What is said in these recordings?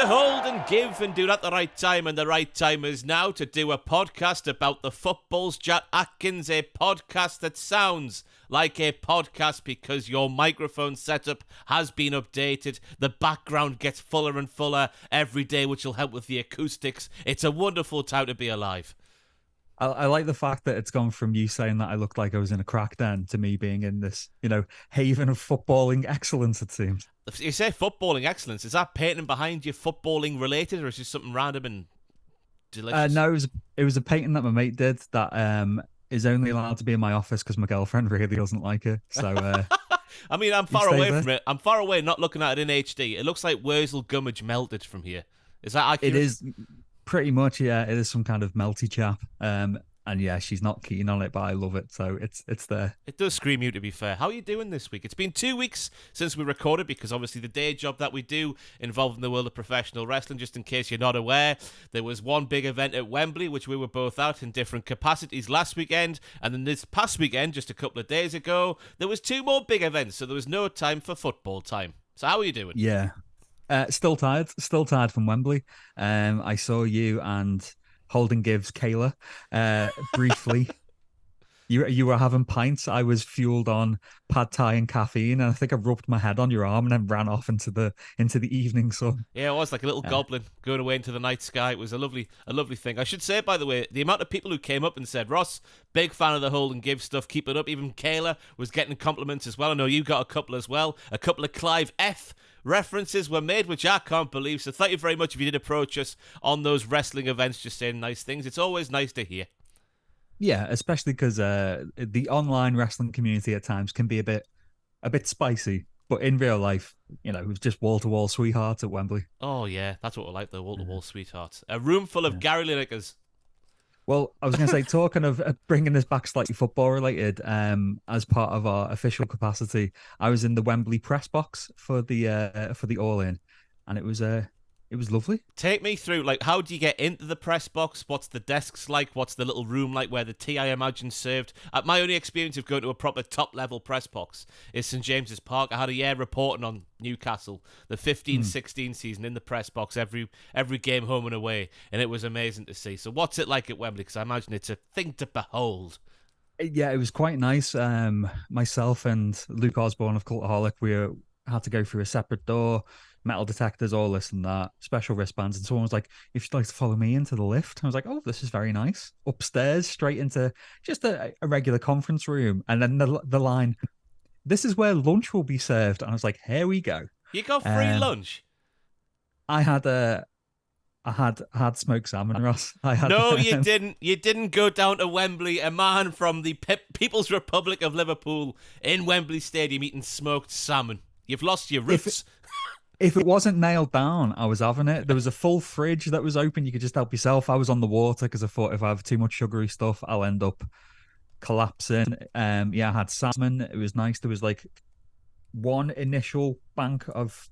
hold and give and do it at the right time, and the right time is now to do a podcast about the football's Jack Atkins, a podcast that sounds like a podcast because your microphone setup has been updated. The background gets fuller and fuller every day, which will help with the acoustics. It's a wonderful time to be alive. I like the fact that it's gone from you saying that I looked like I was in a crack den to me being in this, haven of footballing excellence, it seems. If you say footballing excellence, is that painting behind you footballing related, or is it just something random and delicious? No, it was a painting that my mate did that is only allowed to be in my office because my girlfriend really doesn't like it. So, I mean, I'm far away from it. I'm far away, not looking at it in HD. It looks like Wurzel Gummidge melted from here. Is that accurate? It is. Pretty much, yeah. It is some kind of melty chap. And yeah, she's not keen on it, but I love it. So it's there. It does scream you, to be fair. How are you doing this week? It's been 2 weeks since we recorded because obviously the day job that we do involving the world of professional wrestling, just in case you're not aware, there was one big event at Wembley, which we were both out in different capacities last weekend. And then this past weekend, just a couple of days ago, there was 2 more big events. So there was no time for football time. So how are you doing? Yeah. Still tired from Wembley. I saw you and Holden Gibbs Kayla briefly. You were having pints. I was fueled on pad thai and caffeine, and I think I rubbed my head on your arm and then ran off into the evening sun. Yeah, it was like a little goblin going away into the night sky. It was a lovely thing. I should say, by the way, the amount of people who came up and said, Ross, big fan of the Holden Gibbs stuff, keep it up. Even Kayla was getting compliments as well. I know you got a couple as well. A couple of Clive F references were made, which I can't believe. So thank you very much if you did approach us on those wrestling events, just saying nice things. It's always nice to hear. Yeah, especially because the online wrestling community at times can be a bit spicy, but in real life, it was just wall-to-wall sweethearts at Wembley. Oh yeah, that's what we're like, the wall-to-wall sweethearts. A room full of Gary Linekers. Well, I was going to say, talking of bringing this back slightly football related, as part of our official capacity, I was in the Wembley press box for the All In, and it was lovely. Take me through, how do you get into the press box? What's the desks like? What's the little room like where the tea, I imagine, served? My only experience of going to a proper top-level press box is St James's Park. I had a year reporting on Newcastle, the 15-16 season, in the press box every game home and away, and it was amazing to see. So what's it like at Wembley? Because I imagine it's a thing to behold. Yeah, it was quite nice. Myself and Luke Osborne of Cultaholic, we had to go through a separate door, metal detectors, all this and that, special wristbands, and someone was like, if you'd like to follow me into the lift. I was like, oh, this is very nice. Upstairs, straight into just a regular conference room, and then the line, this is where lunch will be served. And I was like, here we go. You got free lunch? I had smoked salmon, Ross. No, you didn't. You didn't go down to Wembley, a man from the People's Republic of Liverpool in Wembley Stadium eating smoked salmon. You've lost your roots. If it wasn't nailed down, I was having it. There was a full fridge that was open. You could just help yourself. I was on the water because I thought if I have too much sugary stuff, I'll end up collapsing. I had salmon. It was nice. There was one initial bank of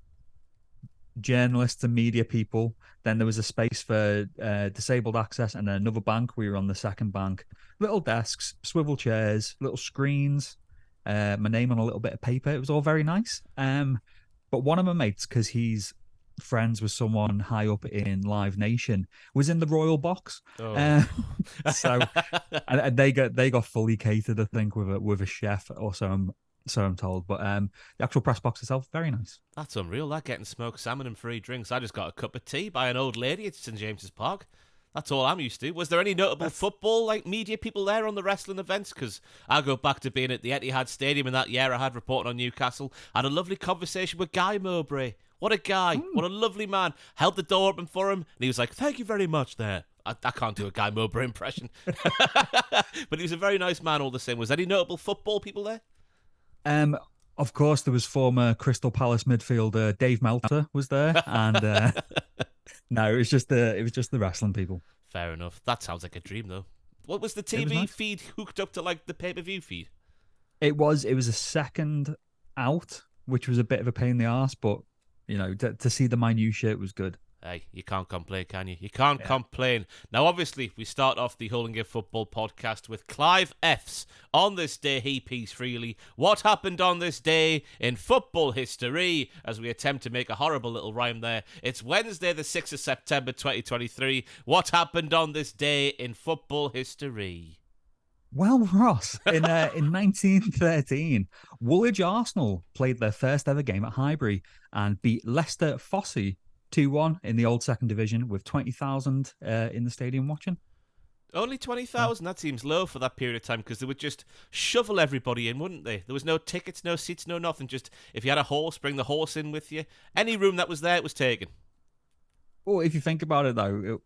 journalists and media people. Then there was a space for disabled access, and then another bank. We were on the second bank. Little desks, swivel chairs, little screens, my name on a little bit of paper. It was all very nice. But one of my mates, because he's friends with someone high up in Live Nation, was in the royal box. Oh. So and they got fully catered, I think, with a chef, or so I'm told. But the actual press box itself, very nice. That's unreal. That getting smoked salmon and free drinks. I just got a cup of tea by an old lady at St James's Park. That's all I'm used to. Was there any notable football media people there on the wrestling events? Because I go back to being at the Etihad Stadium in that year I had reporting on Newcastle. I had a lovely conversation with Guy Mowbray. What a guy. What a lovely man. Held the door open for him, and he was like, thank you very much there. I can't do a Guy Mowbray impression. But he was a very nice man all the same. Was there any notable football people there? Of course, there was former Crystal Palace midfielder Dave Meltzer was there, and no, it was just the wrestling people. Fair enough. That sounds like a dream, though. What was the TV feed hooked up to the pay-per-view feed? It was a second out, which was a bit of a pain in the arse, but to see the minutiae, it was good. Hey, you can't complain, can you? You can't complain. Now, obviously, we start off the Hull and Give Football podcast with Clive F's On This Day He Pees Freely. What happened on this day in football history? As we attempt to make a horrible little rhyme there. It's Wednesday, the 6th of September, 2023. What happened on this day in football history? Well, Ross, in 1913, Woolwich Arsenal played their first ever game at Highbury and beat Leicester Fosse 2-1 in the old second division with 20,000 in the stadium watching. Only 20,000? That seems low for that period of time because they would just shovel everybody in, wouldn't they? There was no tickets, no seats, no nothing. Just if you had a horse, bring the horse in with you. Any room that was there, it was taken. Well, if you think about it, though,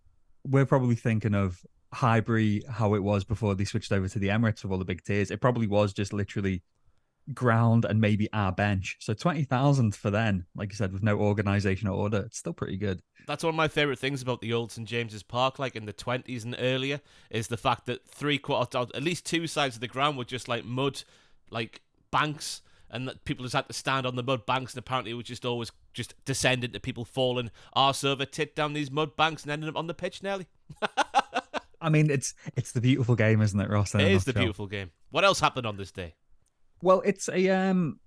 we're probably thinking of Highbury, how it was before they switched over to the Emirates with all the big tiers. It probably was just literally ground and maybe our bench. So 20,000 for then, like you said, with no organisation or order, it's still pretty good. That's one of my favourite things about the old St James's Park, like in the 20s and earlier, is the fact that at least two sides of the ground were just like mud, like banks, and that people just had to stand on the mud banks, and apparently it was just always just descend into people falling arse over tit down these mud banks and ending up on the pitch nearly. I mean, it's the beautiful game, isn't it, Ross? It is the beautiful game. What else happened on this day? Well, it's an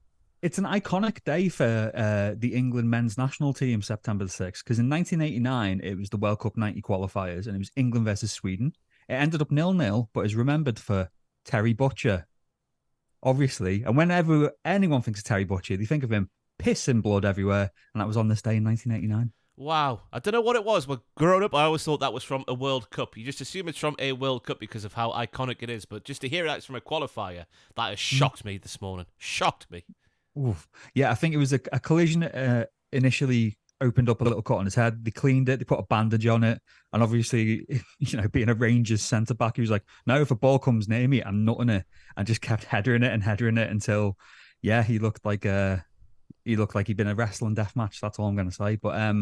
iconic day for the England men's national team, September the 6th, because in 1989, it was the World Cup 90 qualifiers, and it was England versus Sweden. It ended up 0-0, but is remembered for Terry Butcher, obviously. And whenever anyone thinks of Terry Butcher, they think of him pissing blood everywhere, and that was on this day in 1989. Wow. I don't know what it was, but growing up, I always thought that was from a World Cup. You just assume it's from a World Cup because of how iconic it is, but just to hear it's from a qualifier, that has shocked me this morning. Shocked me. Oof. Yeah, I think it was a collision initially opened up a little cut on his head. They cleaned it, they put a bandage on it, and obviously, being a Rangers centre-back, he was like, no, if a ball comes near me, I'm nutting it, and just kept headering it until, he looked like he'd been a wrestling death match. That's all I'm going to say. But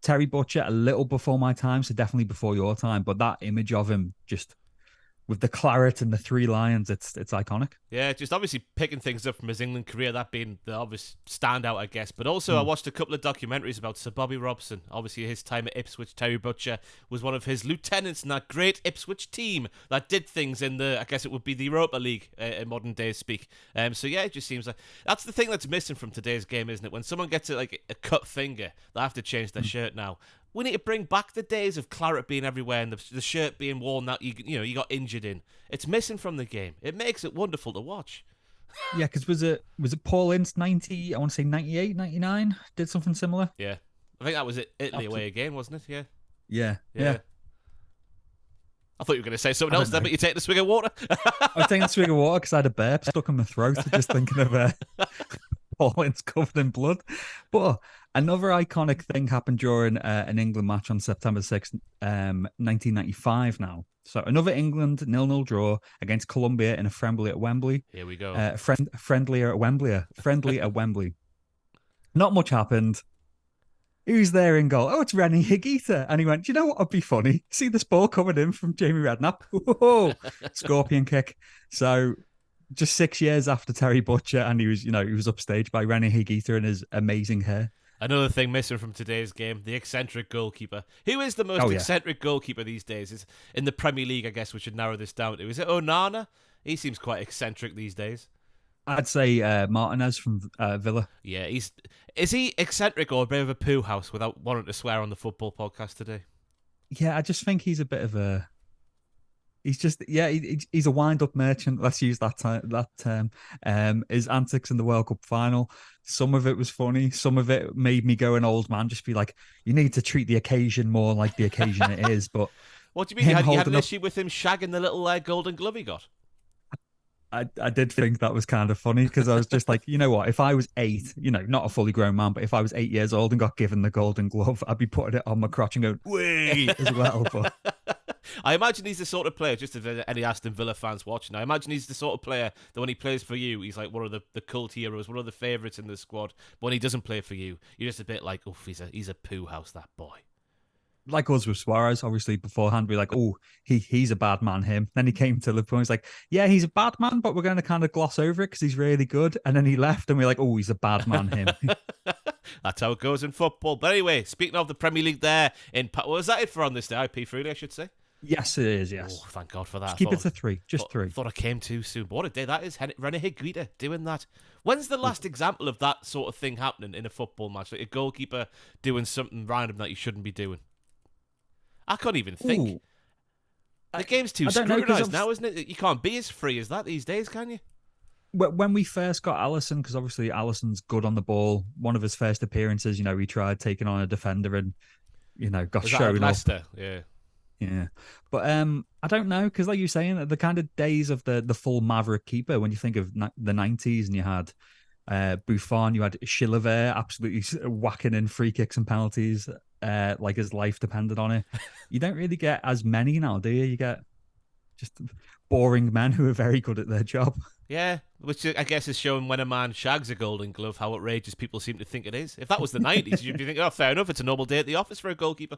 Terry Butcher, a little before my time, so definitely before your time. But that image of him, just with the claret and the three lions, it's iconic. Yeah, just obviously picking things up from his England career, that being the obvious standout, I guess. But also, I watched a couple of documentaries about Sir Bobby Robson. Obviously, his time at Ipswich. Terry Butcher was one of his lieutenants in that great Ipswich team that did things in I guess it would be the Europa League in modern day speak. So yeah, it just seems like that's the thing that's missing from today's game, isn't it? When someone gets a cut finger, they have to change their shirt now. We need to bring back the days of claret being everywhere and the shirt being worn that you got injured in. It's missing from the game. It makes it wonderful to watch. Yeah, because was it Paul Ince 90? I want to say 98, 99. Did something similar. Yeah, I think that was it. Italy away again, wasn't it? Yeah. I thought you were going to say something else then, but you take the swig of water. I was taking a swig of water because I had a burp stuck in my throat just thinking of Paul Ince covered in blood. But another iconic thing happened during an England match on September 6th, 1995 now. So another England 0-0 draw against Colombia in a friendly at Wembley. Here we go. Friendly at Wembley. Not much happened. Who's there in goal? Oh, it's Rennie Higuita. And he went, you know what would be funny? See this ball coming in from Jamie Redknapp? Whoa! Scorpion kick. So just 6 years after Terry Butcher, and he was upstaged by Rennie Higuita and his amazing hair. Another thing missing from today's game, the eccentric goalkeeper. Who is the most eccentric goalkeeper these days? Is in the Premier League, I guess we should narrow this down to. Is it Onana? He seems quite eccentric these days. I'd say Martinez from Villa. Yeah, is he eccentric or a bit of a poo house without wanting to swear on the football podcast today? Yeah, I just think he's a bit of a... he's a wind-up merchant. Let's use that term. His antics in the World Cup final, some of it was funny. Some of it made me go an old man, just be like, you need to treat the occasion more like the occasion it is. But what do you mean? You had an issue with him shagging the little golden glove he got? I did think that was kind of funny because I was just like, you know what? If I was 8, not a fully grown man, but if I was 8 years old and got given the golden glove, I'd be putting it on my crotch and going, wait, as well. But I imagine he's the sort of player, just if any Aston Villa fans watching, I imagine he's the sort of player that when he plays for you, he's like one of the cult heroes, one of the favourites in the squad. But when he doesn't play for you, you're just a bit like, oof, he's a poo house, that boy. like us with Suarez, obviously beforehand, we're like, oh, he's a bad man, him. Then he came to Liverpool, he's like, yeah, he's a bad man, but we're going to kind of gloss over it because he's really good. And then he left, and we're like, oh, he's a bad man, him. That's how it goes in football. But anyway, speaking of the Premier League there, was that it for on this day? IP3, I should say? Yes, it is, yes. Oh, thank God for that. Just keep it to 3, just 3. Thought I came too soon. But what a day that is. Rene Higuita doing that. When's the last example of that sort of thing happening in a football match? Like a goalkeeper doing something random that you shouldn't be doing? I can't even think. Ooh. The game's too scrutinised now, isn't it? You can't be as free as that these days, can you? When we first got Alisson, because obviously Alisson's good on the ball, one of his first appearances, he tried taking on a defender and, got shown up. Leicester? Yeah. Yeah. But I don't know, because like you're saying, the kind of days of the full maverick keeper, when you think of the 90s and you had Buffon, you had Chilavert absolutely whacking in free kicks and penalties like his life depended on it. You don't really get as many now, do you? You get just boring men who are very good at their job. Yeah, which I guess is showing when a man shags a golden glove how outrageous people seem to think it is. If that was the 90s, you'd be thinking, oh, fair enough, it's a normal day at the office for a goalkeeper.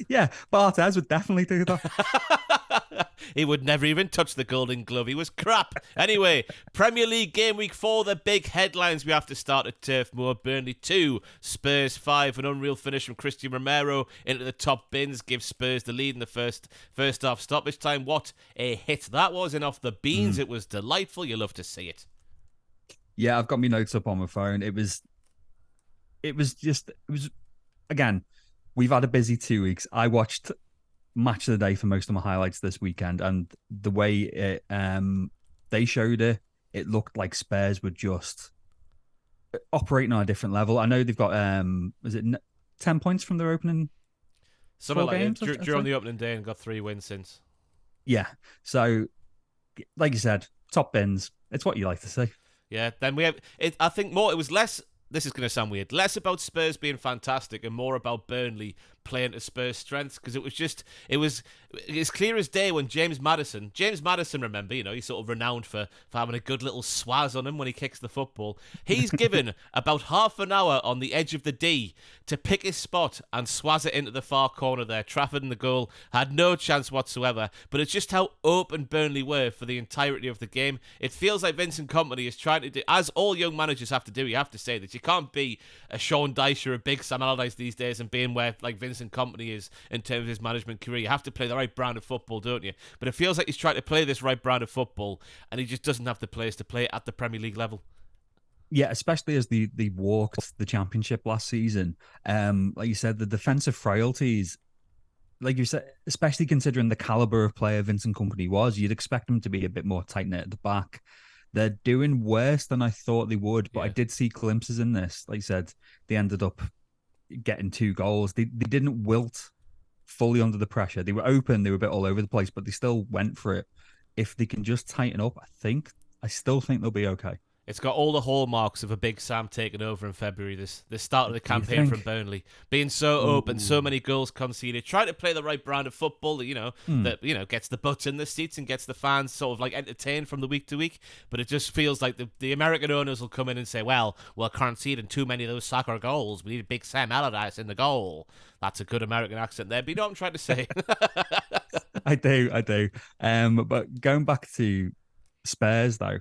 Yeah, Barthez would definitely do that. He would never even touch the golden glove. He was crap. Anyway, Premier League game week 4, the big headlines we have to start at Turf Moor. Burnley 2, Spurs 5. An unreal finish from Christian Romero into the top bins gives Spurs the lead in the first half stoppage time. What a hit that was, and off the beans. It was delightful. You love to see it. Yeah, I've got my notes up on my phone. It was again, we've had a busy 2 weeks. I watched Match of the Day for most of my highlights this weekend, and the way they showed it, it looked like Spurs were just operating on a different level. I know they've got 10 points from their opening something like games, during the opening day, and got 3 wins since. Yeah, so like you said, top bins. It's what you like to see. Yeah, then we have it. I think more. It was less. This is going to sound weird. Less about Spurs being fantastic and more about Burnley playing to Spurs' strengths, because it's clear as day when James Maddison, remember, he's sort of renowned for having a good little swaz on him when he kicks the football. He's given about half an hour on the edge of the D to pick his spot and swaz it into the far corner there. Trafford in the goal had no chance whatsoever, but it's just how open Burnley were for the entirety of the game. It feels like Vincent Kompany is trying to do, as all young managers have to do, you have to say that you can't be a Sean Dyche or a big Sam Allardyce these days and being where like Vincent Kompany is in terms of his management career. You have to play the right brand of football, don't you? But it feels like he's trying to play this right brand of football and he just doesn't have the players to play at the Premier League level. Yeah, especially as they walked the Championship last season. Like you said, the defensive frailties, like you said, especially considering the caliber of player Vincent Kompany was, you'd expect him to be a bit more tight-knit at the back. They're doing worse than I thought they would, but yeah. I did see glimpses in this. Like you said, they ended up getting 2 goals. They didn't wilt fully under the pressure. They were open, they were a bit all over the place, but they still went for it. If they can just tighten up, I still think they'll be okay. It's got all the hallmarks of a big Sam taking over in February. This start of the campaign from Burnley, being so open, so many goals conceded, trying to play the right brand of football that gets the butts in the seats and gets the fans sort of like entertained from the week to week. But it just feels like the American owners will come in and say, "Well, we're conceding too many of those soccer goals. We need a big Sam Allardyce in the goal." That's a good American accent there, but you know what I'm trying to say. I do. But going back to Spurs though.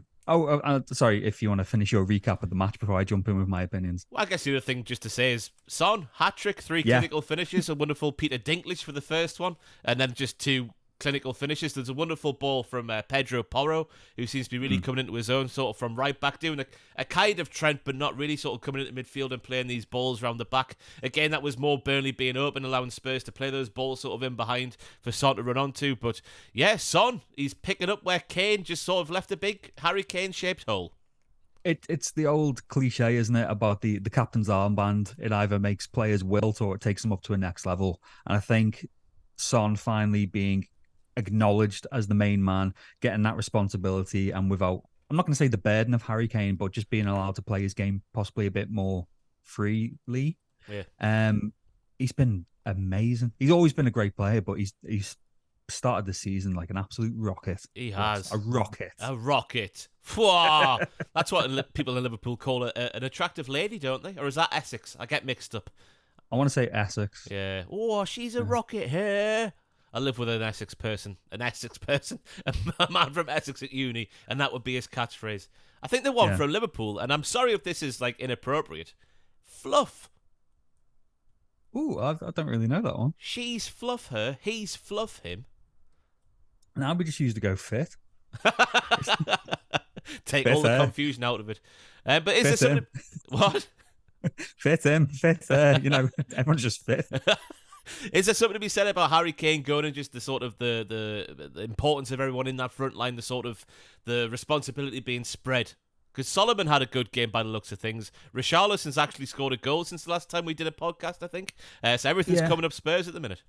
Sorry, if you want to finish your recap of the match before I jump in with my opinions. Well, I guess the other thing just to say is Son, hat-trick, 3 clinical finishes, a wonderful Peter Dinklage for the first one, and then just 2 clinical finishes. There's a wonderful ball from Pedro Porro, who seems to be really coming into his own, sort of from right back, doing a kind of Trent, but not really, sort of coming into midfield and playing these balls around the back. Again, that was more Burnley being open, allowing Spurs to play those balls sort of in behind for Son to run onto. But yeah, Son, he's picking up where Kane just sort of left a big Harry Kane-shaped hole. It's the old cliche, isn't it, about the captain's armband. It either makes players wilt or it takes them up to a next level. And I think Son finally being acknowledged as the main man, getting that responsibility, and without, I'm not going to say the burden of Harry Kane, but just being allowed to play his game possibly a bit more freely. Yeah. He's been amazing. He's always been a great player, but he's started the season like an absolute rocket. He has. A rocket. A rocket. That's what people in Liverpool call an attractive lady, don't they? Or is that Essex? I get mixed up. I want to say Essex. Yeah. Oh, she's a rocket hair. I live with an Essex person, a man from Essex at uni, and that would be his catchphrase. I think the one Yeah. from Liverpool, and I'm sorry if this is like inappropriate. Fluff. Ooh, I don't really know that one. She's fluff her, he's fluff him. Now we just used to go fit. Take Fit all the her. confusion out of it. But is there Fit something? What? Fit him, fit everyone's just fit. Is there something to be said about Harry Kane going and just the sort of the importance of everyone in that front line, the sort of the responsibility being spread? Because Solomon had a good game by the looks of things. Richarlison's actually scored a goal since the last time we did a podcast, I think. So everything's coming up Spurs at the minute.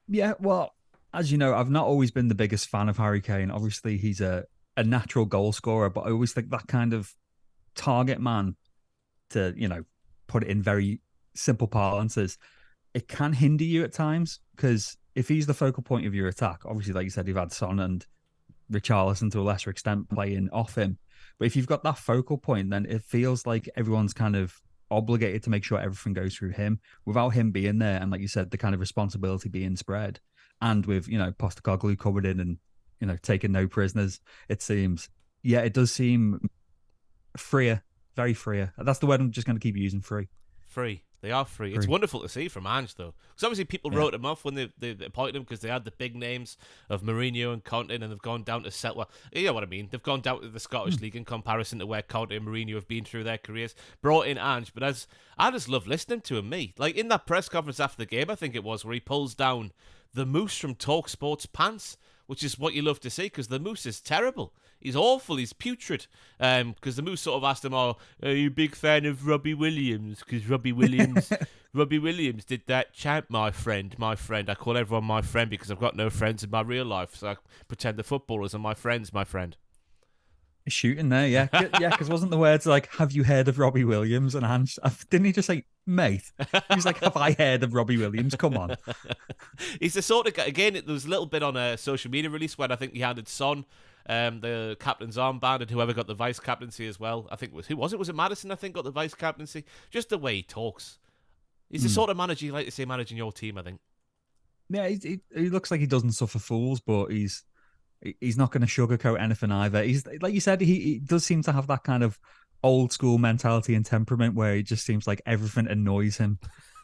Yeah, well, as you know, I've not always been the biggest fan of Harry Kane. Obviously, he's a natural goal scorer, but I always think that kind of target man, to, put it in very simple parlances, it can hinder you at times, because if he's the focal point of your attack, obviously, like you said, you've had Son and Richarlison to a lesser extent playing off him. But if you've got that focal point, then it feels like everyone's kind of obligated to make sure everything goes through him without him being there. And like you said, the kind of responsibility being spread. And with, Postecoglou coming in and, taking no prisoners, it seems. Yeah, it does seem freer, very freer. That's the word I'm just going to keep using, free. Free. They are free. It's wonderful to see from Ange, though. Because obviously people wrote him off when they appointed him because they had the big names of Mourinho and Conte, and they've gone down to Well, you know what I mean. They've gone down to the Scottish League in comparison to where Conte and Mourinho have been through their careers. Brought in Ange, but I just love listening to him, Like, in that press conference after the game, I think it was, where he pulls down the Moose from TalkSport's pants, which is what you love to see, because the Moose is terrible. He's awful. He's putrid. Because the Moose sort of asked him, "Oh, are you a big fan of Robbie Williams? Because Robbie Williams did that chant, my friend. I call everyone my friend because I've got no friends in my real life, so I pretend the footballers are my friends, my friend." Shooting there, yeah. Because wasn't the words like, "Have you heard of Robbie Williams?" And Ange, didn't he just say, "Mate"? He was like, "Have I heard of Robbie Williams? Come on." He's the sort of guy, again, there was a little bit on a social media release when I think he handed Son the captain's armband, and whoever got the vice captaincy as well. I think who was it? Was it Maddison? I think got the vice captaincy. Just the way he talks. He's the sort of manager you like to see managing your team, I think. Yeah, he looks like he doesn't suffer fools, but he's not going to sugarcoat anything either. He's like you said, he does seem to have that kind of old school mentality and temperament where he just seems like everything annoys him,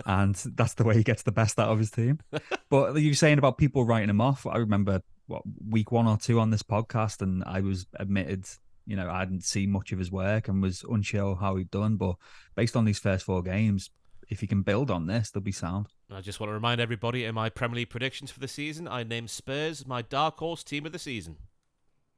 and that's the way he gets the best out of his team. But you were saying about people writing him off. I remember week 1 or 2 on this podcast, and I was admitted, I hadn't seen much of his work and was unsure how he'd done. But based on these first 4 games, if he can build on this, they'll be sound. I just want to remind everybody in my Premier League predictions for the season, I named Spurs my dark horse team of the season.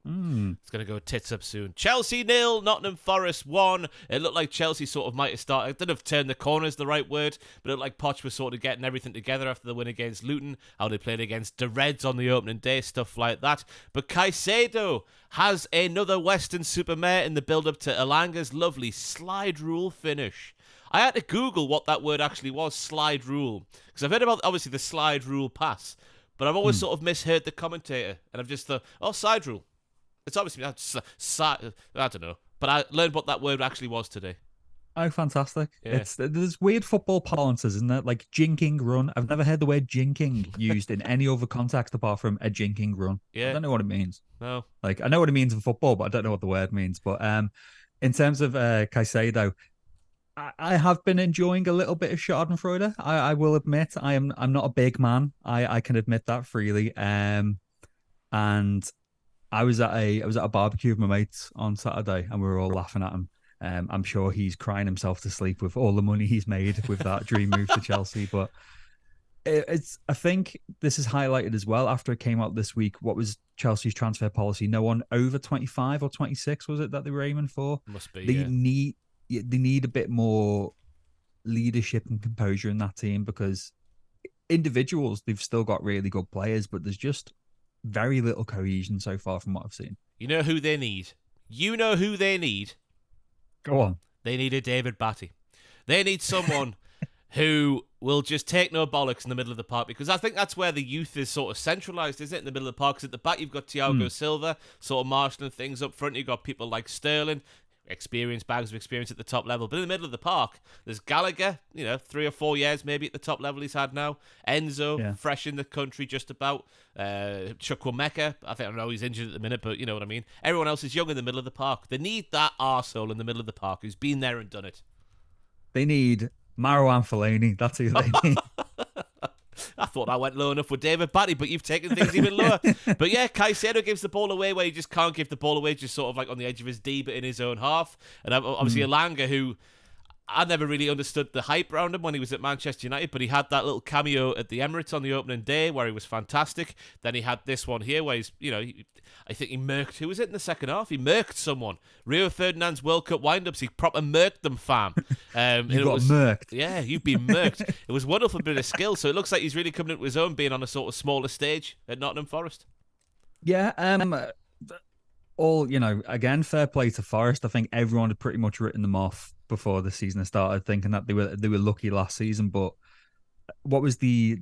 It's going to go tits up soon. Chelsea 0, Nottingham Forest 1. It looked like Chelsea sort of might have started. I don't know if turn the corner is the right word, but it looked like Poch was sort of getting everything together after the win against Luton, how they played against the Reds on the opening day, stuff like that. But Caicedo has another Western Supermare in the build-up to Elanga's lovely slide rule finish. I had to Google what that word actually was, slide rule, because I've heard about, obviously, the slide rule pass, but I've always sort of misheard the commentator, and I've just thought, side rule. It's obviously, I don't know, but I learned what that word actually was today. Oh, fantastic. Yeah. There's weird football palances, isn't there? Like jinking run. I've never heard the word jinking used in any other context apart from a jinking run. Yeah. I don't know what it means. No. Like, I know what it means in football, but I don't know what the word means. But in terms of Caicedo, I have been enjoying a little bit of Schadenfreude. I will admit I'm not a big man. I can admit that freely. And I was at a barbecue with my mates on Saturday, and we were all laughing at him. I'm sure he's crying himself to sleep with all the money he's made with that dream move to Chelsea. But I think this is highlighted as well after it came out this week. What was Chelsea's transfer policy? No one over 25 or 26 was it that they were aiming for? Must be. They need a bit more leadership and composure in that team, because individuals, they've still got really good players, but there's just very little cohesion so far from what I've seen. You know who they need? Go on. They need a David Batty. They need someone who will just take no bollocks in the middle of the park, because I think that's where the youth is sort of centralised, isn't it? In the middle of the park, because at the back you've got Thiago Silva sort of marshalling things up front. You've got people like Sterling. experience, bags of experience at the top level. But in the middle of the park, there's Gallagher, 3 or 4 years maybe at the top level he's had now. Enzo, fresh in the country just about. Chukwuemeka, I don't know, he's injured at the minute, but you know what I mean. Everyone else is young in the middle of the park. They need that arsehole in the middle of the park who's been there and done it. They need Marouane Fellaini. That's who they need. I thought I went low enough with David Batty, but you've taken things even lower. But yeah, Caicedo gives the ball away where he just can't give the ball away, just sort of like on the edge of his D, but in his own half. And obviously Elanga, who I never really understood the hype around him when he was at Manchester United, but he had that little cameo at the Emirates on the opening day where he was fantastic. Then he had this one here where he's, I think he murked, who was it in the second half? He murked someone. Rio Ferdinand's World Cup wind-ups, he proper murked them, fam. You got murked. Yeah, you've been murked. It was a wonderful bit of skill, so it looks like he's really coming into his own being on a sort of smaller stage at Nottingham Forest. Yeah, again, fair play to Forest. I think everyone had pretty much written them off before the season started, thinking that they were lucky last season. But what was the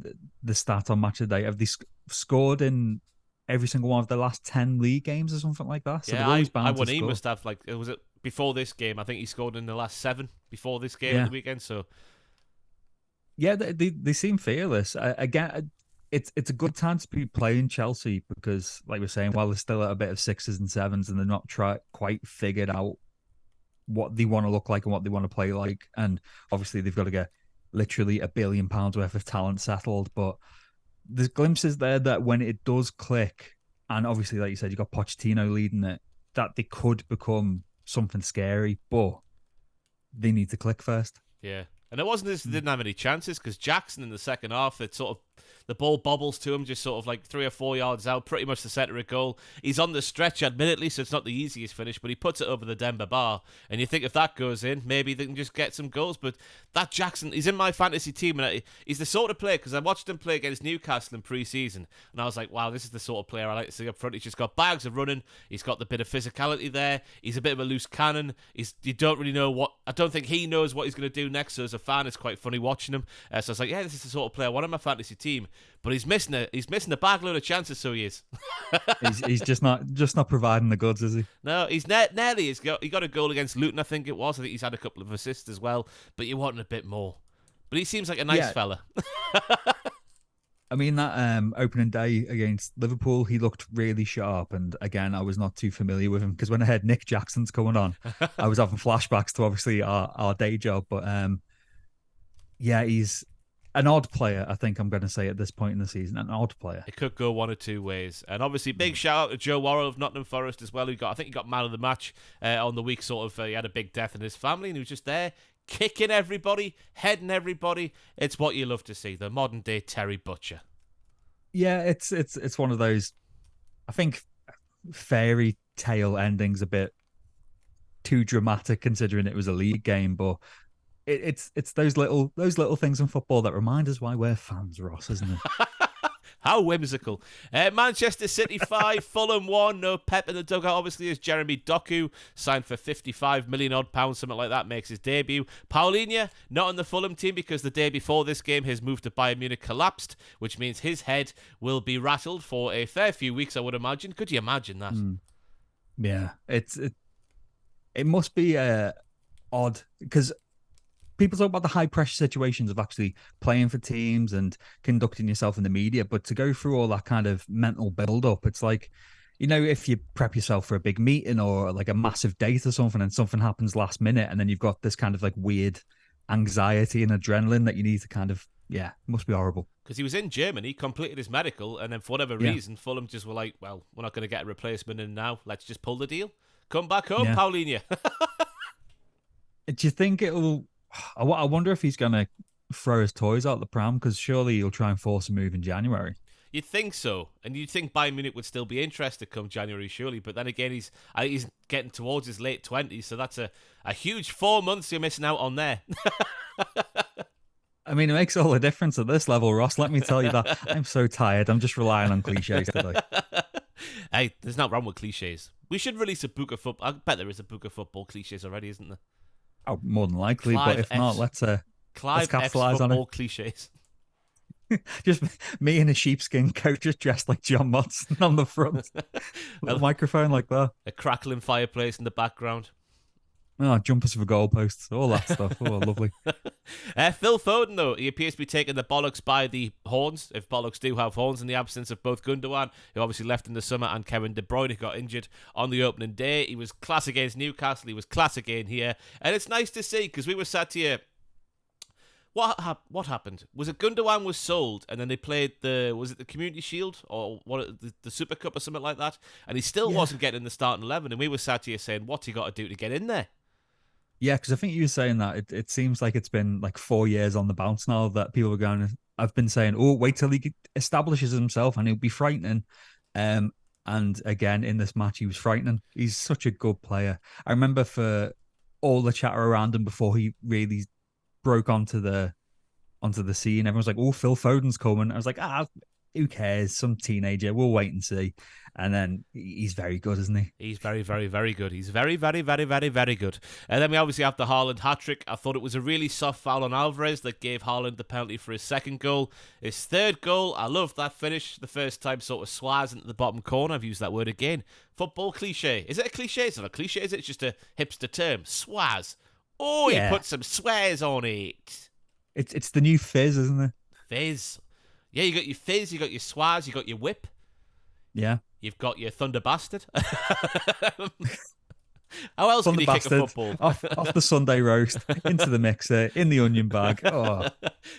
stat on Match of the Day? Have they scored in every single one of their last 10 league games or something like that? So yeah, I won. He must have, was it before this game? I think he scored in the last 7 before this game at the weekend. So yeah, they seem fearless. Again, it's a good time to be playing Chelsea because, like we're saying, while they're still at a bit of 6s and 7s and they're not quite figured out what they want to look like and what they want to play like, and obviously they've got to get literally £1 billion worth of talent settled, but there's glimpses there that when it does click, and obviously, like you said, you got Pochettino leading it, that they could become something scary, but they need to click first. Yeah. And it wasn't as they didn't have any chances because Jackson in the second half, the ball bobbles to him just sort of like 3 or 4 yards out, pretty much the centre of goal. He's on the stretch, admittedly, so it's not the easiest finish, but he puts it over the Denver bar. And you think if that goes in, maybe they can just get some goals. But that Jackson, he's in my fantasy team, and he's the sort of player, because I watched him play against Newcastle in pre-season, and I was like, wow, this is the sort of player I like to see up front. He's just got bags of running. He's got the bit of physicality there. He's a bit of a loose cannon. You don't really know I don't think he knows what he's going to do next, so as a fan, it's quite funny watching him. So I was like, yeah, this is the sort of player I want on my fantasy team. But he's missing a bag load of chances, so he is. he's just not providing the goods, is he? No, he's nearly. He got a goal against Luton, I think it was. I think he's had a couple of assists as well. But you want a bit more. But he seems like a nice fella. I mean, that opening day against Liverpool, he looked really sharp. And again, I was not too familiar with him because when I heard Nick Jackson's coming on, I was having flashbacks to obviously our day job. But yeah, he's an odd player, I think I'm going to say at this point in the season. An odd player. It could go one or two ways. And obviously, big shout out to Joe Worrell of Nottingham Forest as well. I think he got man of the match on the week. He had a big death in his family, and he was just there kicking everybody, heading everybody. It's what you love to see. The modern day Terry Butcher. Yeah, it's one of those. I think fairy tale endings a bit too dramatic considering it was a league game, but it's those little things in football that remind us why we're fans, Ross, isn't it? How whimsical. Manchester City 5, Fulham 1. No Pep in the dugout, obviously, as Jeremy Doku signed for £55 million odd, something like that, makes his debut. Paulinho, not on the Fulham team because the day before this game, his move to Bayern Munich collapsed, which means his head will be rattled for a fair few weeks, I would imagine. Could you imagine that? Yeah, it must be odd because people talk about the high pressure situations of actually playing for teams and conducting yourself in the media, but to go through all that kind of mental build up, it's like, if you prep yourself for a big meeting or like a massive date or something and something happens last minute and then you've got this kind of like weird anxiety and adrenaline that you need to kind of, it must be horrible. Because he was in Germany, completed his medical, and then for whatever reason, Fulham just were like, well, we're not going to get a replacement in now. Let's just pull the deal. Come back home, Paulinho. Do you think it'll... I wonder if he's going to throw his toys out the pram because surely he'll try and force a move in January. You'd think so. And you'd think Bayern Munich would still be interested come January, surely. But then again, he's getting towards his late 20s, so that's a huge 4 months you're missing out on there. I mean, it makes all the difference at this level, Ross. Let me tell you that. I'm so tired. I'm just relying on cliches today. Hey, there's nothing wrong with cliches. We should release a book of football. I bet there is a book of football cliches already, isn't there? Oh, more than likely, but if not, let's capitalize on it. Cliches. Just me in a sheepskin coat, just dressed like John Motson on the front, with a microphone like that, a crackling fireplace in the background. Oh, jumpers for goalposts, all that stuff. Oh, lovely. Phil Foden, though, he appears to be taking the bollocks by the horns, if bollocks do have horns, in the absence of both Gundogan, who obviously left in the summer, and Kevin De Bruyne, who got injured on the opening day. He was class against Newcastle, he was class again here, and it's nice to see, because we were sat here. What happened? Was it Gundogan was sold, and then they played was it the Community Shield or what, the Super Cup or something like that, and he still wasn't getting in the starting 11, and we were sat here saying, what's he got to do to get in there? Yeah, because I think you were saying that it seems like it's been like 4 years on the bounce now that people are going. I've been saying, oh, wait till he establishes himself and he'll be frightening. And again in this match, he was frightening. He's such a good player. I remember for all the chatter around him before he really broke onto the scene, everyone's like, "Oh, Phil Foden's coming." I was like, who cares? Some teenager. We'll wait and see. And then he's very good, isn't he? He's very, very, very good. He's very, very, very, very, very good. And then we obviously have the Haaland hat-trick. I thought it was a really soft foul on Alvarez that gave Haaland the penalty for his second goal. His third goal, I love that finish. The first time sort of swaz into the bottom corner. I've used that word again. Football cliche. Is it a cliche? It's not a cliche, is it? It's just a hipster term. Swaz. Oh, Yeah. he put some swears on it. It's the new fizz, isn't it? Fizz. Yeah, you got your fizz, you got your swaz, you got your whip. Yeah. You've got your thunder bastard. How else Thunder can you kick a football? off the Sunday roast, into the mixer, in the onion bag. Oh.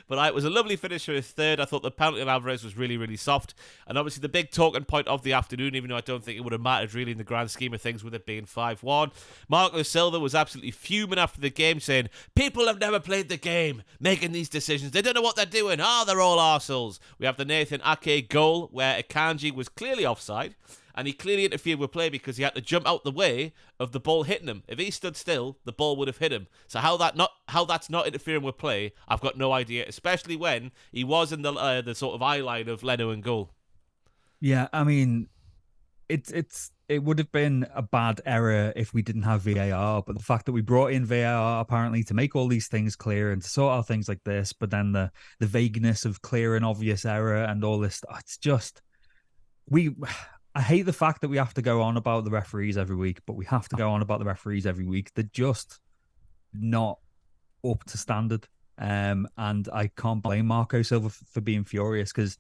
But it was a lovely finish for his third. I thought the penalty on Alvarez was really, really soft. And obviously the big talking point of the afternoon, even though I don't think it would have mattered really in the grand scheme of things with it being 5-1. Marco Silva was absolutely fuming after the game, saying, people have never played the game, making these decisions. They don't know what they're doing. They're all arseholes. We have the Nathan Ake goal where Akanji was clearly offside. And he clearly interfered with play because he had to jump out the way of the ball hitting him. If he stood still, the ball would have hit him. So how that's not interfering with play, I've got no idea. Especially when he was in the sort of eye line of Leno and goal. Yeah, I mean, it would have been a bad error if we didn't have VAR. But the fact that we brought in VAR apparently to make all these things clear and to sort out things like this, but then the vagueness of clear and obvious error and all this, it's just I hate the fact that we have to go on about the referees every week, but we have to go on about the referees every week. They're just not up to standard. And I can't blame Marco Silva for being furious because,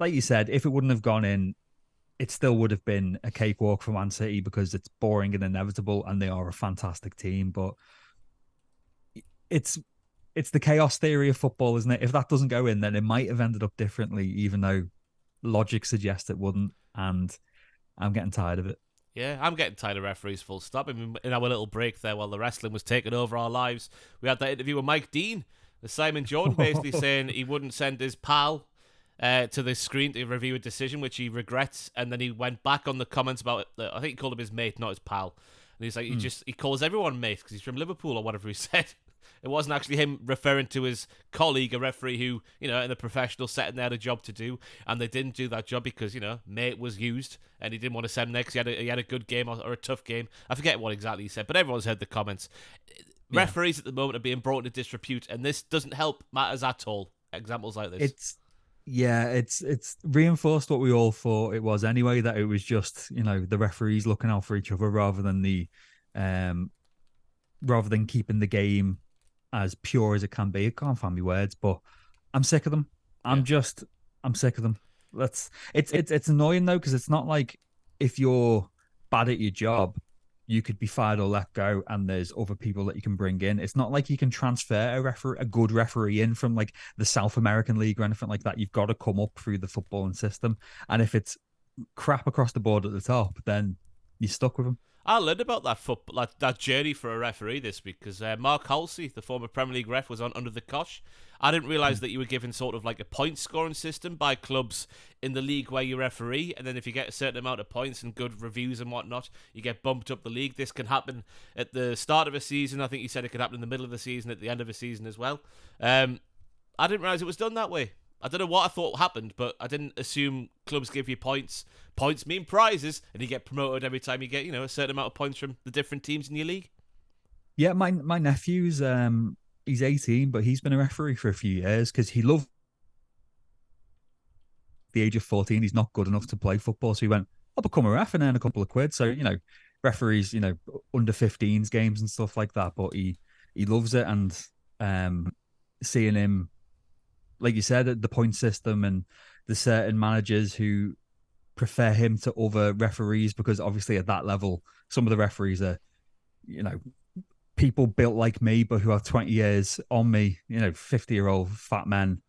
like you said, if it wouldn't have gone in, it still would have been a cakewalk for Man City because it's boring and inevitable and they are a fantastic team. But it's the chaos theory of football, isn't it? If that doesn't go in, then it might have ended up differently, even though logic suggests it wouldn't. And I'm getting tired of it. Yeah, I'm getting tired of referees, full stop. I mean, in our little break there while the wrestling was taking over our lives, we had that interview with Mike Dean, the Simon Jordan, basically saying he wouldn't send his pal to the screen to review a decision, which he regrets. And then he went back on the comments about it. I think he called him his mate, not his pal. And he's like, he calls everyone mate because he's from Liverpool or whatever he said. It wasn't actually him referring to his colleague, a referee who, in a professional setting, they had a job to do, and they didn't do that job because, mate was used, and he didn't want to send him there because he had a good game or a tough game. I forget what exactly he said, but everyone's heard the comments. Yeah. Referees at the moment are being brought into disrepute, and this doesn't help matters at all. Examples like this. It's reinforced what we all thought it was anyway, that it was just, the referees looking out for each other rather than keeping the game as pure as it can be. I can't find my words, but I'm sick of them. I'm sick of them. It's annoying though, because it's not like if you're bad at your job, you could be fired or let go, and there's other people that you can bring in. It's not like you can transfer a good referee in from like the South American League or anything like that. You've got to come up through the footballing system, and if it's crap across the board at the top, then you're stuck with them. I learned about that journey for a referee this week because Mark Halsey, the former Premier League ref, was on Under the Cosh. I didn't realise that you were given sort of like a point scoring system by clubs in the league where you referee, and then if you get a certain amount of points and good reviews and whatnot, you get bumped up the league. This can happen at the start of a season. I think you said it could happen in the middle of the season, at the end of a season as well. I didn't realise it was done that way. I don't know what I thought happened, but I didn't assume clubs give you points. Points mean prizes, and you get promoted every time you get, a certain amount of points from the different teams in your league. Yeah, my nephew's he's 18, but he's been a referee for a few years because he loved the age of 14. He's not good enough to play football, so he went, I'll become a ref and earn a couple of quid. So, referees, under 15s games and stuff like that. But he loves it, and seeing him, like you said, the point system, and the certain managers who prefer him to other referees, because obviously at that level, some of the referees are, people built like me, but who have 20 years on me, 50-year-old fat men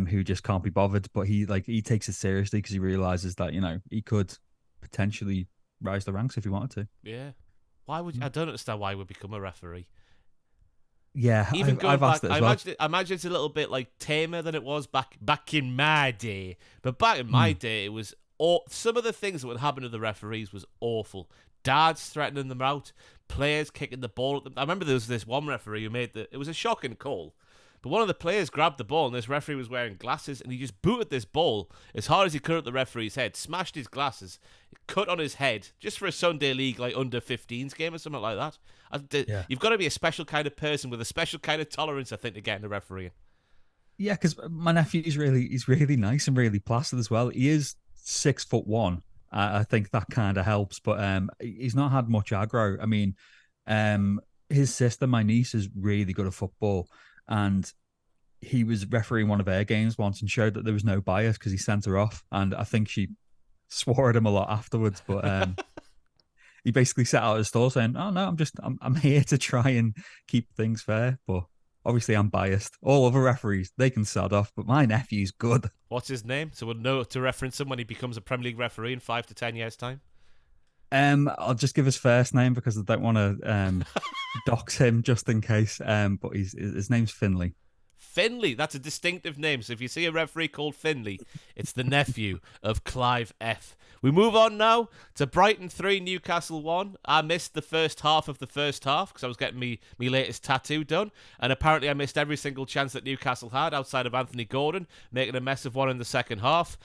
who just can't be bothered. But he takes it seriously because he realizes that, he could potentially rise the ranks if he wanted to. Yeah. Why would I don't understand why he would become a referee. Yeah, Even going I've back, asked it as well. I imagine it's a little bit like tamer than it was back in my day. But back in my day, it was some of the things that would happen to the referees was awful. Dads threatening them out, players kicking the ball at them. I remember there was this one referee who it was a shocking call. But one of the players grabbed the ball, and this referee was wearing glasses, and he just booted this ball as hard as he could at the referee's head, smashed his glasses, cut on his head, just for a Sunday League like under 15s game or something like that. Yeah. You've got to be a special kind of person with a special kind of tolerance, I think, to get into refereeing. Yeah, because my nephew he's really nice and really placid as well. He is 6'1". I think that kind of helps, but he's not had much aggro. I mean, his sister, my niece, is really good at football, and he was refereeing one of their games once and showed that there was no bias because he sent her off, and I think she swore at him a lot afterwards. But he basically set out his stall saying, "Oh no, I'm here to try and keep things fair, but obviously I'm biased. All other referees, they can sod off, but my nephew's good." What's his name? So we'll know to reference him when he becomes a Premier League referee in 5 to 10 years' time. I'll just give his first name because I don't want to dox him just in case. But his name's Finley. Finley, that's a distinctive name. So if you see a referee called Finley, it's the nephew of Clive F. We move on now to Brighton 3, Newcastle 1. I missed the first half of the first half because I was getting me latest tattoo done. And apparently I missed every single chance that Newcastle had outside of Anthony Gordon, making a mess of one in the second half.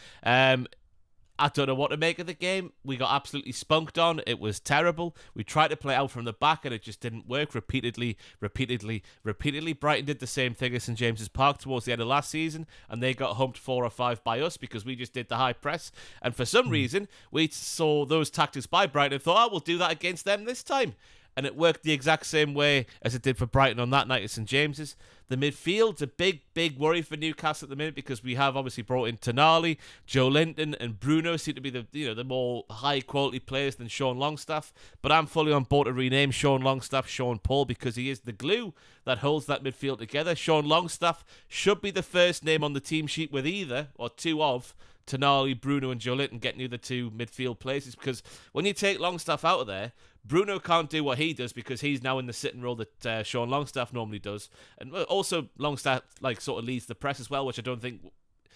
I don't know what to make of the game. We got absolutely spunked on. It was terrible. We tried to play out from the back and it just didn't work repeatedly. Brighton did the same thing at St James's Park towards the end of last season, and they got humped 4 or 5 by us because we just did the high press. And for some reason, we saw those tactics by Brighton and thought, we'll do that against them this time. And it worked the exact same way as it did for Brighton on that night at St James's. The midfield's a big worry for Newcastle at the minute because we have obviously brought in Tonali, Joe Linton, and Bruno seem to be the more high quality players than Sean Longstaff. But I'm fully on board to rename Sean Longstaff Sean Paul because he is the glue that holds that midfield together. Sean Longstaff should be the first name on the team sheet with either or two of Tonali, Bruno, and Joe Linton getting you the 2 midfield places, because when you take Longstaff out of there, Bruno can't do what he does because he's now in the sitting role that Sean Longstaff normally does. And also Longstaff sort of leads the press as well, which I don't think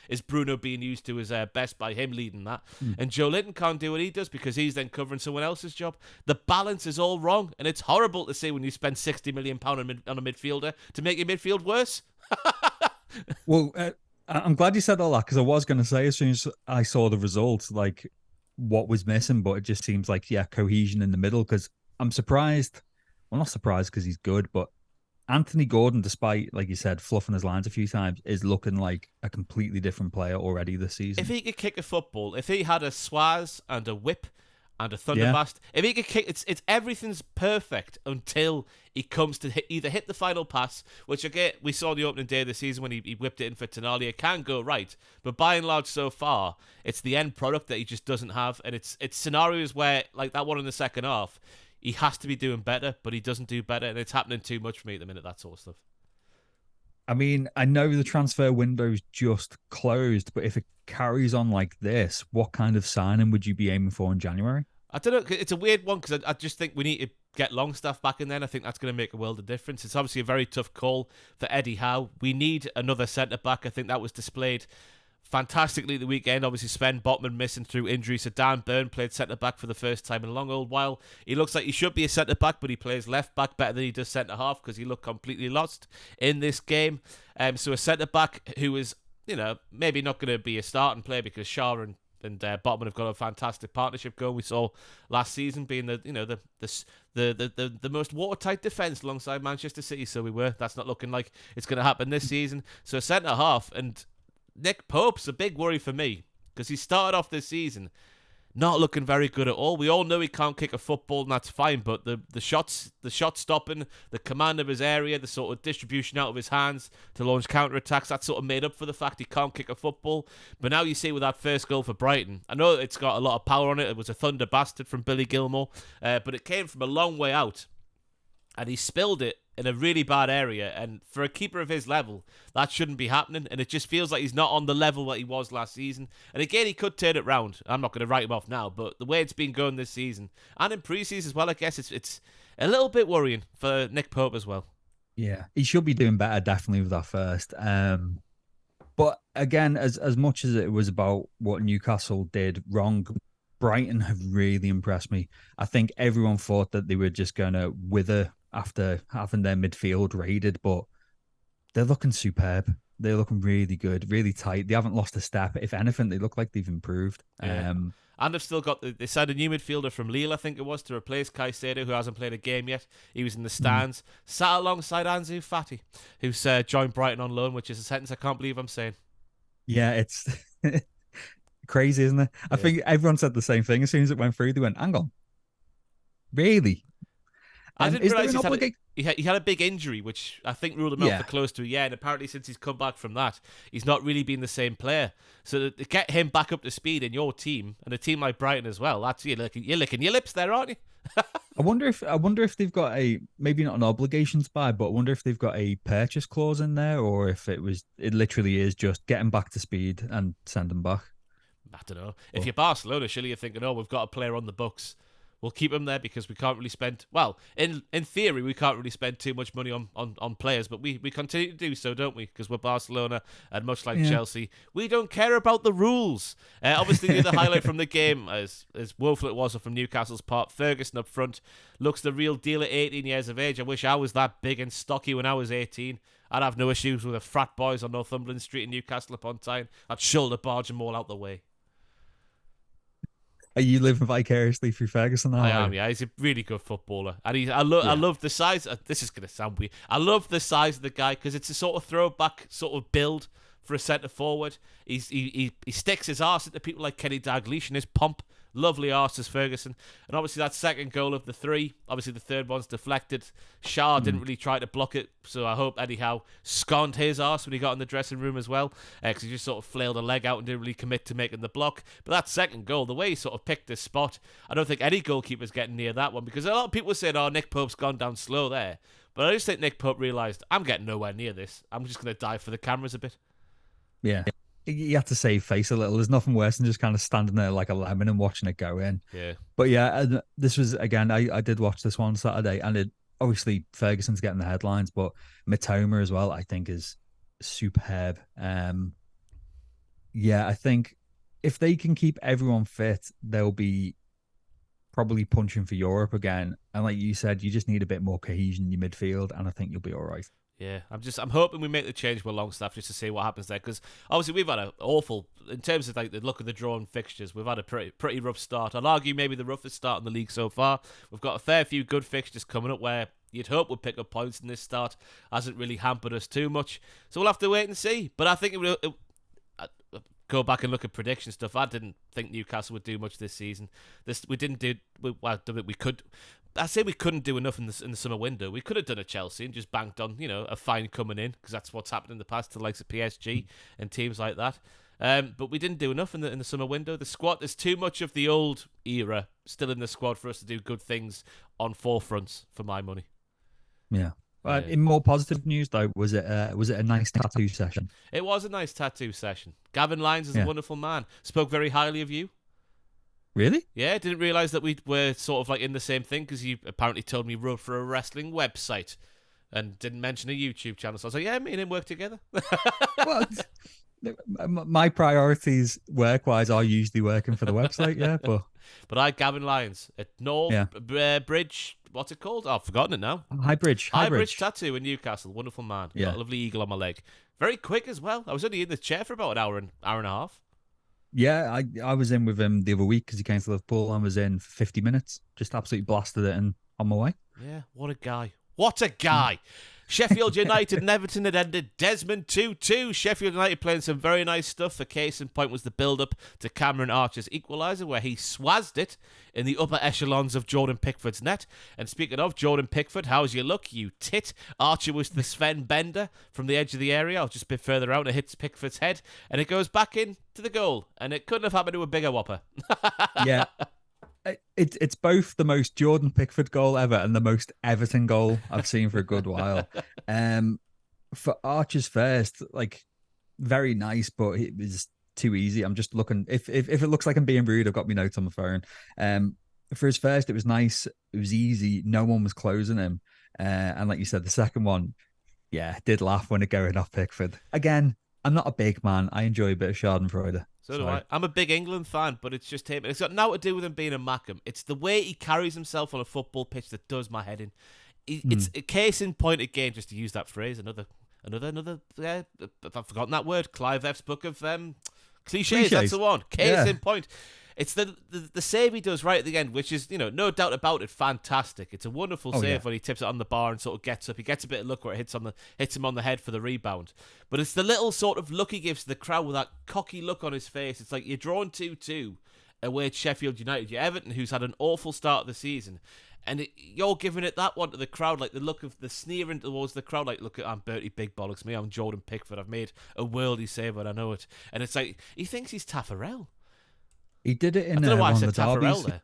is Bruno being used to his best by him leading that. And Joe Linton can't do what he does because he's then covering someone else's job. The balance is all wrong, and it's horrible to see when you spend £60 million on a midfielder to make your midfield worse. Well, I'm glad you said all that because I was going to say as soon as I saw the results, what was missing, but it just seems like, cohesion in the middle, because I'm surprised. Well, not surprised because he's good, but Anthony Gordon, despite, like you said, fluffing his lines a few times, is looking like a completely different player already this season. If he could kick a football, if he had a swaz and a whip and a thunderblast, if he could kick, it's everything's perfect until he comes to either hit the final pass, which again we saw the opening day of the season when he whipped it in for Tonali. It can go right, but by and large so far, it's the end product that he just doesn't have, and it's scenarios where, like that one in the second half, he has to be doing better, but he doesn't do better, and it's happening too much for me at the minute, that sort of stuff. I mean, I know the transfer window's just closed, but if it carries on like this, what kind of signing would you be aiming for in January? I don't know. It's a weird one because I just think we need to get Longstaff back in there. I think that's going to make a world of difference. It's obviously a very tough call for Eddie Howe. We need another centre-back. I think that was displayed fantastically the weekend. Obviously, Sven Botman missing through injury. So Dan Burn played centre-back for the first time in a long old while. He looks like he should be a centre-back, but he plays left-back better than he does centre-half because he looked completely lost in this game. So a centre-back who is, maybe not going to be a starting player because Shaw and Botman have got a fantastic partnership going. We saw last season being the most watertight defence alongside Manchester City. So that's not looking like it's going to happen this season. So centre half, and Nick Pope's a big worry for me because he started off this season not looking very good at all. We all know he can't kick a football, and that's fine. But the shot stopping, the command of his area, the sort of distribution out of his hands to launch counter attacks, that sort of made up for the fact he can't kick a football. But now you see with that first goal for Brighton, I know it's got a lot of power on it. It was a thunder bastard from Billy Gilmore, but it came from a long way out, and he spilled it in a really bad area, and for a keeper of his level, that shouldn't be happening, and it just feels like he's not on the level that he was last season. And again, he could turn it round. I'm not going to write him off now, but the way it's been going this season, and in pre-season as well, I guess it's a little bit worrying for Nick Pope as well. Yeah, he should be doing better, definitely, with that first. But again, as much as it was about what Newcastle did wrong, Brighton have really impressed me. I think everyone thought that they were just going to wither after having their midfield raided, but they're looking superb. They're looking really good, really tight. They haven't lost a step. If anything, they look like they've improved. Yeah. And they've still got, they signed a new midfielder from Lille, I think it was, to replace Caicedo, who hasn't played a game yet. He was in the stands, sat alongside Ansu Fati, who's joined Brighton on loan, which is a sentence I can't believe I'm saying. Yeah, it's crazy, isn't it? I think everyone said the same thing. As soon as it went through, they went, hang on. Really? I didn't realise he had a big injury, which I think ruled him out for close to a year. And apparently, since he's come back from that, he's not really been the same player. So to get him back up to speed in your team and a team like Brighton as well, that's you're licking your lips there, aren't you? I wonder if they've got a, maybe not an obligation to buy, but I wonder if they've got a purchase clause in there, or if it literally is just get him back to speed and send him back. I don't know. If you're Barcelona, surely you're thinking, oh, we've got a player on the books. We'll keep him there because we can't really spend... Well, in theory, we can't really spend too much money on players, but we continue to do so, don't we? Because we're Barcelona, and much like Chelsea, we don't care about the rules. Obviously, the other highlight from the game, as woeful it was from Newcastle's part, Ferguson up front looks the real deal at 18 years of age. I wish I was that big and stocky when I was 18. I'd have no issues with the frat boys on Northumberland Street in Newcastle upon Tyne. I'd shoulder barge them all out the way. Are you living vicariously through Ferguson now? I am, yeah. He's a really good footballer. And I love the size. This is going to sound weird. I love the size of the guy because it's a sort of throwback sort of build for a centre forward. He sticks his arse into people like Kenny Dalglish and his pomp. Lovely arse as Ferguson. And obviously that second goal of the three, obviously the third one's deflected. Shah didn't really try to block it, so I hope Eddie Howe sconed his arse when he got in the dressing room as well, because he just sort of flailed a leg out and didn't really commit to making the block. But that second goal, the way he sort of picked his spot, I don't think any goalkeeper's getting near that one, because a lot of people saying, oh, Nick Pope's gone down slow there. But I just think Nick Pope realised, I'm getting nowhere near this. I'm just going to dive for the cameras a bit. Yeah. You have to save face a little. There's nothing worse than just kind of standing there like a lemon and watching it go in. Yeah. But yeah, this was, again, I did watch this one Saturday, and obviously Ferguson's getting the headlines, but Mitoma as well, I think, is superb. Yeah, I think if they can keep everyone fit, they'll be probably punching for Europe again. And like you said, you just need a bit more cohesion in your midfield, and I think you'll be all right. Yeah, I'm hoping we make the change with Longstaff just to see what happens there, because obviously we've had an awful, in terms of like the look of the drawn fixtures, we've had a pretty rough start. I'd argue maybe the roughest start in the league so far. We've got a fair few good fixtures coming up where you'd hope we'll pick up points in this start. Hasn't really hampered us too much, so we'll have to wait and see. But I think go back and look at prediction stuff. I didn't think Newcastle would do much this season. We could. I say we couldn't do enough in the summer window. We could have done a Chelsea and just banked on, a fine coming in, because that's what's happened in the past to the likes of PSG and teams like that. But we didn't do enough in the summer window. The squad, there's too much of the old era still in the squad for us to do good things on four fronts, for my money. Yeah. In more positive news, though, was it a nice tattoo session? It was a nice tattoo session. Gavin Lyons is a wonderful man. Spoke very highly of you. Really? Yeah, didn't realise that we were sort of like in the same thing, because you apparently told me he wrote for a wrestling website and didn't mention a YouTube channel. So I was like, yeah, me and him work together. Well, my priorities work-wise are usually working for the website, yeah. But I, Gavin Lyons, at North Bridge, what's it called? Oh, I've forgotten it now. High Bridge Tattoo in Newcastle. Wonderful man. Yeah. Got a lovely eagle on my leg. Very quick as well. I was only in the chair for about an hour and a half. Yeah, I was in with him the other week because he came to Liverpool and was in for 50 minutes. Just absolutely blasted it and on my way. Yeah, what a guy. What a guy. Sheffield United and Everton had ended Desmond 2-2. Sheffield United playing some very nice stuff. The case in point was the build-up to Cameron Archer's equaliser, where he swazzed it in the upper echelons of Jordan Pickford's net. And speaking of Jordan Pickford, how's your luck, you tit? Archer was the Sven Bender from the edge of the area, or just a bit further out, and it hits Pickford's head, and it goes back in to the goal. And it couldn't have happened to a bigger whopper. Yeah. It's both the most Jordan Pickford goal ever and the most Everton goal I've seen for a good while. For Archer's first, like, very nice, but it was too easy. I'm just looking. If it looks like I'm being rude, I've got my notes on my phone. For his first, it was nice. It was easy. No one was closing him. And like you said, the second one, yeah, did laugh when it going off Pickford. Again, I'm not a big man. I enjoy a bit of Schadenfreude. So do I. I'm a big England fan, but it's just him. It's got nothing to do with him being a Mackham. It's the way he carries himself on a football pitch that does my head in. It's a case in point again, just to use that phrase. Another. I've forgotten that word. Clive F's book of cliches. That's the one. Case in point. It's the save he does right at the end, which is, no doubt about it, fantastic. It's a wonderful save when he tips it on the bar and sort of gets up. He gets a bit of luck where it hits him on the head for the rebound. But it's the little sort of look he gives to the crowd with that cocky look on his face. It's like you're drawn 2-2 away at Sheffield United. You're Everton, who's had an awful start of the season. And you're giving it that one to the crowd, like the look of the sneering towards the crowd, like, look, I'm Bertie Big Bollocks, me, I'm Jordan Pickford, I've made a worldie save, but I know it. And it's like, he thinks he's Taffarel. He did it in I don't know why I one said of the Taffarel derbies. there.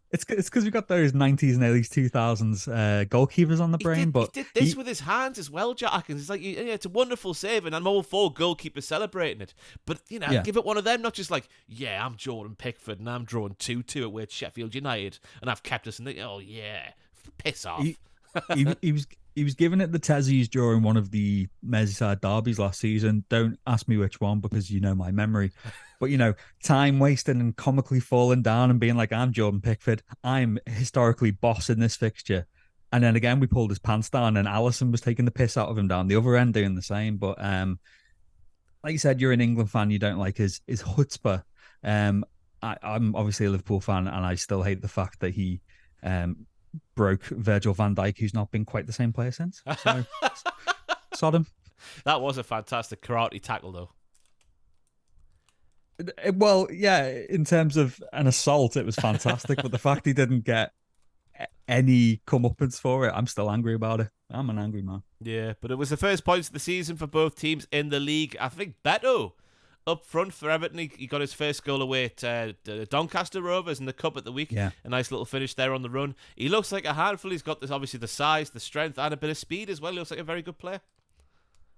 It's because we've got those 90s and early 2000s goalkeepers on the brain. He did this with his hands as well, Jack Atkins. It's like, it's a wonderful save, and I'm all for goalkeepers celebrating it. But, give it one of them, not just like, yeah, I'm Jordan Pickford, and I'm drawing 2-2 away at Sheffield United, and I've kept us in the, oh, yeah, piss off. He was giving it the Tezzies during one of the Merseyside derbies last season. Don't ask me which one because you know my memory. But, time wasting and comically falling down and being like, I'm Jordan Pickford. I'm historically boss in this fixture. And then again, we pulled his pants down and Alisson was taking the piss out of him down the other end doing the same. But like you said, you're an England fan. You don't like his chutzpah. I'm obviously a Liverpool fan and I still hate the fact that he broke Virgil van Dijk, who's not been quite the same player since. So, Sodom. That was a fantastic karate tackle, though. Well, yeah, in terms of an assault, it was fantastic. But the fact he didn't get any comeuppance for it, I'm still angry about it. I'm an angry man. Yeah, but it was the first points of the season for both teams in the league. I think Beto up front for Everton. He got his first goal away at Doncaster Rovers in the Cup at the week. Yeah. A nice little finish there on the run. He looks like a handful. He's got obviously the size, the strength, and a bit of speed as well. He looks like a very good player.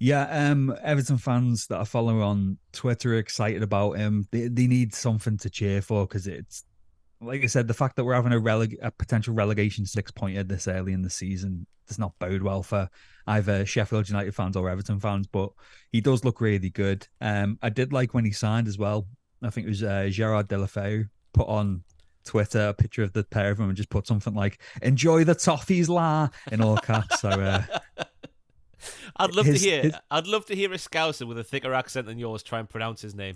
Yeah, Everton fans that I follow on Twitter are excited about him. They need something to cheer for because it's, like I said, the fact that we're having a potential relegation 6-pointer this early in the season does not bode well for either Sheffield United fans or Everton fans, but he does look really good. I did like when he signed as well. I think it was Gerard Deulofeu put on Twitter a picture of the pair of them and just put something like, enjoy the toffees, la, in all caps. So I'd love to hear a Scouser with a thicker accent than yours try and pronounce his name.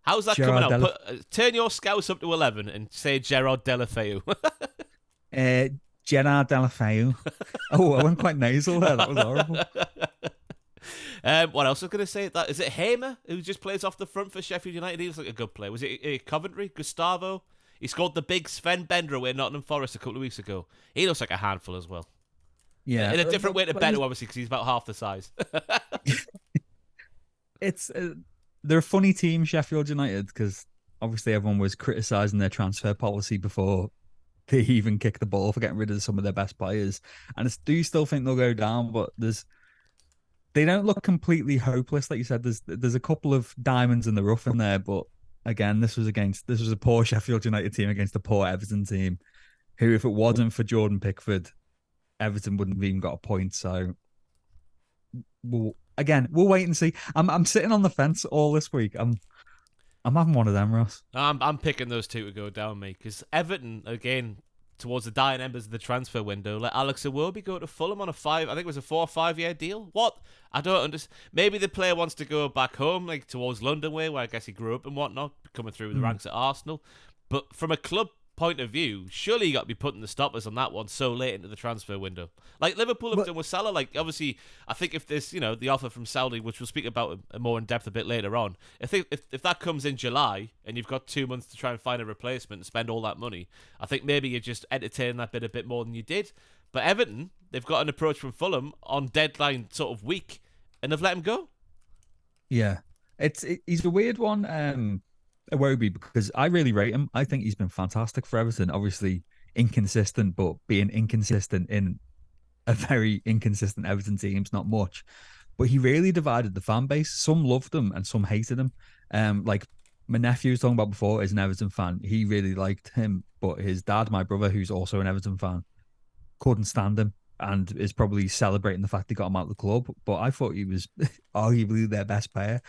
How's that Gerard coming out? Turn your Scouse up to 11 and say Gerard Deulofeu. Gerard Deulofeu. Oh, I went quite nasal there. That was horrible. What else was I going to say? Is it Hamer who just plays off the front for Sheffield United? He looks like a good player. Was it Coventry? Gustavo? He scored the big Sven Bender away at Nottingham Forest a couple of weeks ago. He looks like a handful as well. Yeah, in a different way to Beto, obviously, because he's about half the size. It's they're a funny team, Sheffield United, because obviously everyone was criticising their transfer policy before they even kicked the ball for getting rid of some of their best players. And I do still think they'll go down, but they don't look completely hopeless. Like you said, there's a couple of diamonds in the rough in there, but again, this was a poor Sheffield United team against a poor Everton team, who, if it wasn't for Jordan Pickford, Everton wouldn't have even got a point. So we'll wait and see. I'm sitting on the fence all this week. I'm having one of them, Ross. I'm picking those two to go down, mate, because Everton, again, towards the dying embers of the transfer window, let Alex Iwobi go to Fulham on a 4 or 5 year deal. What? I don't understand. Maybe the player wants to go back home, like towards London way, where I guess he grew up and whatnot, coming through the ranks at Arsenal. But from a club point of view, surely you got to be putting the stoppers on that one so late into the transfer window. Like Liverpool have done with Salah. Like, obviously, I think if this, the offer from Saudi, which we'll speak about more in depth a bit later on, if that comes in July and you've got 2 months to try and find a replacement and spend all that money, I think maybe you're just entertaining that bit a bit more than you did. But Everton, they've got an approach from Fulham on deadline sort of week, and they've let him go. Yeah, he's a weird one. Iwobi, because I really rate him. I think he's been fantastic for Everton. Obviously inconsistent, but being inconsistent in a very inconsistent Everton team's not much. But he really divided the fan base. Some loved him and some hated him. Like my nephew was talking about before is an Everton fan. He really liked him, but his dad, my brother, who's also an Everton fan, couldn't stand him and is probably celebrating the fact he got him out of the club. But I thought he was arguably their best player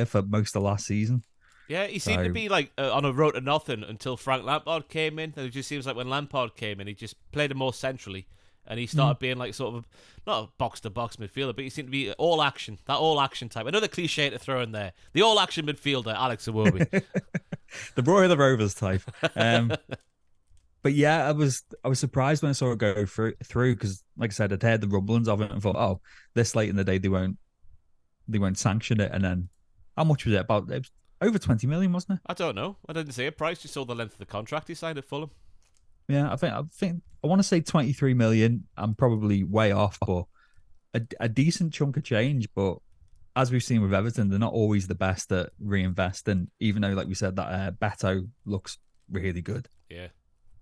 for most of last season. Yeah, he seemed to be like on a road to nothing until Frank Lampard came in. And it just seems like when Lampard came in, he just played him more centrally. And he started being like sort of, not a box-to-box midfielder, but he seemed to be all-action type. Another cliche to throw in there. The all-action midfielder, Alex Iwobi. The Roy of the Rovers type. But yeah, I was surprised when I saw it go through because, like I said, I'd heard the rumblings of it and thought, oh, this late in the day they won't sanction it. And then how much was it? It was over 20 million, wasn't it? I don't know. I didn't see a price. Just saw the length of the contract he signed at Fulham. Yeah, I think I want to say 23 million. I'm probably way off, but a decent chunk of change. But as we've seen with Everton, they're not always the best at reinvesting. Even though, like we said, that Beto looks really good. Yeah.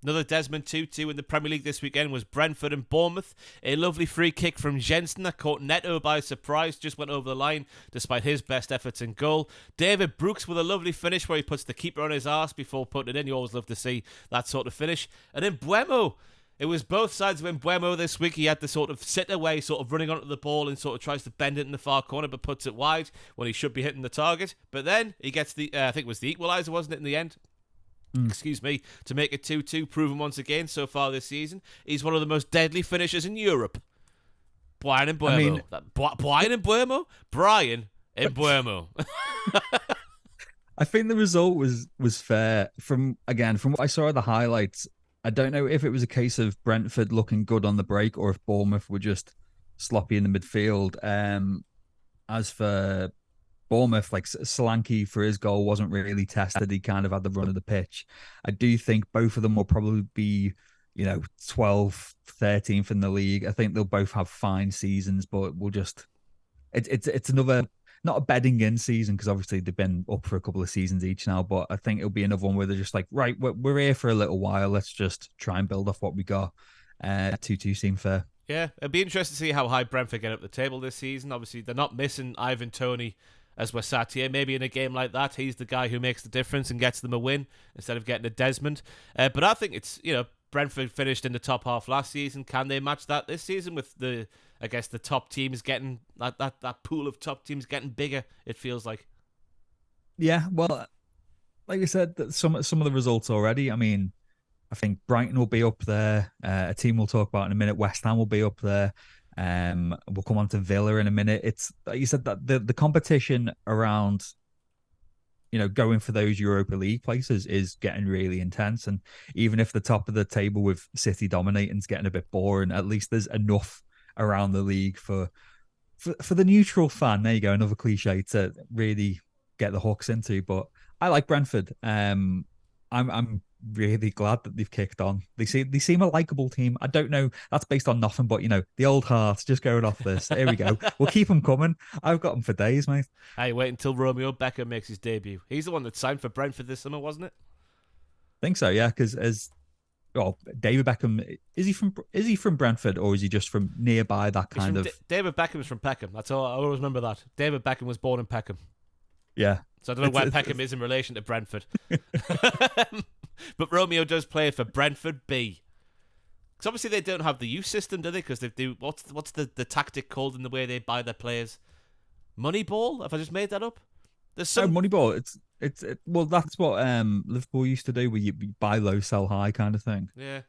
Another Desmond 2-2 in the Premier League this weekend was Brentford and Bournemouth. A lovely free kick from Jensen that caught Neto by surprise, just went over the line despite his best efforts in goal. David Brooks with a lovely finish where he puts the keeper on his arse before putting it in. You always love to see that sort of finish. And then Mbeumo. It was both sides of Mbeumo this week. He had the sort of sit away, sort of running onto the ball and sort of tries to bend it in the far corner but puts it wide when he should be hitting the target. But then he gets the, I think it was the equaliser, wasn't it, in the end? Excuse me, to make it 2-2, proven once again so far this season. He's one of the most deadly finishers in Europe. Brian Mbeumo. Brian Mbeumo? Brian Mbeumo. I think the result was fair. From what I saw of the highlights, I don't know if it was a case of Brentford looking good on the break or if Bournemouth were just sloppy in the midfield. As for Bournemouth, like Solanke for his goal wasn't really tested. He kind of had the run of the pitch. I do think both of them will probably be, 12th, 13th in the league. I think they'll both have fine seasons, but it's another, not a bedding in season because obviously they've been up for a couple of seasons each now, but I think it'll be another one where they're just like, right, we're here for a little while. Let's just try and build off what we got. 2-2 seem fair. Yeah, it'd be interesting to see how high Brentford get up the table this season. Obviously, they're not missing Ivan Toney as we're sat here. Maybe in a game like that, he's the guy who makes the difference and gets them a win instead of getting a Desmond. But I think it's, Brentford finished in the top half last season. Can they match that this season with the top teams getting, that pool of top teams getting bigger, it feels like? Yeah, well, like I said, some of the results already. I mean, I think Brighton will be up there. A team we'll talk about in a minute. West Ham will be up there. We'll come on to Villa in a minute. It's like you said that the competition around, going for those Europa League places is getting really intense. And even if the top of the table with City dominating is getting a bit boring, at least there's enough around the league for the neutral fan. There you go, another cliche to really get the hooks into. But I like Brentford. I'm really glad that they've kicked on. They seem a likable team. I don't know. That's based on nothing but, the old hearts just going off this. Here we go. We'll keep them coming. I've got them for days, mate. Hey, wait until Romeo Becker makes his debut. He's the one that signed for Brentford this summer, wasn't it? I think so, yeah, because David Beckham, is he from Brentford or is he just from nearby that kind of... David Beckham's from Peckham. That's all. I always remember that. David Beckham was born in Peckham. Yeah. So I don't know where Peckham is in relation to Brentford. But Romeo does play for Brentford B. Because obviously they don't have the youth system, do they? Because they do. What's the tactic called in the way they buy their players? Moneyball? Have I just made that up? There's some Moneyball. Well, that's what Liverpool used to do, where you buy low, sell high, kind of thing. Yeah,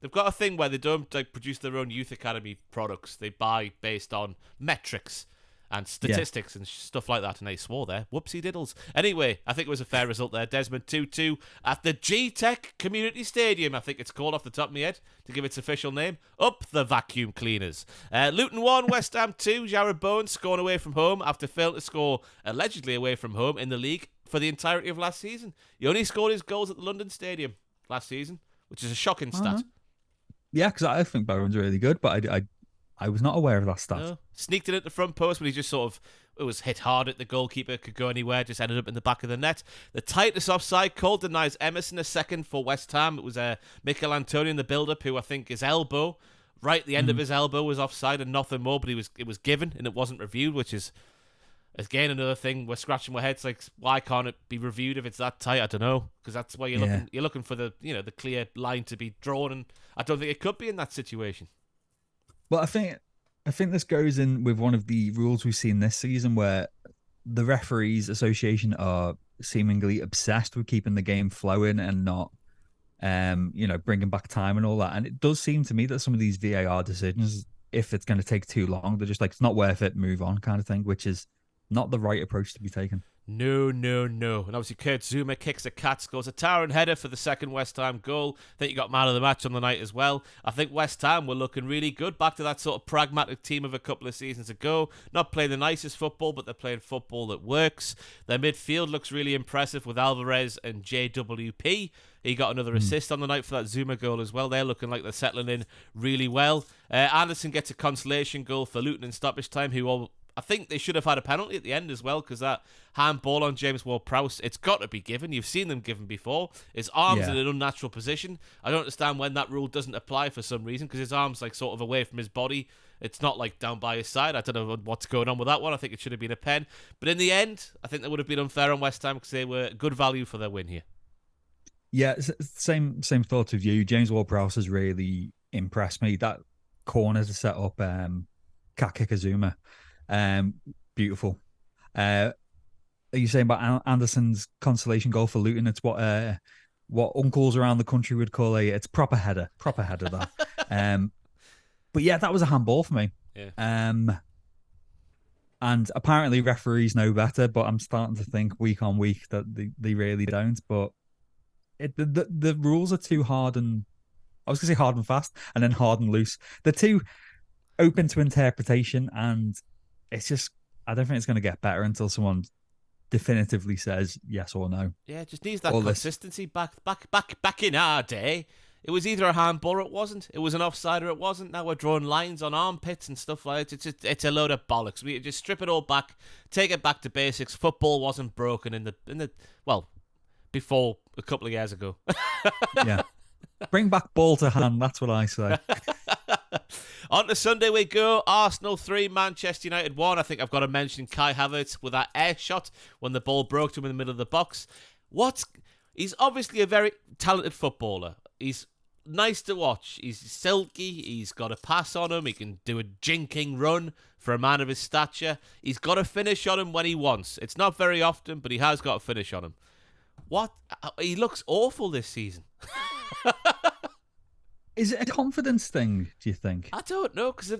they've got a thing where they don't produce their own youth academy products. They buy based on metrics. and statistics and stuff like that. And they swore there. Whoopsie diddles. Anyway, I think it was a fair result there. Desmond 2-2 at the G-Tech Community Stadium. I think it's called off the top of my head to give its official name. Up the vacuum cleaners. Luton 1, West Ham 2. Jared Bowen scoring away from home after failing to score allegedly away from home in the league for the entirety of last season. He only scored his goals at the London Stadium last season, which is a shocking stat. Yeah, because I think Bowen's really good, but I was not aware of that stat. No. Sneaked it at the front post, but he just sort of, it was hit hard at the goalkeeper, could go anywhere, just ended up in the back of the net. The tightest offside call denies Emerson a second for West Ham. It was Mikel Antonio in the build-up, who I think his elbow, right at the end of his elbow, was offside and nothing more, but it was given and it wasn't reviewed, which is, again, another thing. We're scratching our heads like, why can't it be reviewed if it's that tight? I don't know, because that's why you're looking for the the clear line to be drawn, and I don't think it could be in that situation. Well, I think this goes in with one of the rules we've seen this season, where the referees association are seemingly obsessed with keeping the game flowing and not, bringing back time and all that. And it does seem to me that some of these VAR decisions, if it's going to take too long, they're just like, it's not worth it, move on kind of thing, which is not the right approach to be taken. No. And obviously Kurt Zouma kicks a cat, scores a towering header for the second West Ham goal. I think he got man of the match on the night as well. I think West Ham were looking really good, back to that sort of pragmatic team of a couple of seasons ago. Not playing the nicest football, but they're playing football that works. Their midfield looks really impressive with Alvarez and JWP. He got another assist on the night for that Zouma goal as well. They're looking like they're settling in really well. Anderson gets a consolation goal for Luton in stoppage time, I think they should have had a penalty at the end as well, because that handball on James Ward-Prowse, it's got to be given. You've seen them given before. His arm's in an unnatural position. I don't understand when that rule doesn't apply for some reason, because his arm's like sort of away from his body. It's not like down by his side. I don't know what's going on with that one. I think it should have been a pen. But in the end, I think that would have been unfair on West Ham, because they were good value for their win here. Yeah, same thoughts with you. James Ward-Prowse has really impressed me. That corner to set up Kakikazuma. Beautiful. Are you saying about Anderson's consolation goal for Luton? It's what uncles around the country would call it's proper header that. But yeah, that was a handball for me. Yeah. And apparently referees know better, but I'm starting to think week on week that they really don't. But the rules are too hard, and I was going to say hard and fast, and then hard and loose. They're too open to interpretation, and it's just, I don't think it's going to get better until someone definitively says yes or no. Yeah, it just needs that consistency. Back in our day, it was either a handball or it wasn't. It was an offside or it wasn't. Now we're drawing lines on armpits and stuff like that. It's a load of bollocks. We just strip it all back, take it back to basics. Football wasn't broken in the before a couple of years ago. Yeah. Bring back ball to hand, that's what I say. On to Sunday we go. Arsenal 3, Manchester United 1. I think I've got to mention Kai Havertz with that air shot when the ball broke to him in the middle of the box. He's obviously a very talented footballer. He's nice to watch. He's silky. He's got a pass on him. He can do a jinking run for a man of his stature. He's got a finish on him when he wants. It's not very often, but he has got a finish on him. He looks awful this season. Is it a confidence thing, do you think? I don't know, because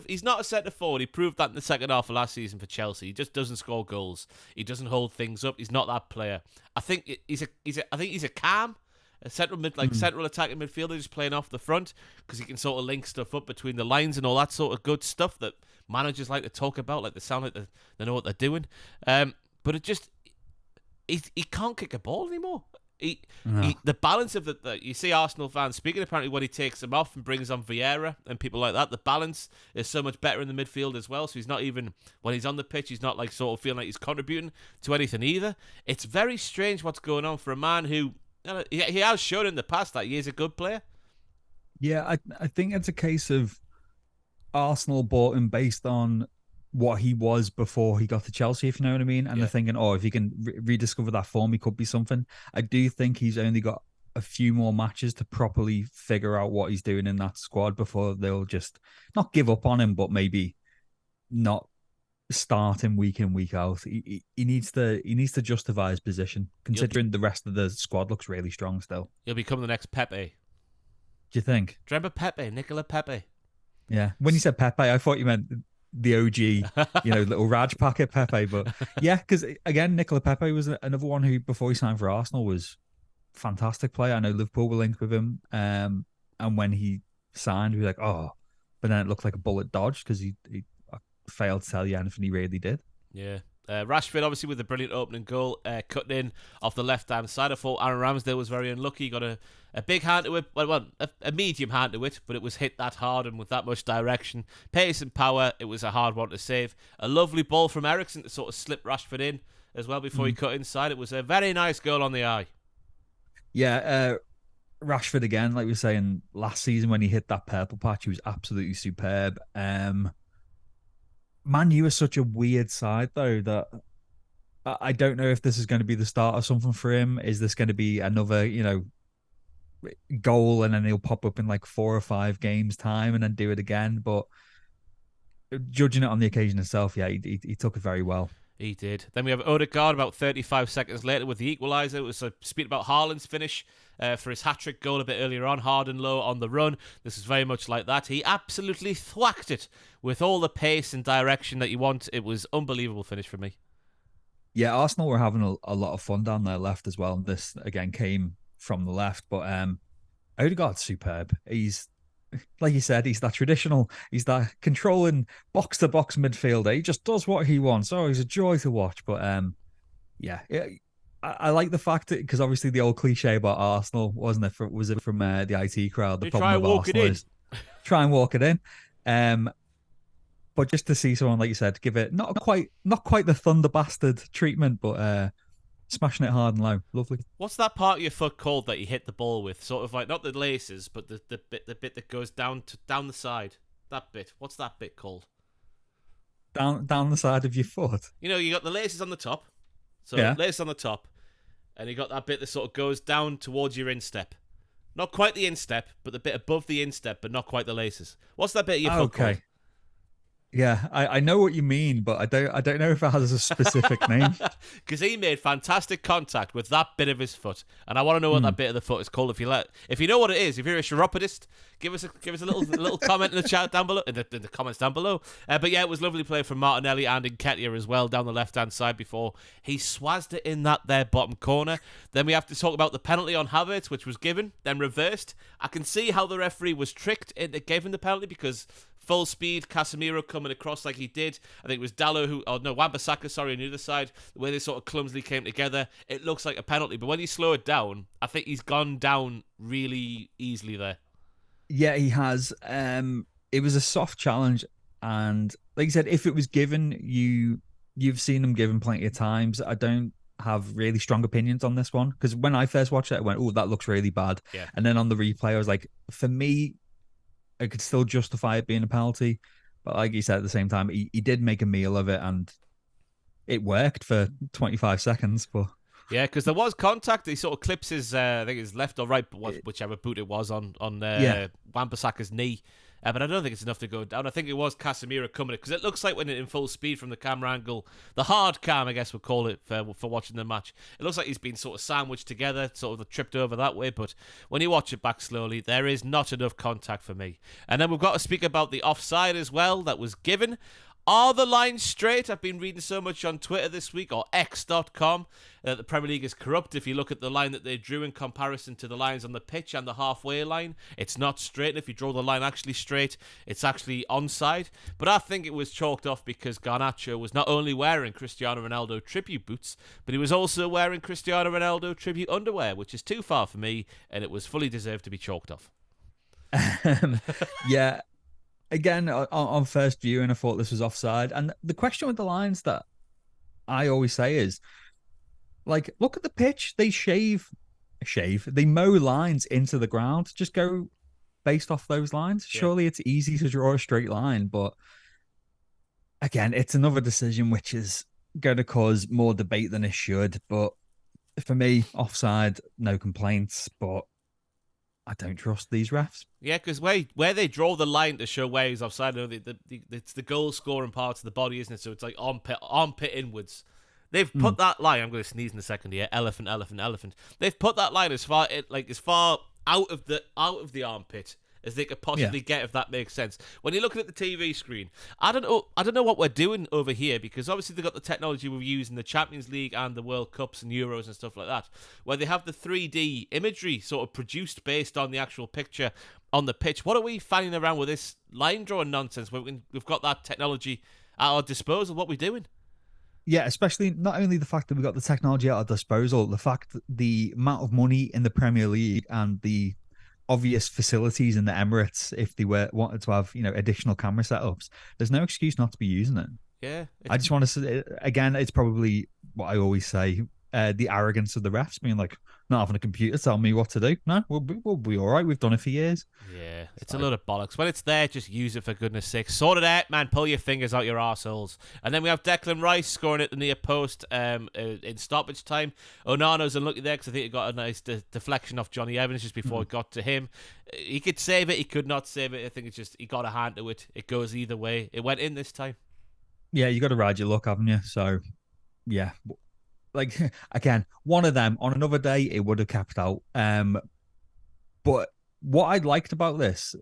he's not a centre forward. He proved that in the second half of last season for Chelsea. He just doesn't score goals. He doesn't hold things up. He's not that player. I think he's a central attacking midfielder, just playing off the front, because he can sort of link stuff up between the lines and all that sort of good stuff that managers like to talk about, like they sound like they know what they're doing. But it just, he can't kick a ball anymore. The balance of you see Arsenal fans speaking apparently when he takes him off and brings on Vieira and people like that, the balance is so much better in the midfield as well. So he's not even, when he's on the pitch, he's not like sort of feeling like he's contributing to anything either. It's very strange what's going on for a man who, he has shown in the past that he is a good player. Yeah, I think it's a case of Arsenal bought him based on what he was before he got to Chelsea, if you know what I mean. And they're thinking, if he can rediscover that form, he could be something. I do think he's only got a few more matches to properly figure out what he's doing in that squad before they'll just not give up on him, but maybe not start him week in, week out. He needs to justify his position, considering the rest of the squad looks really strong still. He'll become the next Pepe. Do you think? Do you remember Pepe, Nicola Pepe? Yeah. When you said Pepe, I thought you meant the OG, little Raj packet Pepe. But yeah, because again, Nicola Pepe was another one who, before he signed for Arsenal, was fantastic player. I know Liverpool were linked with him, and when he signed, we were like, oh, but then it looked like a bullet dodge because he failed to tell you anything he really did. Yeah. Rashford, obviously, with a brilliant opening goal, cutting in off the left-hand side. I thought Aaron Ramsdale was very unlucky. He got a big hand to it, a medium hand to it, but it was hit that hard and with that much direction. Pace and power, it was a hard one to save. A lovely ball from Eriksen to sort of slip Rashford in as well before he cut inside. It was a very nice goal on the eye. Yeah, Rashford again, like we were saying last season when he hit that purple patch, he was absolutely superb. Man U is such a weird side though that I don't know if this is going to be the start of something for him. Is this going to be another, goal and then he'll pop up in like 4 or 5 games time and then do it again? But judging it on the occasion itself, yeah, he took it very well. He did. Then we have Odegaard about 35 seconds later with the equaliser. It was speaking about Haaland's finish for his hat-trick goal a bit earlier on, hard and low on the run. This is very much like that. He absolutely thwacked it with all the pace and direction that you want. It was unbelievable finish for me. Yeah, Arsenal were having a lot of fun down their left as well. This, again, came from the left. But Odegaard's superb. He's, like you said, he's that controlling box-to-box midfielder. He just does what he wants. Oh, he's a joy to watch. But yeah, I like the fact that, because obviously the old cliche about Arsenal, wasn't it? Was it from the IT crowd? The problem with Arsenal is try and walk it in. But just to see someone, like you said, give it not quite the Thunder Bastard treatment, but smashing it hard and low, lovely. What's that part of your foot called that you hit the ball with? Sort of like not the laces, but the bit that goes down the side. That bit. What's that bit called? Down the side of your foot. You got the laces on the top. So yeah. Laces on the top, and you got that bit that sort of goes down towards your instep. Not quite the instep, but the bit above the instep, but not quite the laces. What's that bit of your foot called? Yeah, I know what you mean, but I don't know if it has a specific name. Because he made fantastic contact with that bit of his foot, and I want to know what that bit of the foot is called. If you know what it is, if you're a chiropodist, give us a little comment in the chat down below, in the comments down below. But yeah, it was lovely play from Martinelli and Nketiah as well down the left hand side before he swazzed it in that there bottom corner. Then we have to talk about the penalty on Havertz, which was given, then reversed. I can see how the referee was tricked into giving the penalty because full speed, Casemiro coming across like he did. I think it was Wan-Bissaka, on the other side. The way they sort of clumsily came together, it looks like a penalty. But when you slow it down, I think he's gone down really easily there. Yeah, he has. It was a soft challenge, and like you said, if it was given, you've seen him given plenty of times. I don't have really strong opinions on this one because when I first watched it, I went, "Oh, that looks really bad." Yeah. And then on the replay, I was like, for me, I could still justify it being a penalty, but like you said, at the same time, he did make a meal of it, and it worked for 25 seconds. But yeah, because there was contact. He sort of clips his, I think his left or right, whichever boot it was on Wan-Bissaka's knee. But I don't think it's enough to go down. I think it was Casemiro coming because it looks like when it in full speed from the camera angle, the hard cam, I guess we'll call it for watching the match. It looks like he's been sort of sandwiched together, sort of tripped over that way. But when you watch it back slowly, there is not enough contact for me. And then we've got to speak about the offside as well that was given. Are the lines straight? I've been reading so much on Twitter this week, or X.com, that the Premier League is corrupt. If you look at the line that they drew in comparison to the lines on the pitch and the halfway line, it's not straight. And if you draw the line actually straight, it's actually onside. But I think it was chalked off because Garnacho was not only wearing Cristiano Ronaldo tribute boots, but he was also wearing Cristiano Ronaldo tribute underwear, which is too far for me, and it was fully deserved to be chalked off. Yeah. Again, on first viewing, I thought this was offside. And the question with the lines that I always say is, like, look at the pitch. They they mow lines into the ground. Just go based off those lines. Yeah. Surely it's easy to draw a straight line. But again, it's another decision which is going to cause more debate than it should. But for me, offside, no complaints. But I don't trust these refs. Yeah, because where they draw the line to show where he's offside, it's the goal scoring part of the body, isn't it? So it's like armpit inwards. They've put that line. I'm going to sneeze in a second here. Elephant. They've put that line as far out of the armpit as they could Yeah. possibly get, if that makes sense. When you're looking at the TV screen, I don't know what we're doing over here, because obviously they've got the technology we've used in the Champions League and the World Cups and Euros and stuff like that, where they have the 3D imagery sort of produced based on the actual picture on the pitch. What are we finding around with this line drawing nonsense? We've got that technology at our disposal. What are we doing? Yeah, especially not only the fact that we got the technology at our disposal, the fact that the amount of money in the Premier League and the obvious facilities in the Emirates, if they wanted to have, additional camera setups, there's no excuse not to be using it. Yeah. I just want to say, again, it's probably what I always say, the arrogance of the refs being like, not having a computer tell me what to do. No, we'll be all right. We've done it for years. Yeah, it's a load of bollocks. When it's there, just use it for goodness sake. Sort it out, man. Pull your fingers out your arseholes. And then we have Declan Rice scoring at the near post in stoppage time. Onana's unlucky there because I think he got a nice deflection off Johnny Evans just before it got to him. He could save it. He could not save it. I think it's just he got a hand to it. It goes either way. It went in this time. Yeah, you got to ride your luck, haven't you? So, yeah. Like, again, one of them on another day, it would have capped out. But what I liked about this,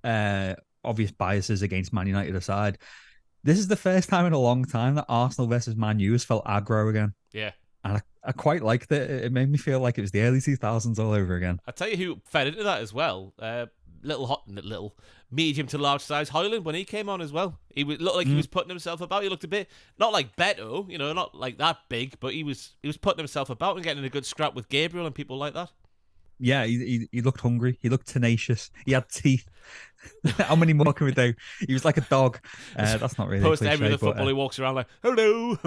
obvious biases against Man United aside, this is the first time in a long time that Arsenal versus Man U has felt aggro again. Yeah. And I quite liked it. It made me feel like it was the early 2000s all over again. I tell you who fed into that as well. Little medium to large size Højlund when he came on as well. He looked like he was putting himself about. He looked a bit not like Beto, not like that big, but he was putting himself about and getting a good scrap with Gabriel and people like that. Yeah, he looked hungry. He looked tenacious. He had teeth. How many more can we do? He was like a dog. That's not really Post cliche, every other football, he walks around like, hello.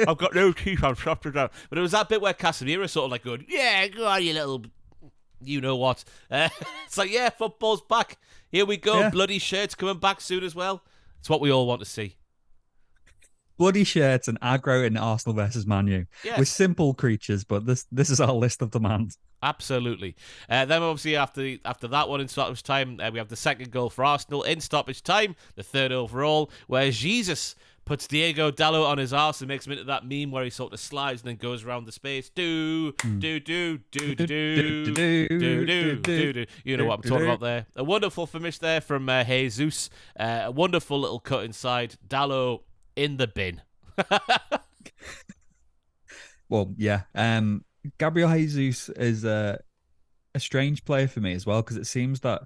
I've got no teeth, I'm chopped down. But it was that bit where Casemiro sort of like going, yeah, go on, you little... You know what? It's like, yeah, football's back. Here we go. Yeah. Bloody shirts coming back soon as well. It's what we all want to see. Bloody shirts and aggro in Arsenal versus Man U. Yes. We're simple creatures, but this is our list of demands. Absolutely. Then obviously after that one in stoppage time, we have the second goal for Arsenal in stoppage time, the third overall, where Jesus puts Diego Dalot on his arse and makes him into that meme where he sort of slides and then goes around the space. Do. You know what I'm talking about there. A wonderful finish there from Jesus. A wonderful little cut inside. Dalot in the bin. Well, yeah. Gabriel Jesus is a strange player for me as well, because it seems that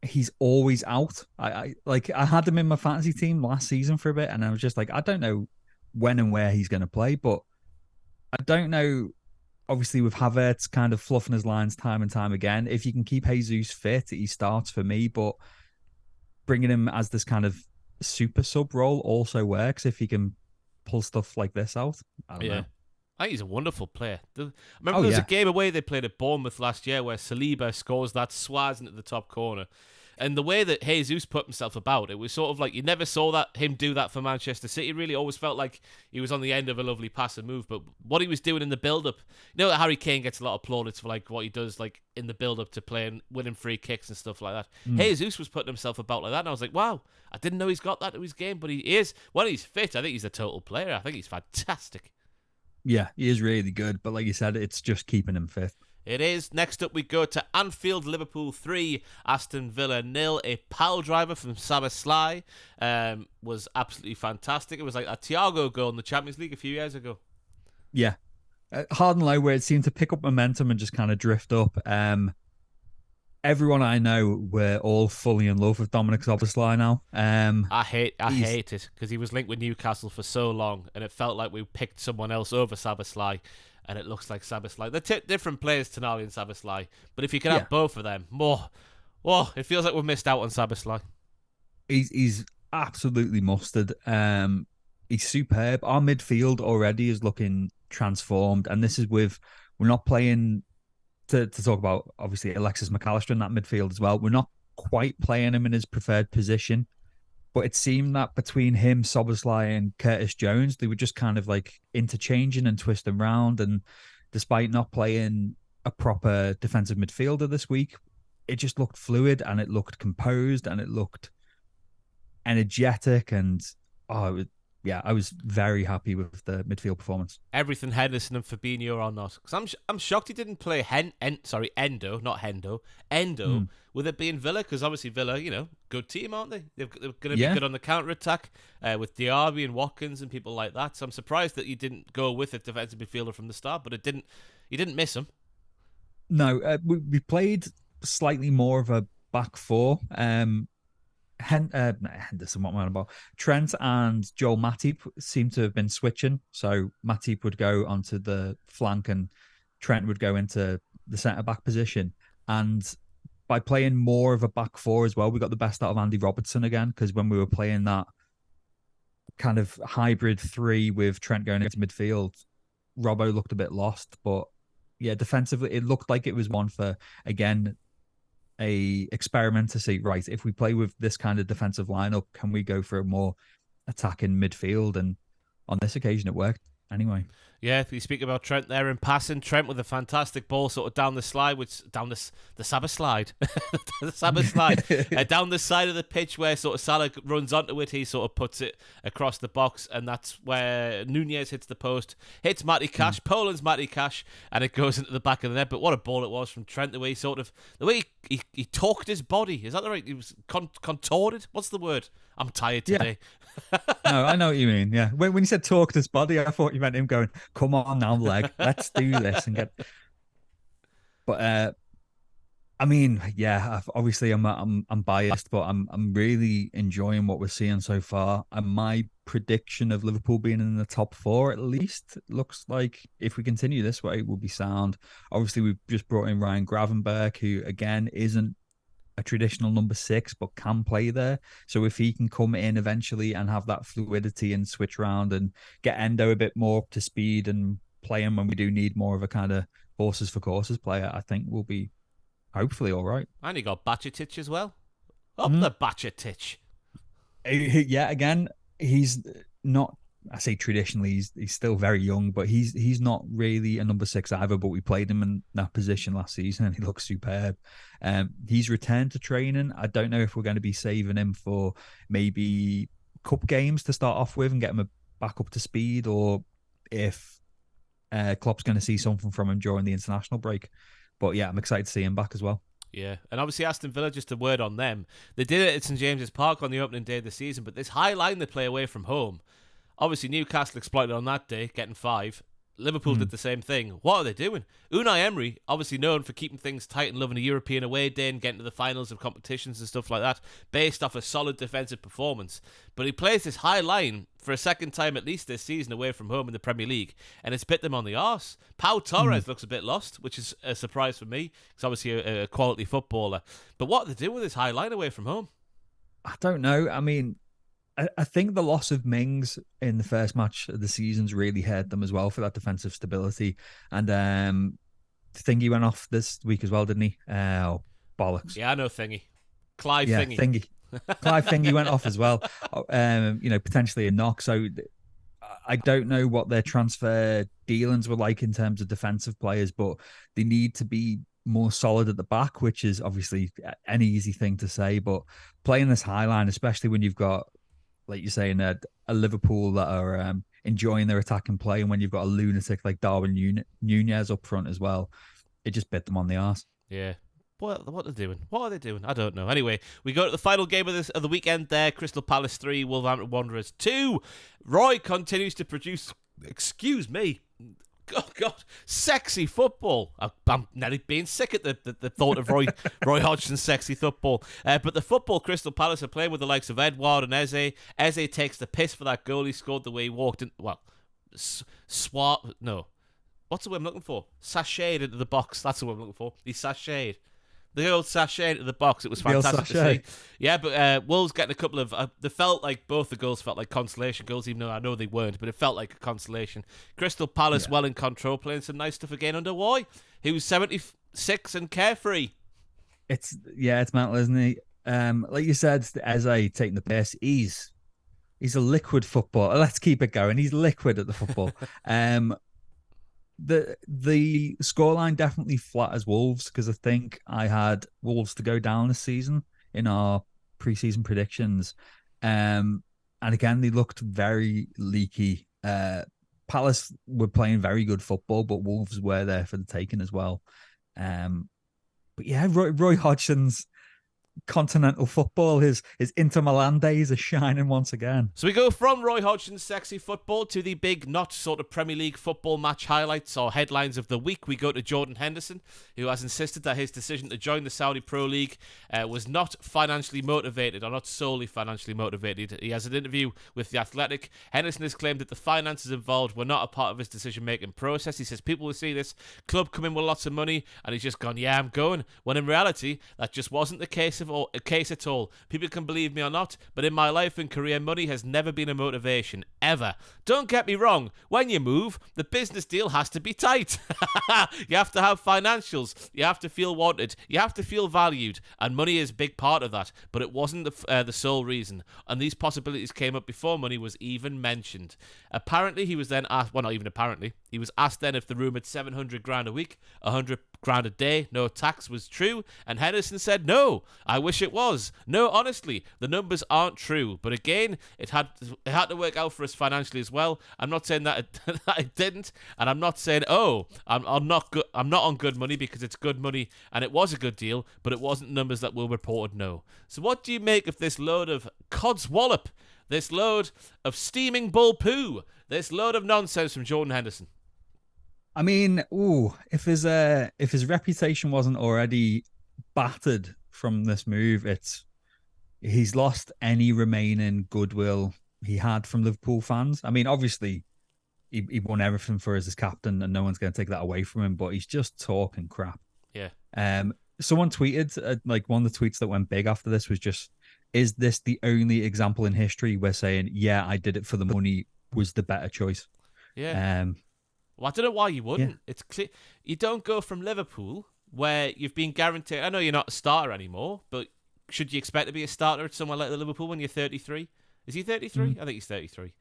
he's always out. I had him in my fantasy team last season for a bit, and I was just like, I don't know when and where he's going to play, but I don't know. Obviously, with Havertz kind of fluffing his lines time and time again, if you can keep Jesus fit, he starts for me, but bringing him as this kind of super sub role also works if he can pull stuff like this out. I don't know. I think he's a wonderful player. I remember there was a game away they played at Bournemouth last year where Saliba scores that swaz into the top corner. And the way that Jesus put himself about, it was sort of like you never saw him do that for Manchester City. Really always felt like he was on the end of a lovely pass and move. But what he was doing in the build-up, that Harry Kane gets a lot of plaudits for like what he does like in the build-up to playing, winning free kicks and stuff like that. Jesus was putting himself about like that, and I was like, wow, I didn't know he's got that to his game. But he is, when he's fit, I think he's a total player. I think he's fantastic. Yeah, he is really good. But like you said, it's just keeping him fit. It is. Next up, we go to Anfield, Liverpool 3, Aston Villa 0. A pile driver from Szoboszlai was absolutely fantastic. It was like a Thiago goal in the Champions League a few years ago. Yeah. Hard and low, where it seemed to pick up momentum and just kind of drift up. Everyone I know were all fully in love with Dominic Szoboszlai now. I hate it because he was linked with Newcastle for so long, and it felt like we picked someone else over Szoboszlai. And it looks like Szoboszlai. They're different players, Tonali and Szoboszlai. But if you can have both of them, it feels like we've missed out on Szoboszlai. He's absolutely mustard. He's superb. Our midfield already is looking transformed. And this is we're not playing, to talk about, obviously, Alexis McAllister in that midfield as well. We're not quite playing him in his preferred position. But it seemed that between him, Szoboszlai, and Curtis Jones, they were just kind of like interchanging and twisting around. And despite not playing a proper defensive midfielder this week, it just looked fluid and it looked composed and it looked energetic. And yeah, I was very happy with the midfield performance. Everything Henderson and Fabinho are not. Because I'm shocked he didn't play Endo, not Hendo, Endo, Mm. with it being Villa. Because obviously Villa, good team, aren't they? They're going to be Yeah, good on the counter attack with Diaby and Watkins and people like that. So I'm surprised that you didn't go with a defensive midfielder from the start. But you didn't miss him. no, we played slightly more of a back four. Henderson, what am I on about? Trent and Joel Matip seem to have been switching. So Matip would go onto the flank and Trent would go into the centre back position. And by playing more of a back four as well, we got the best out of Andy Robertson again. Because when we were playing that kind of hybrid three with Trent going into midfield, Robbo looked a bit lost. But yeah, defensively, it looked like it was one for, again, a experiment to see, right, if we play with this kind of defensive lineup, can we go for a more attacking midfield? And on this occasion, it worked anyway. Yeah, if you speak about Trent there in passing, Trent with a fantastic ball sort of down the slide, down the Sabah slide, the Sabah slide, down the side of the pitch where sort of Salah runs onto it, he sort of puts it across the box, and that's where Nunez hits the post, hits Matty Cash, Poland's Matty Cash, and it goes into the back of the net. But what a ball it was from Trent, the way he talked his body. Is that the right? He was contorted. What's the word? I'm tired today. No, I know what you mean. Yeah. When you said talk his body, I thought you meant him going, come on now, leg, let's do this and get. But I mean, yeah, obviously I'm biased, but I'm really enjoying what we're seeing so far. And my prediction of Liverpool being in the top four at least looks like, if we continue this way, will be sound. Obviously, we've just brought in Ryan Gravenberch, who again isn't a traditional number six, but can play there. So if he can come in eventually and have that fluidity and switch around and get Endo a bit more up to speed and play him when we do need more of a kind of horses for courses player, I think we'll be hopefully all right. And he got Bacetic as well. Up the Bacetic. Yeah, again, he's not, I say traditionally, he's still very young, but he's not really a number six either. But we played him in that position last season, and he looks superb. He's returned to training. I don't know if we're going to be saving him for maybe cup games to start off with and get him back up to speed, or if Klopp's going to see something from him during the international break. But yeah, I'm excited to see him back as well. Yeah, and obviously Aston Villa, just a word on them. They did it at St James's Park on the opening day of the season, but this high line they play away from home, obviously Newcastle exploited on that day, getting 5. Liverpool did the same thing. What are they doing? Unai Emery, obviously known for keeping things tight and loving a European away day and getting to the finals of competitions and stuff like that, based off a solid defensive performance. But he plays this high line for a second time at least this season away from home in the Premier League, and it's bit them on the arse. Pau Torres looks a bit lost, which is a surprise for me. He's obviously a quality footballer. But what are they doing with this high line away from home? I don't know. I mean, I think the loss of Mings in the first match of the season's really hurt them as well for that defensive stability. And Thingy went off this week as well, didn't he? Oh, bollocks. Yeah, I know Thingy. Clive yeah, Thingy. Clive Thingy went off as well. Potentially a knock. So I don't know what their transfer dealings were like in terms of defensive players, but they need to be more solid at the back, which is obviously an easy thing to say. But playing this high line, especially when you've got, like you're saying, a Liverpool that are enjoying their attack and play, and when you've got a lunatic like Darwin Nunez up front as well, it just bit them on the arse. Yeah. What are they doing? What are they doing? I don't know. Anyway, we go to the final game of the weekend there. Crystal Palace 3, Wolverhampton Wanderers 2. Roy continues to produce, excuse me, oh God, sexy football. I'm nearly being sick at the thought of Roy Hodgson's sexy football. But the football Crystal Palace are playing with the likes of Edouard and Eze. Eze takes the piss for that goal he scored the way he walked in. Well, no. What's the word I'm looking for? Sashayed into the box. That's the word I'm looking for. He sashayed. The old sachet into the box. It was fantastic to see. Yeah, but Wolves getting a couple of... they felt like both the goals felt like consolation goals, even though I know they weren't, but it felt like a consolation. Crystal Palace well in control, playing some nice stuff again under Roy, who's 76 and carefree. It's mental, isn't he? Like you said, Eze taking the piss. He's a liquid footballer. Let's keep it going. He's liquid at the football. The scoreline definitely flat as Wolves, because I think I had Wolves to go down this season in our preseason predictions, and And again, they looked very leaky. Palace were playing very good football, but Wolves were there for the taking as well. But yeah, Roy Hodgson's continental football, his Inter Milan days are shining once again. So we go from Roy Hodgson's sexy football to the big, not sort of Premier League football match highlights or headlines of the week. We go to Jordan Henderson, who has insisted that his decision to join the Saudi Pro League was not financially motivated, or not solely financially motivated. He has an interview with The Athletic. Henderson has claimed that the finances involved were not a part of his decision-making process. He says people will see this club come in with lots of money, and he's just gone, yeah, I'm going. When in reality, that just wasn't the case at all. People can believe me or not, but in my life and career, money has never been a motivation, ever. Don't get me wrong, when you move, the business deal has to be tight. You have to have financials, you have to feel wanted, you have to feel valued, and money is a big part of that, but it wasn't the sole reason, and these possibilities came up before money was even mentioned. Apparently, he was then asked, well, not even apparently, he was asked then if the rumoured 700 grand a week, 100 grand a day, no tax was true, and Henderson said, no, I wish it was. No, honestly, the numbers aren't true. But again, it had to work out for us financially as well. I'm not saying that it didn't, and I'm not saying, I'm not on good money, because it's good money and it was a good deal, but it wasn't numbers that were reported. No. So what do you make of this load of codswallop, this load of steaming bull poo, this load of nonsense from Jordan Henderson? I mean, if his reputation wasn't already battered from this move, he's lost any remaining goodwill he had from Liverpool fans. I mean, obviously, he won everything for us as captain, and no one's going to take that away from him. But he's just talking crap. Yeah. Someone tweeted, like one of the tweets that went big after this was just, "Is this the only example in history where saying, yeah, I did it for the money was the better choice?" Yeah. Well, I don't know why you wouldn't. Yeah. It's clear you don't go from Liverpool, where you've been guaranteed. I know you're not a starter anymore, but should you expect to be a starter at somewhere like Liverpool when you're 33? Is he 33? I think he's 33.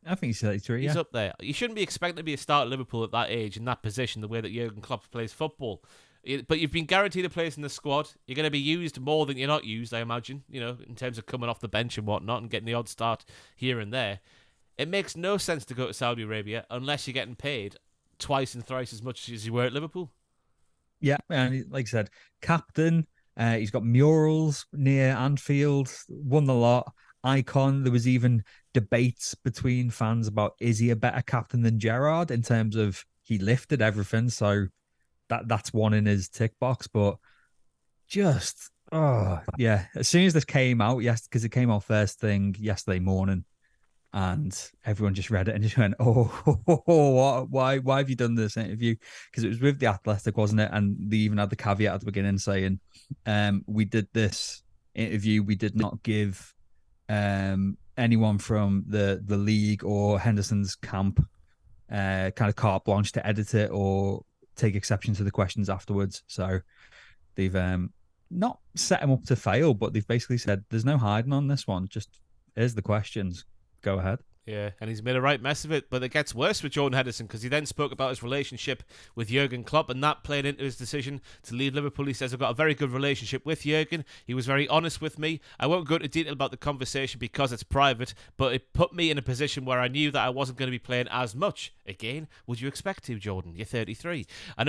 I think he's 33. He's yeah. up there. You shouldn't be expecting to be a starter at Liverpool at that age, in that position, the way that Jurgen Klopp plays football. But you've been guaranteed a place in the squad. You're going to be used more than you're not used, I imagine, in terms of coming off the bench and whatnot and getting the odd start here and there. It makes no sense to go to Saudi Arabia unless you're getting paid twice and thrice as much as you were at Liverpool. Yeah, and like I said, captain. He's got murals near Anfield, won the lot. Icon. There was even debates between fans about, is he a better captain than Gerrard in terms of he lifted everything. So that's one in his tick box. But just, yeah. As soon as this came out, yes, because it came out first thing yesterday morning, and everyone just read it and just went, why have you done this interview? Because it was with The Athletic, wasn't it? And they even had the caveat at the beginning saying, we did this interview, we did not give anyone from the league or Henderson's camp kind of carte blanche to edit it or take exception to the questions afterwards. So they've not set him up to fail, but they've basically said there's no hiding on this one. Just here's the questions. Go ahead. Yeah, and he's made a right mess of it. But it gets worse with Jordan Henderson, because he then spoke about his relationship with Jurgen Klopp, and that played into his decision to leave Liverpool. He says, I've got a very good relationship with Jurgen. He was very honest with me. I won't go into detail about the conversation because it's private, but it put me in a position where I knew that I wasn't going to be playing as much. Again, would you expect to, Jordan? You're 33. I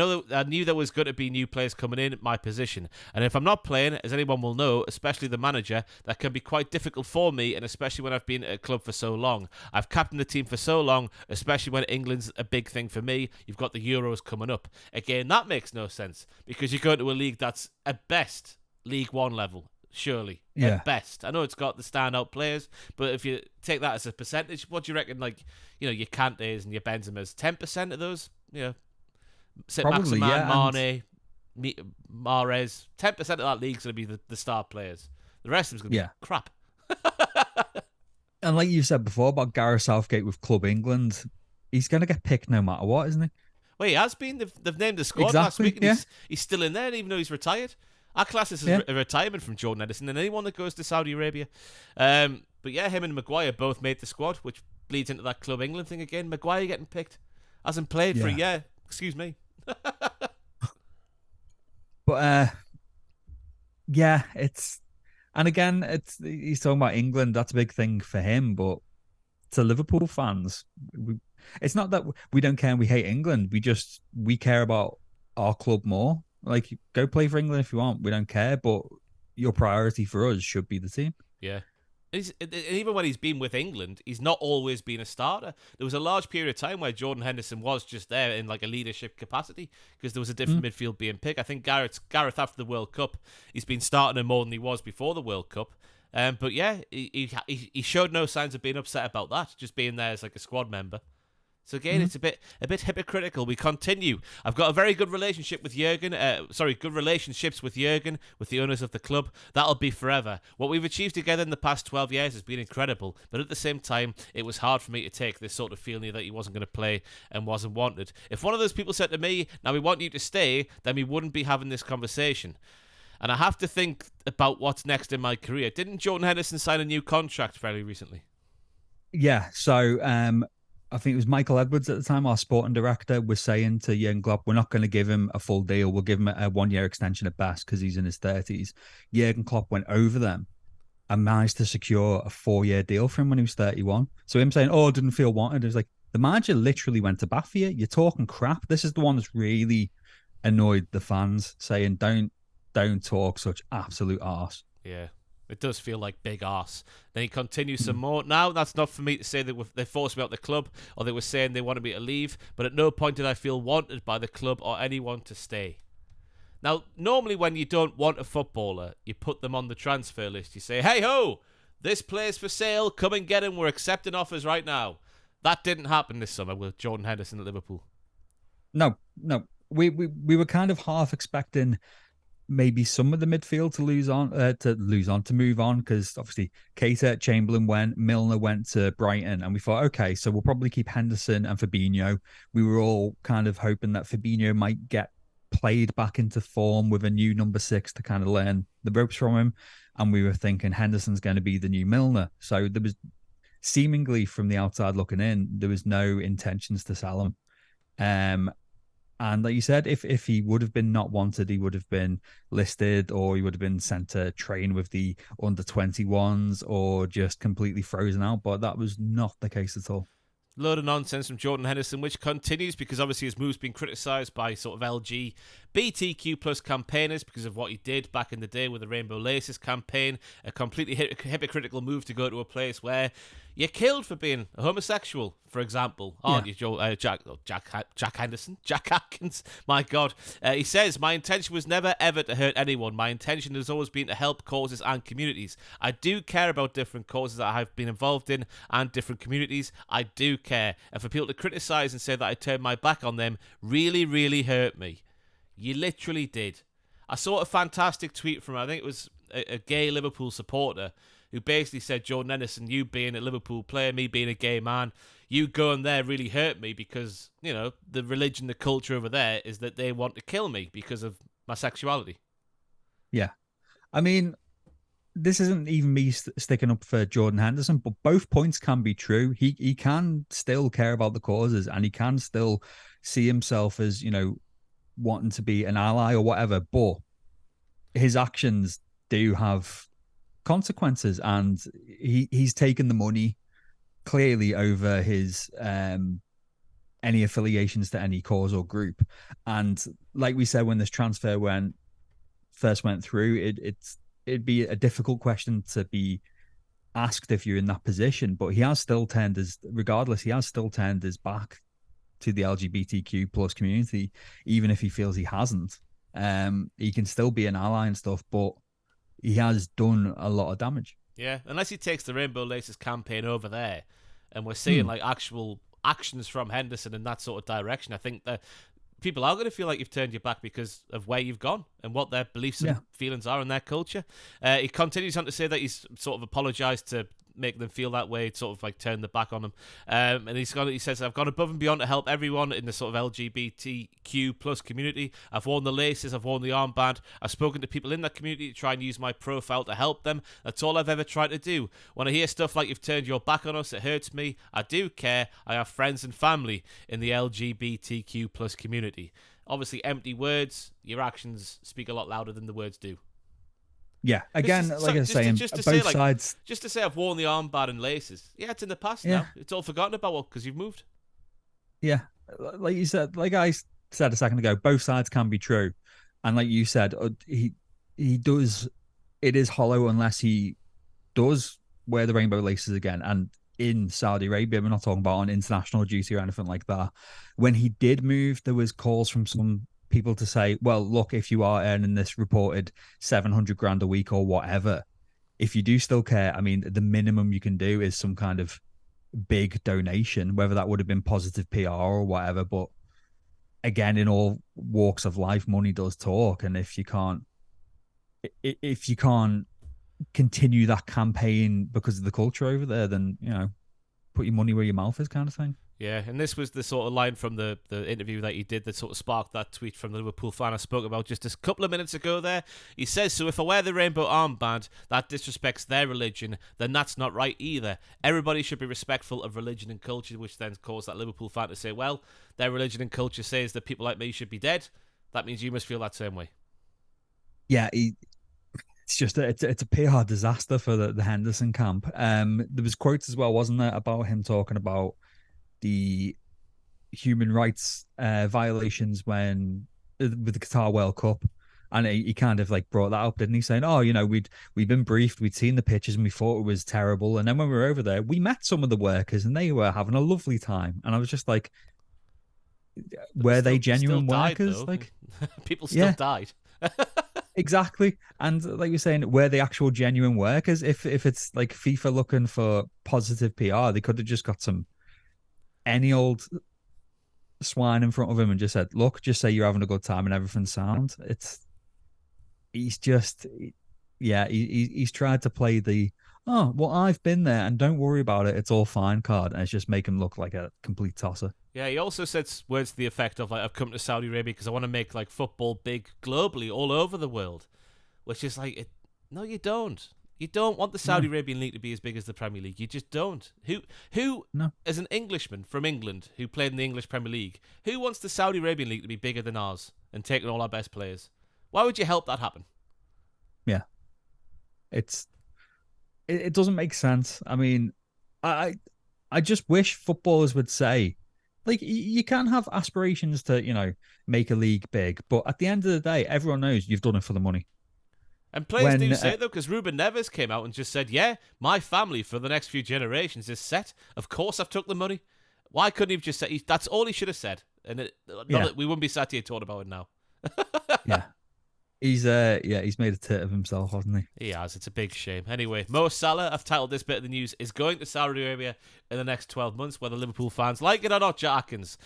knew there was going to be new players coming in at my position. And if I'm not playing, as anyone will know, especially the manager, that can be quite difficult for me, and especially when I've been at a club for so long. I've captained the team for so long, especially when England's a big thing for me. You've got the Euros coming up. Again, that makes no sense, because you're going to a league that's at best League One level, surely. Yeah. At best. I know it's got the standout players, but if you take that as a percentage, what do you reckon, your Kantes and your Benzemas, 10% of those? Probably, Maximan, Mane, Mahrez, 10% of that league's going to be the star players. The rest of them's going to be crap. And like you said before about Gareth Southgate with Club England, he's going to get picked no matter what, isn't he? Well, he has been. They've named the squad last week, and he's still in there, even though he's retired. Our class is a retirement from Jordan Henderson and anyone that goes to Saudi Arabia. But yeah, him and Maguire both made the squad, which bleeds into that Club England thing again. Maguire getting picked. Hasn't played for a year. Excuse me. But, it's... And again, he's talking about England. That's a big thing for him, but to Liverpool fans, it's not that we don't care and we hate England. We care about our club more. Like, go play for England if you want. We don't care, but your priority for us should be the team. Yeah. Even when he's been with England, he's not always been a starter. There was a large period of time where Jordan Henderson was just there in like a leadership capacity because there was a different midfield being picked. I think Gareth after the World Cup, he's been starting him more than he was before the World Cup. But yeah, he showed no signs of being upset about that, just being there as like a squad member. So again, it's a bit hypocritical. We continue. I've got a very good relationship with Jurgen. Good relationships with Jurgen, with the owners of the club. That'll be forever. What we've achieved together in the past 12 years has been incredible. But at the same time, it was hard for me to take this sort of feeling that he wasn't going to play and wasn't wanted. If one of those people said to me, "Now we want you to stay," then we wouldn't be having this conversation. And I have to think about what's next in my career. Didn't Jordan Henderson sign a new contract fairly recently? Yeah. So, I think it was Michael Edwards at the time, our sporting director, was saying to Jurgen Klopp, we're not going to give him a full deal. We'll give him a 1-year extension at best because he's in his 30s. Jurgen Klopp went over them and managed to secure a 4-year deal for him when he was 31. So him saying, I didn't feel wanted. It was like, the manager literally went to bat for you. You're talking crap. This is the one that's really annoyed the fans, saying, don't talk such absolute arse. Yeah. It does feel like big arse. Then he continues some more. Now, that's not for me to say that they forced me out the club or they were saying they wanted me to leave, but at no point did I feel wanted by the club or anyone to stay. Now, normally when you don't want a footballer, you put them on the transfer list. You say, hey ho, this player's for sale, come and get him, we're accepting offers right now. That didn't happen this summer with Jordan Henderson at Liverpool. No. We were kind of half expecting maybe some of the midfield to move on, because obviously Keita, Chamberlain went, Milner went to Brighton, and we thought, okay, so we'll probably keep Henderson and Fabinho. We were all kind of hoping that Fabinho might get played back into form with a new number 6 to kind of learn the ropes from him, and we were thinking Henderson's going to be the new Milner. So there was seemingly, from the outside looking in, there was no intentions to sell him. And like you said, if he would have been not wanted, he would have been listed, or he would have been sent to train with the under 21s, or just completely frozen out. But that was not the case at all. Load of nonsense from Jordan Henderson, which continues because obviously his move's been criticised by sort of LGBTQ plus campaigners because of what he did back in the day with the Rainbow Laces campaign, a completely hypocritical move to go to a place where you're killed for being a homosexual, for example, aren't you, Jack Henderson? Jack Atkins, my God. He says, my intention was never ever to hurt anyone. My intention has always been to help causes and communities. I do care about different causes that I've been involved in and different communities. I do care. And for people to criticise and say that I turned my back on them really, really hurt me. You literally did. I saw a fantastic tweet from, I think it was a gay Liverpool supporter, who basically said, Jordan Henderson, you being a Liverpool player, me being a gay man, you going there really hurt me because, you know, the religion, the culture over there is that they want to kill me because of my sexuality. Yeah. I mean, this isn't even me sticking up for Jordan Henderson, but both points can be true. He can still care about the causes, and he can still see himself as, you know, wanting to be an ally or whatever, but his actions do have consequences, and he's taken the money clearly over his any affiliations to any cause or group. And like we said, when this transfer first went through, it'd be a difficult question to be asked if you're in that position, but he has still turned his back to the LGBTQ plus community, even if he feels he hasn't. He can still be an ally and stuff, but he has done a lot of damage. Yeah, unless he takes the Rainbow Laces campaign over there, and we're seeing like actual actions from Henderson in that sort of direction, I think that people are going to feel like you've turned your back because of where you've gone and what their beliefs and feelings are in their culture. He continues on to say that he's sort of apologised to make them feel that way, sort of like turn the back on them. And he says, I've gone above and beyond to help everyone in the sort of LGBTQ plus community. I've worn the laces, I've worn the armband. I've spoken to people in that community to try and use my profile to help them. That's all I've ever tried to do. When I hear stuff like you've turned your back on us, it hurts me. I do care. I have friends and family in the LGBTQ plus community. Obviously, empty words. Your actions speak a lot louder than the words do. Yeah, Just, again, just, like so- I was saying, just to say, both like, sides. just to say, I've worn the armband and laces. Yeah, it's in the past Yeah, now. It's all forgotten about because you've moved. yeah. Like you said, like I said a second ago, both sides can be true, and like you said, he does. It is hollow unless he does wear the rainbow laces again. And in Saudi Arabia, we're not talking about on international duty or anything like that. When he did move, there was calls from some people to say, well, look, if you are earning this reported 700 grand a week or whatever, if you do still care, I mean, the minimum you can do is some kind of big donation, whether that would have been positive PR or whatever. But again, in all walks of life, money does talk. And if you can't continue that campaign because of the culture over there, then put your money where your mouth is, kind of thing. Yeah, and this was the sort of line from the interview that he did that sort of sparked that tweet from the Liverpool fan I spoke about just a couple of minutes ago there. He says, so if I wear the rainbow armband, that disrespects their religion, then that's not right either. Everybody should be respectful of religion and culture, which then caused that Liverpool fan to say, well, their religion and culture says that people like me should be dead. That means you must feel that same way. Yeah, it's just it's a PR disaster for the Henderson camp. There was quotes as well, wasn't there, about him talking about the human rights violations when with the Qatar World Cup, and he kind of like brought that up, didn't he? Saying, "Oh, we'd been briefed, we'd seen the pictures, and we thought it was terrible. And then when we were over there, we met some of the workers, and they were having a lovely time." And I was just like, "Were they genuine workers? Like, people still died." Exactly. And like you're saying, were they actual genuine workers? If it's like FIFA looking for positive PR, they could have just got any old swine in front of him and just said, look, just say you're having a good time and everything's sound. He's just, yeah, he's tried to play the, oh, well, I've been there and don't worry about it, it's all fine card. And it's just make him look like a complete tosser. Yeah, he also said words to the effect of, like, I've come to Saudi Arabia because I want to make, like, football big globally, all over the world. Which is like, no, you don't. You don't want the Saudi Arabian League to be as big as the Premier League. You just don't. Who as an Englishman from England who played in the English Premier League, who wants the Saudi Arabian League to be bigger than ours and taking all our best players? Why would you help that happen? Yeah. It doesn't make sense. I mean, I just wish footballers would say, like, you can have aspirations to, make a league big, but at the end of the day, everyone knows you've done it for the money. And players do say it, though, because Ruben Neves came out and just said, yeah, my family for the next few generations is set. Of course I've took the money. Why couldn't he have just said, that's all he should have said. And we wouldn't be sat here talking about it now. Yeah. He's made a tit of himself, hasn't he? He has. It's a big shame. Anyway, Mo Salah, I've titled this bit of the news, is going to Saudi Arabia in the next 12 months, whether Liverpool fans like it or not, Jack Atkins.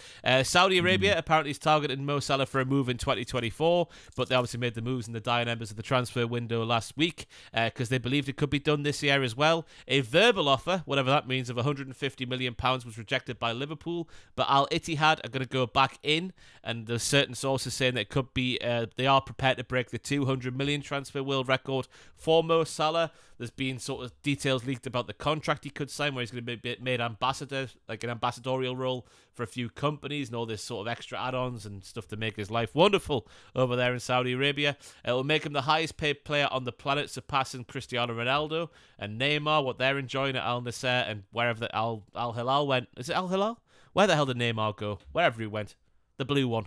Saudi Arabia apparently is targeting Mo Salah for a move in 2024, but they obviously made the moves in the dying embers of the transfer window last week because they believed it could be done this year as well. A verbal offer, whatever that means, of £150 million was rejected by Liverpool, but Al Ittihad are going to go back in, and there's certain sources saying that it could be, they are prepared to break the 200 million transfer world record for Mo Salah. There's been sort of details leaked about the contract he could sign, where he's going to be made ambassador, like an ambassadorial role for a few companies and all this sort of extra add-ons and stuff to make his life wonderful over there in Saudi Arabia. It will make him the highest paid player on the planet, surpassing Cristiano Ronaldo and Neymar, what they're enjoying at Al Nassr and wherever the Al Hilal went. Is it Al Hilal? Where the hell did Neymar go? Wherever he went. The blue one.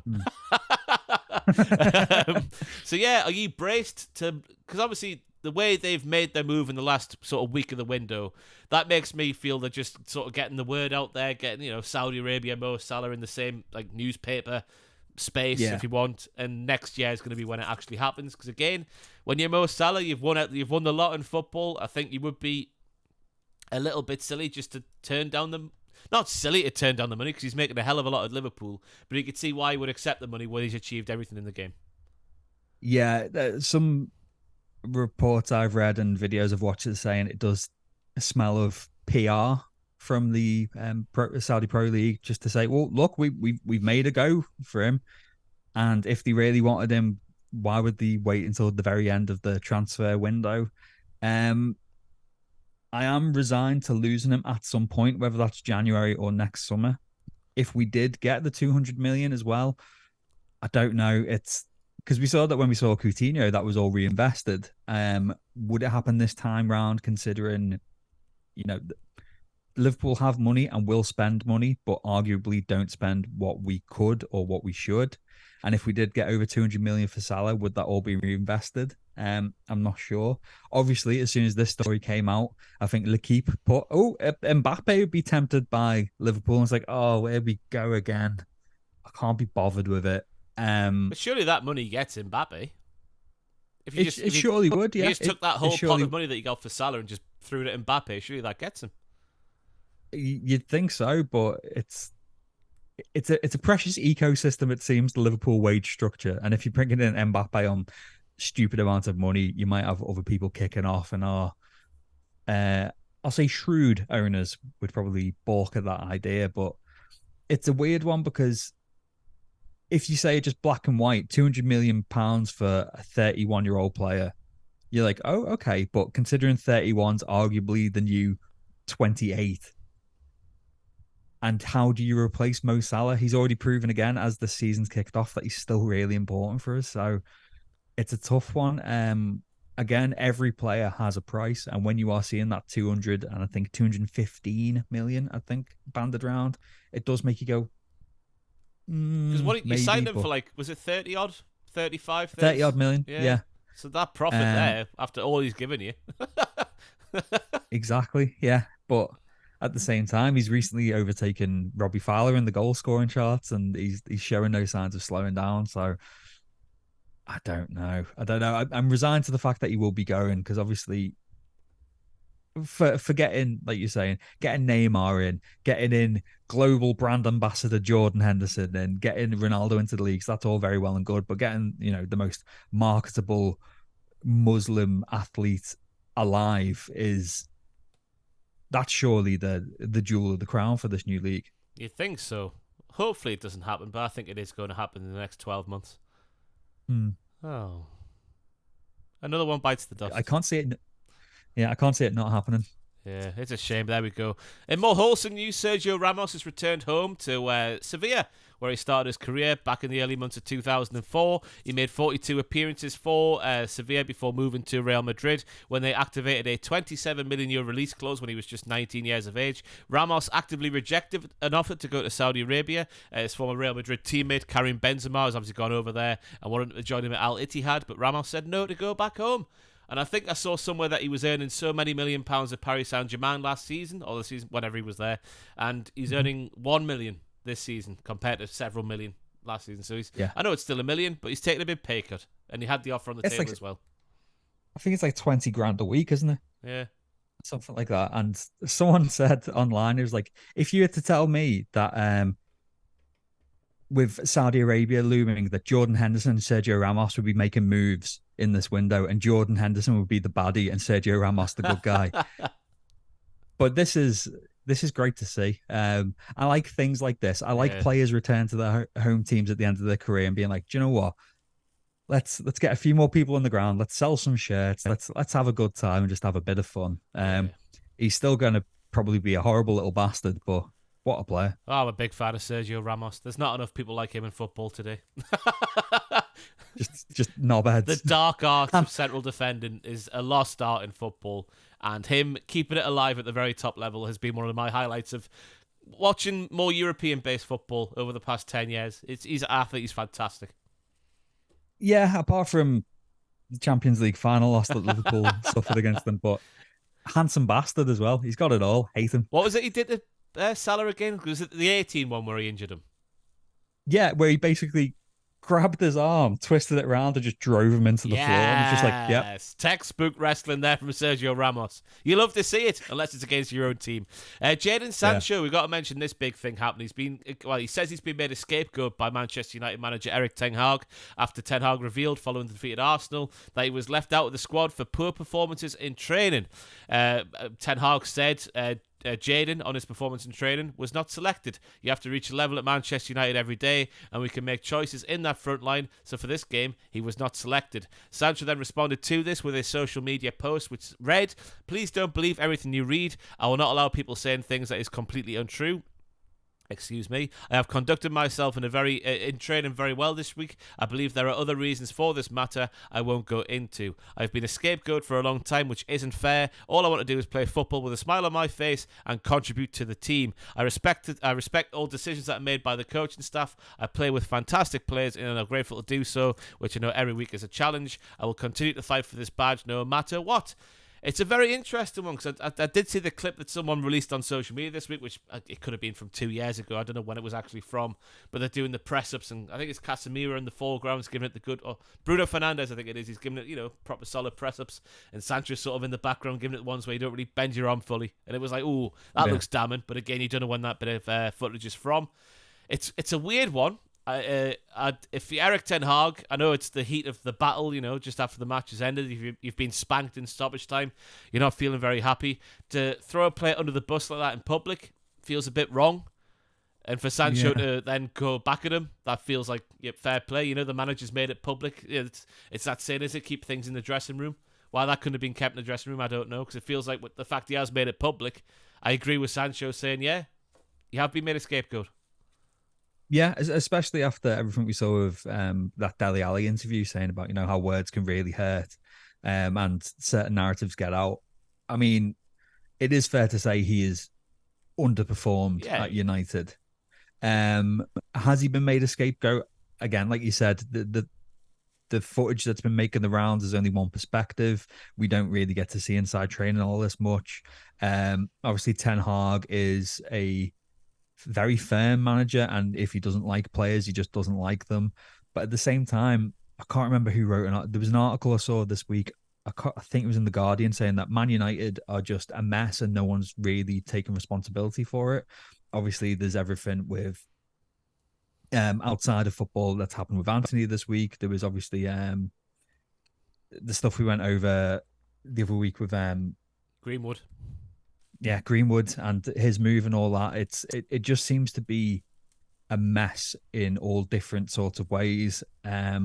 So yeah, are you braced to, because obviously the way they've made their move in the last sort of week of the window, that makes me feel they're just sort of getting the word out there, getting, Saudi Arabia, Mo Salah in the same like newspaper space, if you want, and next year is going to be when it actually happens, because again, when you're Mo Salah, you've won the lot in football. I think you would be a little bit silly just to turn down the, not silly to turn down the money, because he's making a hell of a lot at Liverpool, but you could see why he would accept the money when he's achieved everything in the game. Yeah, some reports I've read and videos I've watched saying it does smell of PR from the Saudi Pro League, just to say, well, look, we've made a go for him, and if they really wanted him, why would they wait until the very end of the transfer window? I am resigned to losing him at some point, whether that's January or next summer. If we did get the 200 million as well, I don't know. because we saw that when we saw Coutinho, that was all reinvested. Would it happen this time round? Considering, you know, Liverpool have money and will spend money, but arguably don't spend what we could or what we should. And if we did get over 200 million for Salah, would that all be reinvested? I'm not sure. Obviously, as soon as this story came out, I think L'Equipe put, Mbappe would be tempted by Liverpool. And it's like, oh, here we go again. I can't be bothered with it. But surely that money gets Mbappe. It surely would, yeah. You just took that whole pot of money that you got for Salah and just threw it at Mbappe. Surely that gets him. You'd think so, but it's a precious ecosystem, it seems, the Liverpool wage structure. And if you're bringing in Mbappe on stupid amounts of money, you might have other people kicking off, and I'll say shrewd owners would probably balk at that idea. But it's a weird one, because if you say just black and white, £200 million for a 31-year-old player, you're like, oh, okay. But considering 31's arguably the new 28, and how do you replace Mo Salah? He's already proven again as the season's kicked off that he's still really important for us. So it's a tough one. Again, every player has a price, and when you are seeing that 200 and I think 215 million, I think, banded around, it does make you go. Because what you signed him for, like, was it 30 odd, 35, 30 odd million? Yeah. So that profit there after all he's given you. Exactly. Yeah, but at the same time, he's recently overtaken Robbie Fowler in the goal scoring charts, and he's showing no signs of slowing down. So I don't know. I'm resigned to the fact that he will be going, because obviously for getting, like you're saying, getting Neymar in, getting in global brand ambassador Jordan Henderson, and getting Ronaldo into the leagues, that's all very well and good. But getting, the most marketable Muslim athlete alive that's surely the jewel of the crown for this new league. You think so? Hopefully it doesn't happen, but I think it is going to happen in the next 12 months. Oh. Another one bites the dust. I can't see it. Yeah, I can't see it not happening. Yeah, it's a shame. There we go. In more wholesome news, Sergio Ramos has returned home to Sevilla, where he started his career back in the early months of 2004. He made 42 appearances for Sevilla before moving to Real Madrid when they activated a €27 million release clause when he was just 19 years of age. Ramos actively rejected an offer to go to Saudi Arabia. His former Real Madrid teammate Karim Benzema has obviously gone over there and wanted to join him at Al Ittihad, but Ramos said no to go back home. And I think I saw somewhere that he was earning so many £1 million at Paris Saint-Germain last season, or the season, whenever he was there, and he's earning 1 million this season compared to several million last season. So I know it's still $1 million, but he's taking a big pay cut, and he had the offer on the table as well. I think it's like 20 grand a week, isn't it? Yeah. Something like that. And someone said online, it was like, if you had to tell me that with Saudi Arabia looming, that Jordan Henderson and Sergio Ramos would be making moves in this window, and Jordan Henderson would be the baddie and Sergio Ramos the good guy. But this is great to see. I like things like this. I like players return to their home teams at the end of their career and being like, do you know what? Let's get a few more people on the ground. Let's sell some shirts. Let's have a good time and just have a bit of fun. He's still going to probably be a horrible little bastard, but what a player. Oh, I'm a big fan of Sergio Ramos. There's not enough people like him in football today. just knobheads. The dark art of central defending is a lost art in football, and him keeping it alive at the very top level has been one of my highlights of watching more European-based football over the past 10 years. He's an athlete. He's fantastic. Yeah, apart from the Champions League final loss that Liverpool suffered against them, but handsome bastard as well. He's got it all. Hate him. What was it he did to Salah again? Was it the 18 one where he injured him? Yeah, where he basically grabbed his arm, twisted it around, and just drove him into the floor. And it's just like, yep. Textbook wrestling there from Sergio Ramos. You love to see it, unless it's against your own team. Jadon Sancho, we've got to mention this big thing happening. He says he's been made a scapegoat by Manchester United manager Erik Ten Hag after Ten Hag revealed following the defeat at Arsenal that he was left out of the squad for poor performances in training. Ten Hag said Jadon, on his performance in training, was not selected. You have to reach a level at Manchester United every day, and we can make choices in that front line. So for this game, he was not selected. Sancho then responded to this with a social media post which read, "Please don't believe everything you read. I will not allow people saying things that is completely untrue. Excuse me. I have conducted myself in training very well this week. I believe there are other reasons for this matter I won't go into. I've been a scapegoat for a long time, which isn't fair. All I want to do is play football with a smile on my face and contribute to the team. I respect all decisions that are made by the coaching staff. I play with fantastic players and I'm grateful to do so, which I know every week is a challenge. I will continue to fight for this badge no matter what. It's a very interesting one because I did see the clip that someone released on social media this week, which it could have been from 2 years ago. I don't know when it was actually from, but they're doing the press-ups, and I think it's Casemiro in the foreground giving it the good, or Bruno Fernandes, I think it is. He's giving it, proper solid press-ups, and Sancho's sort of in the background giving it the ones where you don't really bend your arm fully, and it was like, ooh, that looks damning, but again, you don't know when that bit of footage is from. It's a weird one. If Eric Ten Hag, I know it's the heat of the battle, just after the match has ended, if you've been spanked in stoppage time, you're not feeling very happy. To throw a player under the bus like that in public feels a bit wrong. And for Sancho to then go back at him, that feels like fair play. The manager's made it public. It's that saying, is it? Keep things in the dressing room. Why that couldn't have been kept in the dressing room, I don't know, because it feels like with the fact he has made it public, I agree with Sancho saying, yeah, you have been made a scapegoat. Yeah, especially after everything we saw of that Dele Alli interview saying about, how words can really hurt and certain narratives get out. I mean, it is fair to say he is underperformed at United. Has he been made a scapegoat? Again, like you said, the footage that's been making the rounds is only one perspective. We don't really get to see inside training all this much. Obviously, Ten Hag is a very firm manager, and if he doesn't like players, he just doesn't like them. But at the same time, I can't remember who wrote it. There was an article I saw this week, I think it was in The Guardian, saying that Man United are just a mess and no one's really taking responsibility for it. Obviously, there's everything with outside of football that's happened with Anthony this week. There was obviously the stuff we went over the other week with Greenwood. Yeah, Greenwood and his move and all that. It just seems to be a mess in all different sorts of ways. I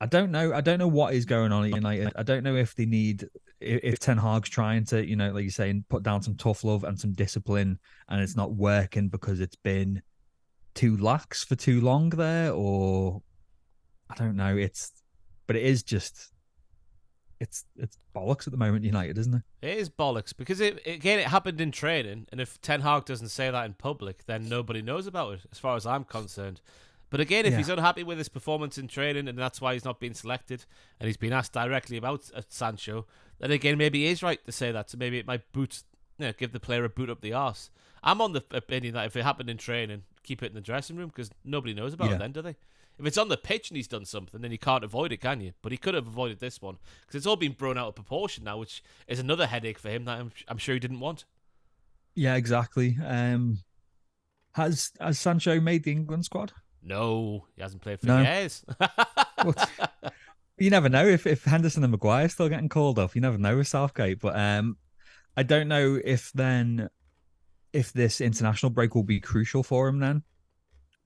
don't know what is going on at United. I don't know if they need, if Ten Hag's trying to, like you're saying, put down some tough love and some discipline, and it's not working because it's been too lax for too long there, or I don't know. But it is just. It's bollocks at the moment, United, isn't it? It is bollocks because it happened in training, and if Ten Hag doesn't say that in public, then nobody knows about it, as far as I'm concerned. But again, if he's unhappy with his performance in training, and that's why he's not being selected, and he's been asked directly about Sancho, then again, maybe he is right to say that. So maybe it might give the player a boot up the arse. I'm on the opinion that if it happened in training, keep it in the dressing room, because nobody knows about it then, do they? If it's on the pitch and he's done something, then you can't avoid it, can you? But he could have avoided this one because it's all been blown out of proportion now, which is another headache for him that I'm sure he didn't want. Yeah, exactly. Has Sancho made the England squad? No, he hasn't played for years. You never know if Henderson and Maguire are still getting called up. You never know with Southgate. But I don't know if this international break will be crucial for him then.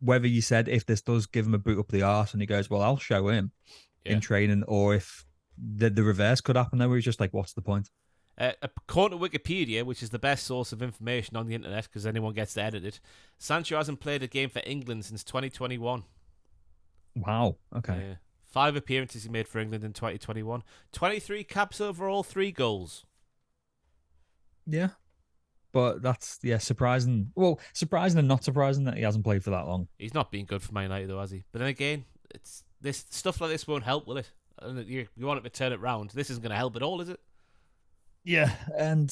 Whether you said if this does give him a boot up the arse and he goes, well, I'll show him in training, or if the reverse could happen, then where he's just like, what's the point? According to Wikipedia, which is the best source of information on the internet because anyone gets to edit it, Sancho hasn't played a game for England since 2021. Wow. Okay. 5 appearances he made for England in 2021. 23 caps overall, 3 goals. Yeah. But that's, surprising. Well, surprising and not surprising that he hasn't played for that long. He's not been good for Man United, though, has he? But then again, it's this stuff like this won't help, will it? You want him to turn it round. This isn't going to help at all, is it? Yeah, and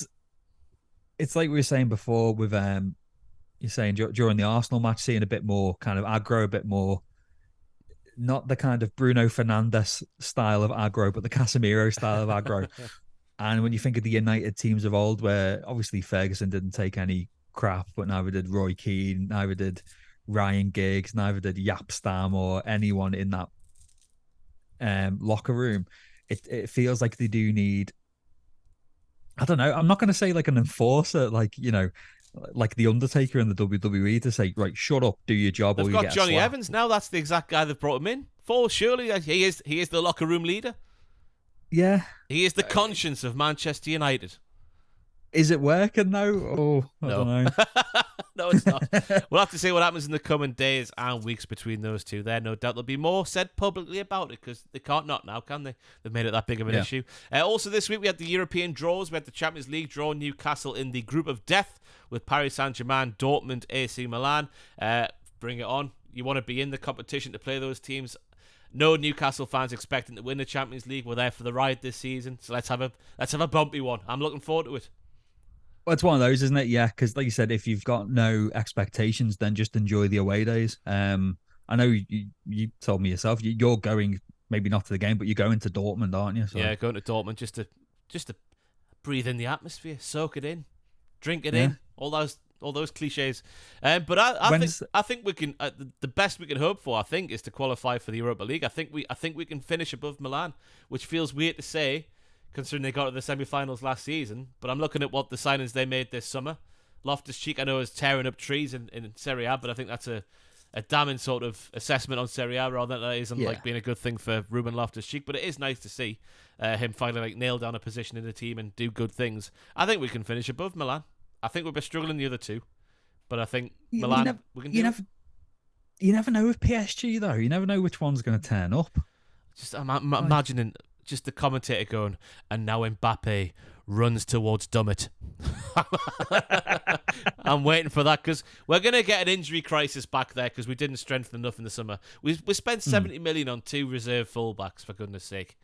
it's like we were saying before with, you're saying during the Arsenal match, seeing a bit more kind of aggro, a bit more, not the kind of Bruno Fernandes style of aggro, but the Casemiro style of aggro. And when you think of the United teams of old, where obviously Ferguson didn't take any crap, but neither did Roy Keane, neither did Ryan Giggs, neither did Jaap Stam or anyone in that locker room, it feels like they do need, I don't know, I'm not going to say like an enforcer, like, like the Undertaker in the WWE to say, right, shut up, do your job. They've got Johnny Evans now. That's the exact guy they've brought him in for. Surely he is the locker room leader. Yeah. He is the conscience of Manchester United. Is it working though? Oh, I No. don't know. No, it's not. We'll have to see what happens in the coming days and weeks between those two there. No doubt there'll be more said publicly about it because they can't not now, can they? They've made it that big of an issue. Also this week we had the European draws. We had the Champions League draw, Newcastle in the group of death with Paris Saint-Germain, Dortmund, AC Milan. Bring it on. You want to be in the competition to play those teams. No Newcastle fans expecting to win the Champions League. We're there for the ride this season. So let's have a bumpy one. I'm looking forward to it. Well, it's one of those, isn't it? Yeah, because like you said, if you've got no expectations, then just enjoy the away days. I know you told me yourself you're going, maybe not to the game, but you're going to Dortmund, aren't you? So. Yeah, going to Dortmund just to breathe in the atmosphere, soak it in, drink it in, all those cliches. But I think we can the best we can hope for, I think, is to qualify for the Europa League. I think we can finish above Milan, which feels weird to say, considering they got to the semi-finals last season. But I'm looking at what the signings they made this summer. Loftus-Cheek, I know, is tearing up trees in Serie A, but I think that's a damning sort of assessment on Serie A rather than that it isn't like being a good thing for Ruben Loftus-Cheek. But it is nice to see him finally like nail down a position in the team and do good things. I think we can finish above Milan. I think we'll be struggling the other two, but I think Milan we can do. You never know with PSG though. You never know which one's going to turn up. Just I'm imagining just the commentator going, and now Mbappé runs towards Dummett. I'm waiting for that because we're going to get an injury crisis back there because we didn't strengthen enough in the summer. We spent 70 million on 2 reserve fullbacks, for goodness sake.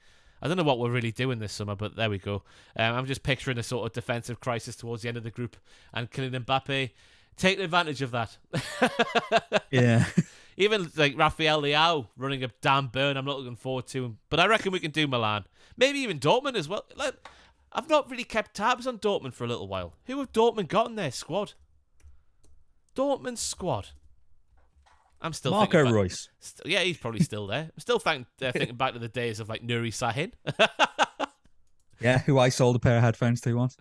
I don't know what we're really doing this summer, but there we go. I'm just picturing a sort of defensive crisis towards the end of the group and Kylian Mbappé taking advantage of that. Yeah. Even like Rafael Leao running a damn burn, I'm not looking forward to him. But I reckon we can do Milan. Maybe even Dortmund as well. I've not really kept tabs on Dortmund for a little while. Who have Dortmund got in their squad? Dortmund's squad. I'm still Marco Reus. Yeah, he's probably still there. I'm still thinking back to the days of like Nuri Sahin. Yeah, who I sold a pair of headphones to once.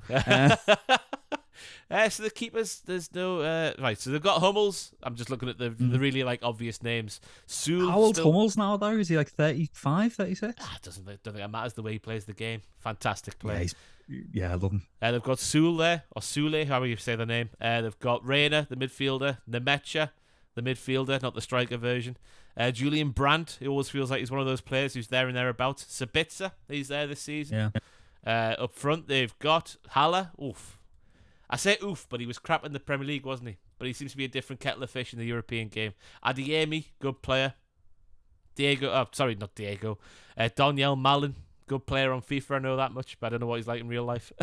So the keepers, there's no right. So they've got Hummels. I'm just looking at the really like obvious names. Sewell. How old's Hummels now though? Is he like 35, 36? Don't think it matters the way he plays the game. Fantastic player. Yeah, I love him. They've got Sewell there, or Sule, however you say the name. They've got Reina, the midfielder. Nemecha, the midfielder, not the striker version. Julian Brandt, who always feels like he's one of those players who's there and thereabouts. Sabitzer, he's there this season. Yeah. Up front, they've got Haller. Oof. I say oof, but he was crap in the Premier League, wasn't he? But he seems to be a different kettle of fish in the European game. Adeyemi, good player. Daniel Malin, good player on FIFA. I know that much, but I don't know what he's like in real life.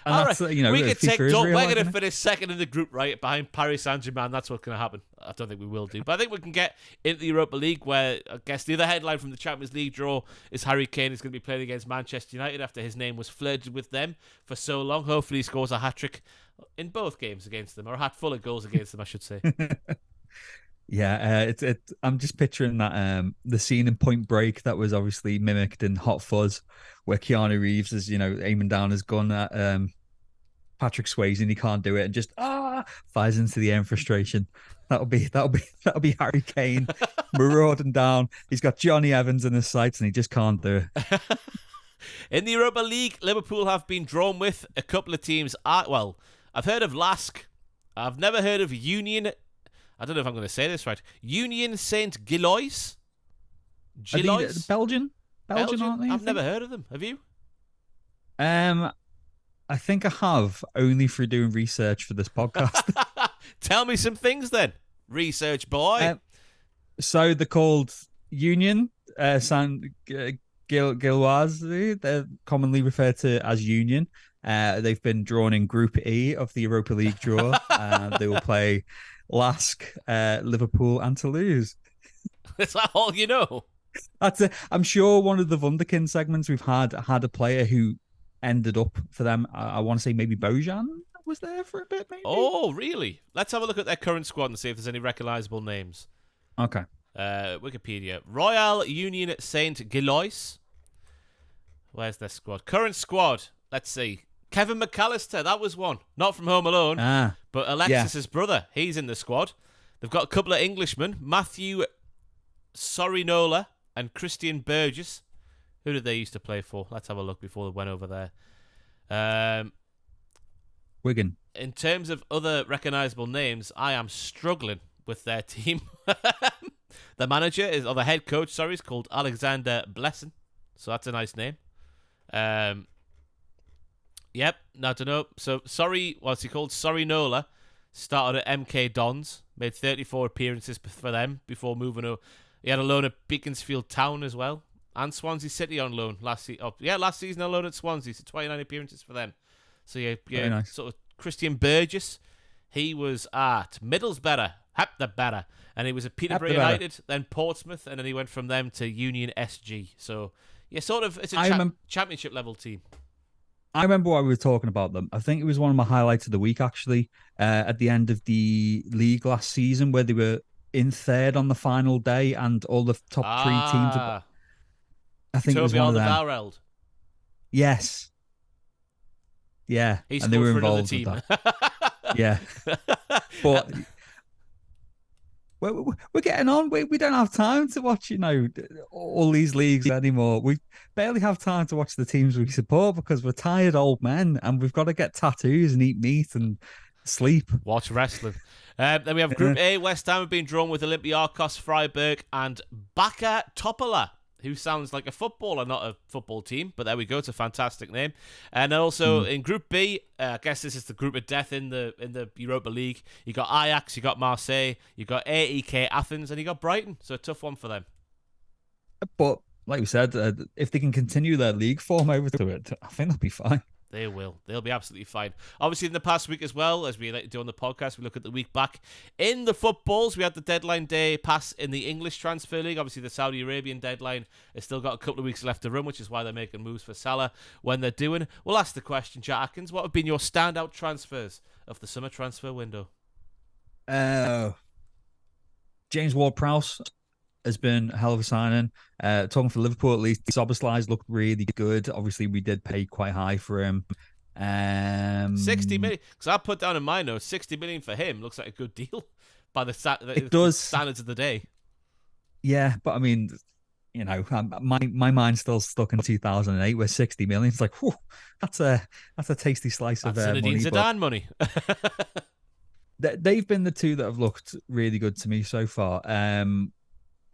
All right, we can take Dortmund. We're going to finish second in the group, right, behind Paris Saint-Germain. That's what's going to happen. I don't think we will do, but I think we can get into the Europa League, where I guess the other headline from the Champions League draw is Harry Kane is going to be playing against Manchester United after his name was flirted with them for so long. Hopefully he scores a hat-trick in both games against them, or a hat full of goals against them, I should say. Yeah, I'm just picturing that the scene in Point Break that was obviously mimicked in Hot Fuzz, where Keanu Reeves is aiming down his gun at Patrick Swayze and he can't do it and just fires into the air in frustration. That'll be Harry Kane marauding down. He's got Johnny Evans in his sights and he just can't do it. In the Europa League, Liverpool have been drawn with a couple of teams. I've heard of Lask. I've never heard of Union. I don't know if I'm going to say this right. Union Saint Gilloise? Belgian, aren't they? I've never heard of them. Have you? I think I have, only through doing research for this podcast. Tell me some things then, research boy. So they're called Union Saint Gilloise. They're commonly referred to as Union. They've been drawn in Group E of the Europa League draw. They will play Lask, Liverpool, and Toulouse. Is that all you know? That's it. I'm sure one of the Wunderkind segments we've had a player who ended up for them. I want to say maybe Bojan was there for a bit, maybe. Oh, really? Let's have a look at their current squad and see if there's any recognisable names. Okay. Wikipedia. Royal Union Saint Gilloise. Where's their squad? Current squad. Let's see. Kevin McAllister, that was one. Not from Home Alone, but Alexis's brother. He's in the squad. They've got a couple of Englishmen, Matthew Sorinola and Christian Burgess. Who did they used to play for? Let's have a look before they went over there. Wigan. In terms of other recognisable names, I am struggling with their team. The manager or the head coach, sorry, is called Alexander Blesson. So that's a nice name. Yep, I don't know. So, what's he called? Sorry Nola started at MK Dons, made 34 appearances for them before moving over. He had a loan at Beaconsfield Town as well, and Swansea City on loan last season. Last season on loan at Swansea, so 29 appearances for them. So Very nice. Sort of Christian Burgess. He was at Middlesbrough, better, and he was at Peterborough United, then Portsmouth, and then he went from them to Union SG. So it's a championship level team. I remember why we were talking about them. I think it was one of my highlights of the week, actually, at the end of the league last season, where they were in third on the final day, and all the top three teams. I think it was one of them. Alderweireld. Yes. Yeah, He's and they were for another involved team. with that. Yeah, but we're getting on. We don't have time to watch, all these leagues anymore. We barely have time to watch the teams we support because we're tired old men, and we've got to get tattoos and eat meat and sleep. Watch wrestling. Then we have Group A. West Ham have been drawn with Olympiakos, Freiburg, and Baka Topola, who sounds like a footballer, not a football team, but there we go. It's a fantastic name. And also in Group B, I guess this is the group of death in the Europa League. You got Ajax, you got Marseille, you got AEK Athens, and you got Brighton. So a tough one for them. But like we said, if they can continue their league form over to it, I think they'll be fine. They will. They'll be absolutely fine. Obviously, in the past week as well, as we like to do on the podcast, we look at the week back. In the footballs, we had the deadline day pass in the English Transfer League. Obviously, the Saudi Arabian deadline has still got a couple of weeks left to run, which is why they're making moves for Salah when they're doing. We'll ask the question, Jack Atkins, what have been your standout transfers of the summer transfer window? James Ward-Prowse has been a hell of a signing. Talking for Liverpool, at least, Soboslai's looked really good. Obviously, we did pay quite high for him. 60 million. Because I put down in my notes, 60 million for him looks like a good deal by the standards of the day. Yeah, but I mean, my mind's still stuck in 2008, where 60 million. It's like, whew, that's a tasty slice of money. Zinedine Zidane money. They've been the two that have looked really good to me so far.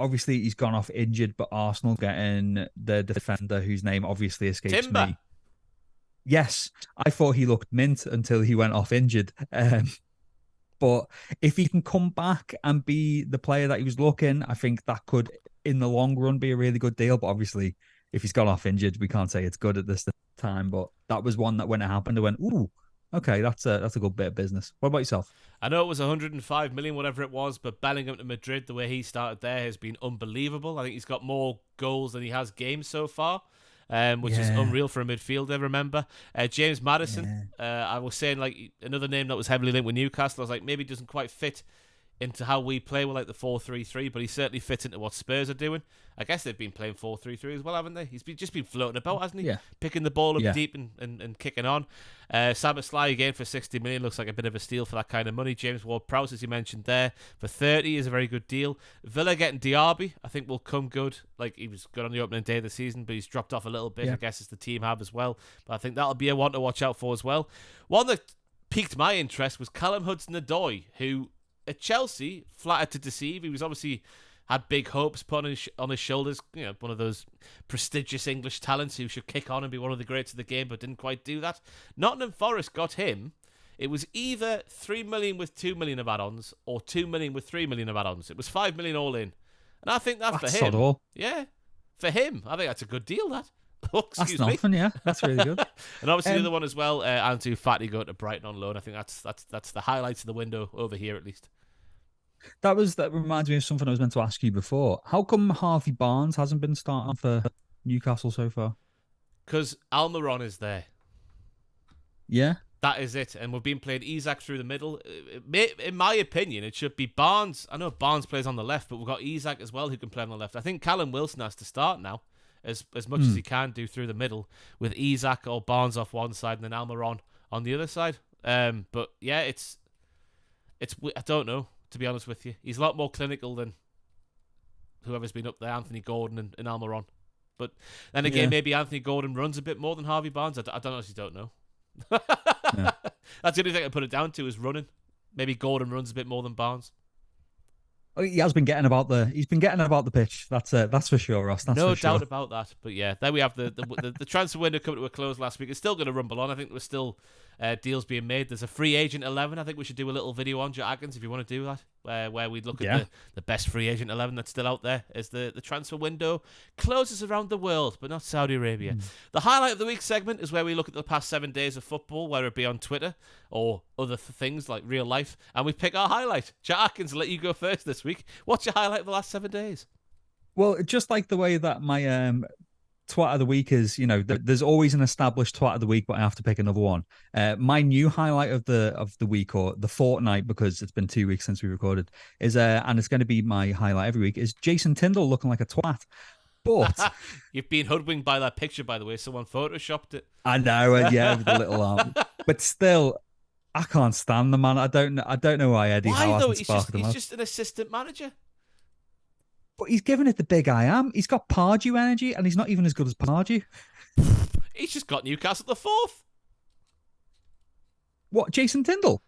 Obviously, he's gone off injured, but Arsenal getting the defender whose name obviously escapes Timber. me. Yes, I thought he looked mint until he went off injured. But if he can come back and be the player that he was looking, I think that could, in the long run, be a really good deal. But obviously, if he's gone off injured, we can't say it's good at this time. But that was one that when it happened, I went, ooh, okay, that's a good bit of business. What about yourself? I know it was 105 million, whatever it was, but Bellingham to Madrid, the way he started there has been unbelievable. I think he's got more goals than he has games so far, which is unreal for a midfielder, remember. James Maddison, I was saying, like, another name that was heavily linked with Newcastle. I was like, maybe he doesn't quite fit into how we play with, like, the 4-3-3, but he certainly fits into what Spurs are doing. I guess they've been playing 4-3-3 as well, haven't they? He's just been floating about, hasn't he? Yeah. Picking the ball up deep and kicking on. Szoboszlai again for 60 million looks like a bit of a steal for that kind of money. James Ward-Prowse, as you mentioned there, for 30 is a very good deal. Villa getting Diaby, I think will come good. Like, he was good on the opening day of the season, but he's dropped off a little bit, I guess, as the team have as well. But I think that'll be a one to watch out for as well. One that piqued my interest was Callum Hudson-Odoi, who at Chelsea, flattered to deceive. He was obviously had big hopes put on his shoulders. One of those prestigious English talents who should kick on and be one of the greats of the game, but didn't quite do that. Nottingham Forest got him. It was either 3 million with 2 million of add-ons or 2 million with 3 million of add-ons. It was 5 million all in. And I think that's for him. All. Yeah, for him. I think that's a good deal, that. That's nothing, yeah. That's really good. And obviously the other one as well, Ansu Fati going to Brighton on loan. I think that's the highlights of the window over here at least. That reminds me of something I was meant to ask you before. How come Harvey Barnes hasn't been starting for Newcastle so far? Because Almiron is there. Yeah? That is it. And we've been playing Isak through the middle. In my opinion, it should be Barnes. I know Barnes plays on the left, but we've got Isak as well who can play on the left. I think Callum Wilson has to start now as much as he can do through the middle with Isak or Barnes off one side and then Almiron on the other side. But yeah, it's I don't know. To be honest with you, he's a lot more clinical than whoever's been up there, Anthony Gordon and Almiron. But then again, maybe Anthony Gordon runs a bit more than Harvey Barnes. I don't honestly don't know. Yeah. That's the only thing I put it down to is running. Maybe Gordon runs a bit more than Barnes. Oh, he's been getting about the pitch. That's for sure, Ross. That's No for doubt sure. about that. But yeah, there we have the transfer window coming to a close last week. It's still going to rumble on. I think there's still deals being made. There's a free agent 11. I think we should do a little video on Jack Atkins if you want to do that, where we look at the best free agent 11 that's still out there as the transfer window closes around the world, but not Saudi Arabia. The highlight of the week segment is where we look at the past 7 days of football, whether it be on Twitter or other things like real life, and we pick our highlight. Jack Atkins, I'll let you go first this week. What's your highlight of the last 7 days? Well, just like the way that my twat of the week is, there's always an established twat of the week, but I have to pick another one. My new highlight of the week, or the fortnight, because it's been 2 weeks since we recorded, is and it's going to be my highlight every week, is Jason Tyndall looking like a twat. But you've been hoodwinked by that picture, by the way. Someone photoshopped it. I know, yeah, with the little arm. But still, I can't stand the man. I don't know why Eddie Howe hasn't sparked him up. He's just an assistant manager. But he's giving it the big I am. He's got Pardew energy, and he's not even as good as Pardew. He's just got Newcastle the fourth. What, Jason Tyndall?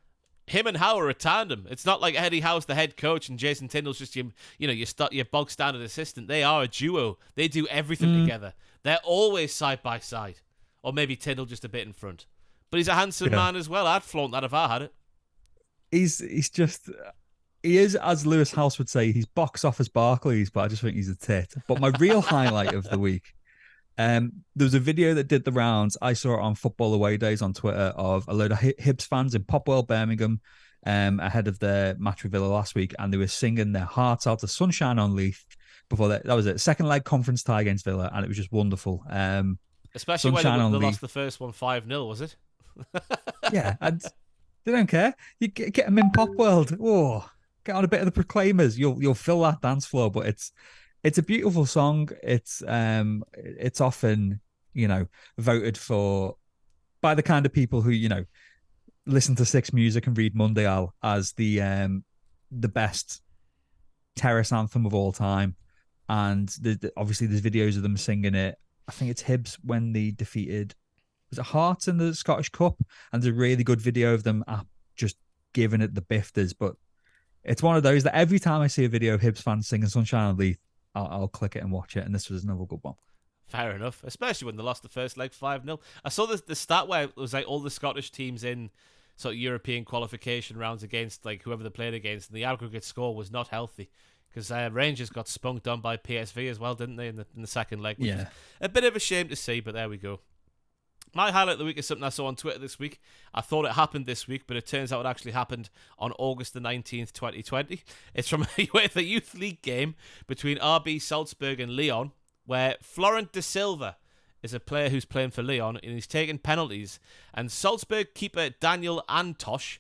Him and Howe are a tandem. It's not like Eddie Howe's the head coach and Jason Tyndall's just your bog standard assistant. They are a duo. They do everything together. They're always side by side, or maybe Tyndall just a bit in front. But he's a handsome man as well. I'd flaunt that if I had it. He is, as Lewis House would say, he's box office Barclays, but I just think he's a tit. But my real highlight of the week, there was a video that did the rounds. I saw it on Football Away Days on Twitter of a load of Hibs fans in Popwell, Birmingham, ahead of their match with Villa last week, and they were singing their hearts out to Sunshine on Leith before that was it. Second leg conference tie against Villa, and it was just wonderful. Especially when they lost the first one 5-0, was it? Yeah, and they don't care. You get them in Pop World. Oh, get on a bit of the Proclaimers. You'll fill that dance floor. But it's a beautiful song. It's often voted for by the kind of people who listen to Six Music and read Mundial as the best terrace anthem of all time. And obviously there's videos of them singing it. I think it's Hibs when they defeated, was it Hearts in the Scottish Cup? And there's a really good video of them just giving it the bifters. But it's one of those that every time I see a video of Hibs fans singing Sunshine on Leith, I'll click it and watch it. And this was another good one. Fair enough, especially when they lost the first leg 5-0. I saw the stat where it was like all the Scottish teams in sort of European qualification rounds against like whoever they played against, and the aggregate score was not healthy. Because Rangers got spunked on by PSV as well, didn't they, in the second leg? Which is a bit of a shame to see, but there we go. My highlight of the week is something I saw on Twitter this week. I thought it happened this week, but it turns out it actually happened on August the 19th, 2020. It's from a UEFA Youth League game between RB Salzburg and Lyon, where Florent de Silva is a player who's playing for Lyon, and he's taking penalties. And Salzburg keeper Daniel Antosh,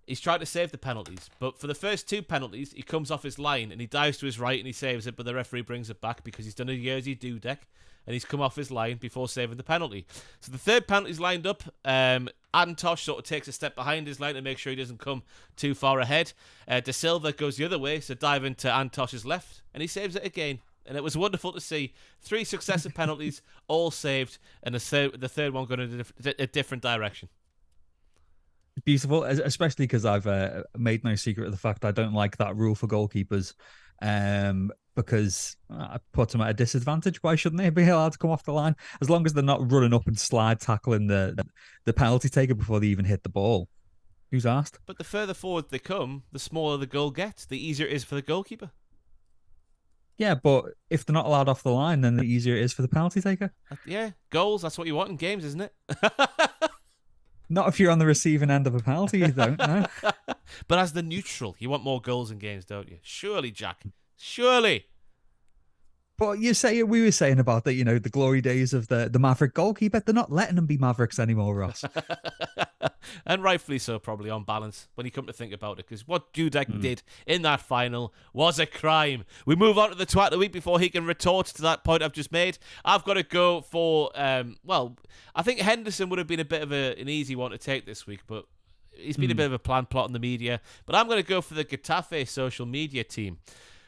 he's trying to save the penalties, but for the first two penalties, he comes off his line and he dives to his right and he saves it, but the referee brings it back because he's done a Jersey Dudek and he's come off his line before saving the penalty. So the third penalty's lined up. Antosh sort of takes a step behind his line to make sure he doesn't come too far ahead. De Silva goes the other way, so dive into Antosh's left, and he saves it again. And it was wonderful to see 3 successive penalties, all saved, and the third one going in a different direction. Beautiful, especially because I've made no secret of the fact I don't like that rule for goalkeepers, because I put them at a disadvantage. Why shouldn't they be allowed to come off the line? As long as they're not running up and slide tackling the penalty taker before they even hit the ball. Who's asked? But the further forward they come, the smaller the goal gets, the easier it is for the goalkeeper. Yeah, but if they're not allowed off the line, then the easier it is for the penalty taker. Yeah, goals, that's what you want in games, isn't it? Not if you're on the receiving end of a penalty, you don't, no. But as the neutral, you want more goals in games, don't you? Surely, Jack. Surely. But we were saying about the glory days of the Maverick goalkeeper. They're not letting them be Mavericks anymore, Ross. And rightfully so, probably, on balance, when you come to think about it, because what Dudek did in that final was a crime. We move on to the twat of the week before he can retort to that point I've just made. I've got to go for, I think Henderson would have been a bit of an easy one to take this week, but he's been a bit of a plot in the media. But I'm going to go for the Getafe social media team.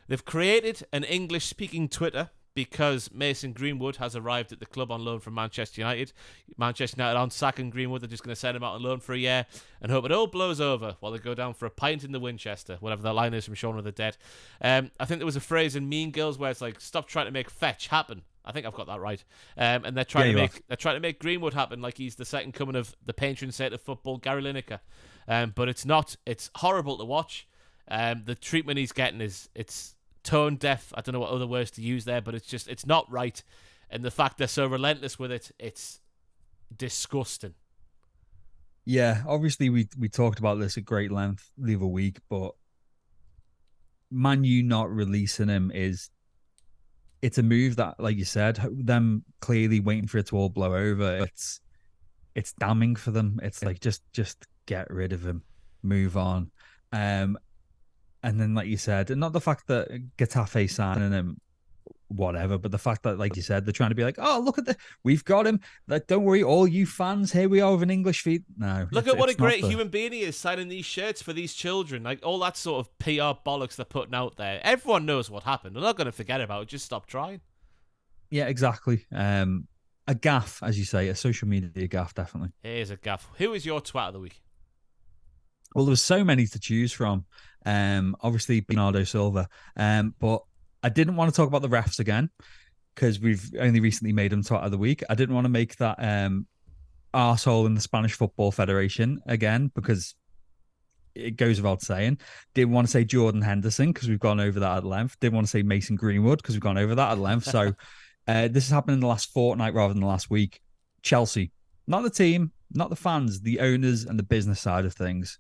They've created an English-speaking Twitter because Mason Greenwood has arrived at the club on loan from Manchester United. Manchester United aren't sacking Greenwood. They're just going to send him out on loan for a year and hope it all blows over while they go down for a pint in the Winchester, whatever that line is from Shaun of the Dead. I think there was a phrase in Mean Girls where it's like, stop trying to make fetch happen. I think I've got that right. And they're trying to make Greenwood happen like he's the second coming of the patron saint of football, Gary Lineker. But it's not. It's horrible to watch. The treatment he's getting it's tone deaf. I don't know what other words to use there, but it's not right. And the fact they're so relentless with it, it's disgusting. Yeah, obviously we talked about this at great length the other week, but Man U not releasing him it's a move that, like you said, them clearly waiting for it to all blow over. It's damning for them. It's like just get rid of him, move on. And then, like you said, and not the fact that Getafe signing him, whatever, but the fact that, like you said, they're trying to be like, oh, look at we've got him. Like, don't worry, all you fans, here we are with an English feet. No, look at what a great human being he is signing these shirts for these children. Like all that sort of PR bollocks they're putting out there. Everyone knows what happened. They're not going to forget about it. Just stop trying. Yeah, exactly. A gaff, as you say, a social media gaff, definitely. Here's a gaff. Who is your twat of the week? Well, there was so many to choose from. Obviously Bernardo Silva. But I didn't want to talk about the refs again because we've only recently made him twat of the week. I didn't want to make that arsehole in the Spanish Football Federation again because it goes without saying. Didn't want to say Jordan Henderson because we've gone over that at length. Didn't want to say Mason Greenwood because we've gone over that at length. So this has happened in the last fortnight rather than the last week. Chelsea, not the team, not the fans, the owners and the business side of things.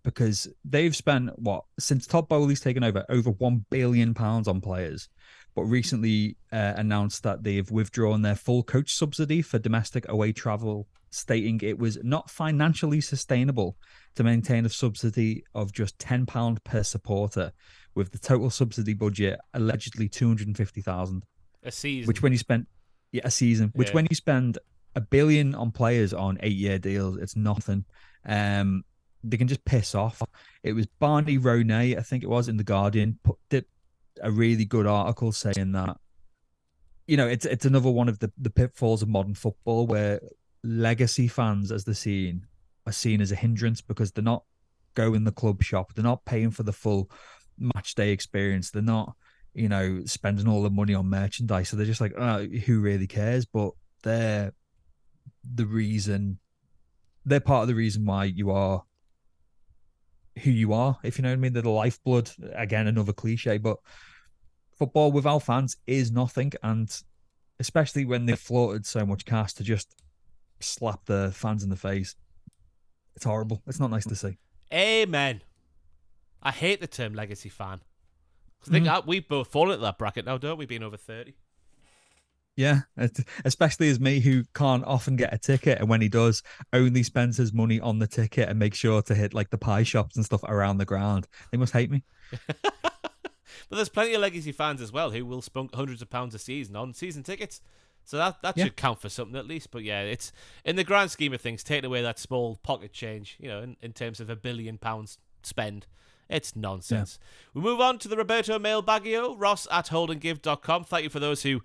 Because they've spent since Todd Bowley's taken over £1 billion on players, but recently announced that they've withdrawn their full coach subsidy for domestic away travel, stating it was not financially sustainable to maintain a subsidy of just £10 per supporter, with the total subsidy budget allegedly $250,000 a season. Which when you spend a season, which when you spend $1 billion on players on 8-year deals, it's nothing. They can just piss off. It was Barney Ronay, I think it was, in The Guardian, did a really good article saying that, it's another one of the pitfalls of modern football where legacy fans, as they're seen, are seen as a hindrance because they're not going the club shop. They're not paying for the full match day experience. They're not, spending all the money on merchandise. So they're just like, oh, who really cares? But they're part of the reason why you are who you are, if you know what I mean. They're the lifeblood. Again, another cliche, but football without fans is nothing. And especially when they've floated so much cash to just slap the fans in the face, it's horrible. It's not nice to see. Amen. I hate the term legacy fan. I think we both fall into that bracket now, don't we, being over 30? Yeah, especially as me, who can't often get a ticket, and when he does, only spends his money on the ticket and makes sure to hit like the pie shops and stuff around the ground. They must hate me. But there's plenty of legacy fans as well who will spunk hundreds of pounds a season on season tickets. So that should count for something at least. But yeah, it's in the grand scheme of things, taking away that small pocket change, in terms of £1 billion spend. It's nonsense. Yeah. We move on to the Roberto Mailbaggio, ross@holdangive.com. Thank you for those who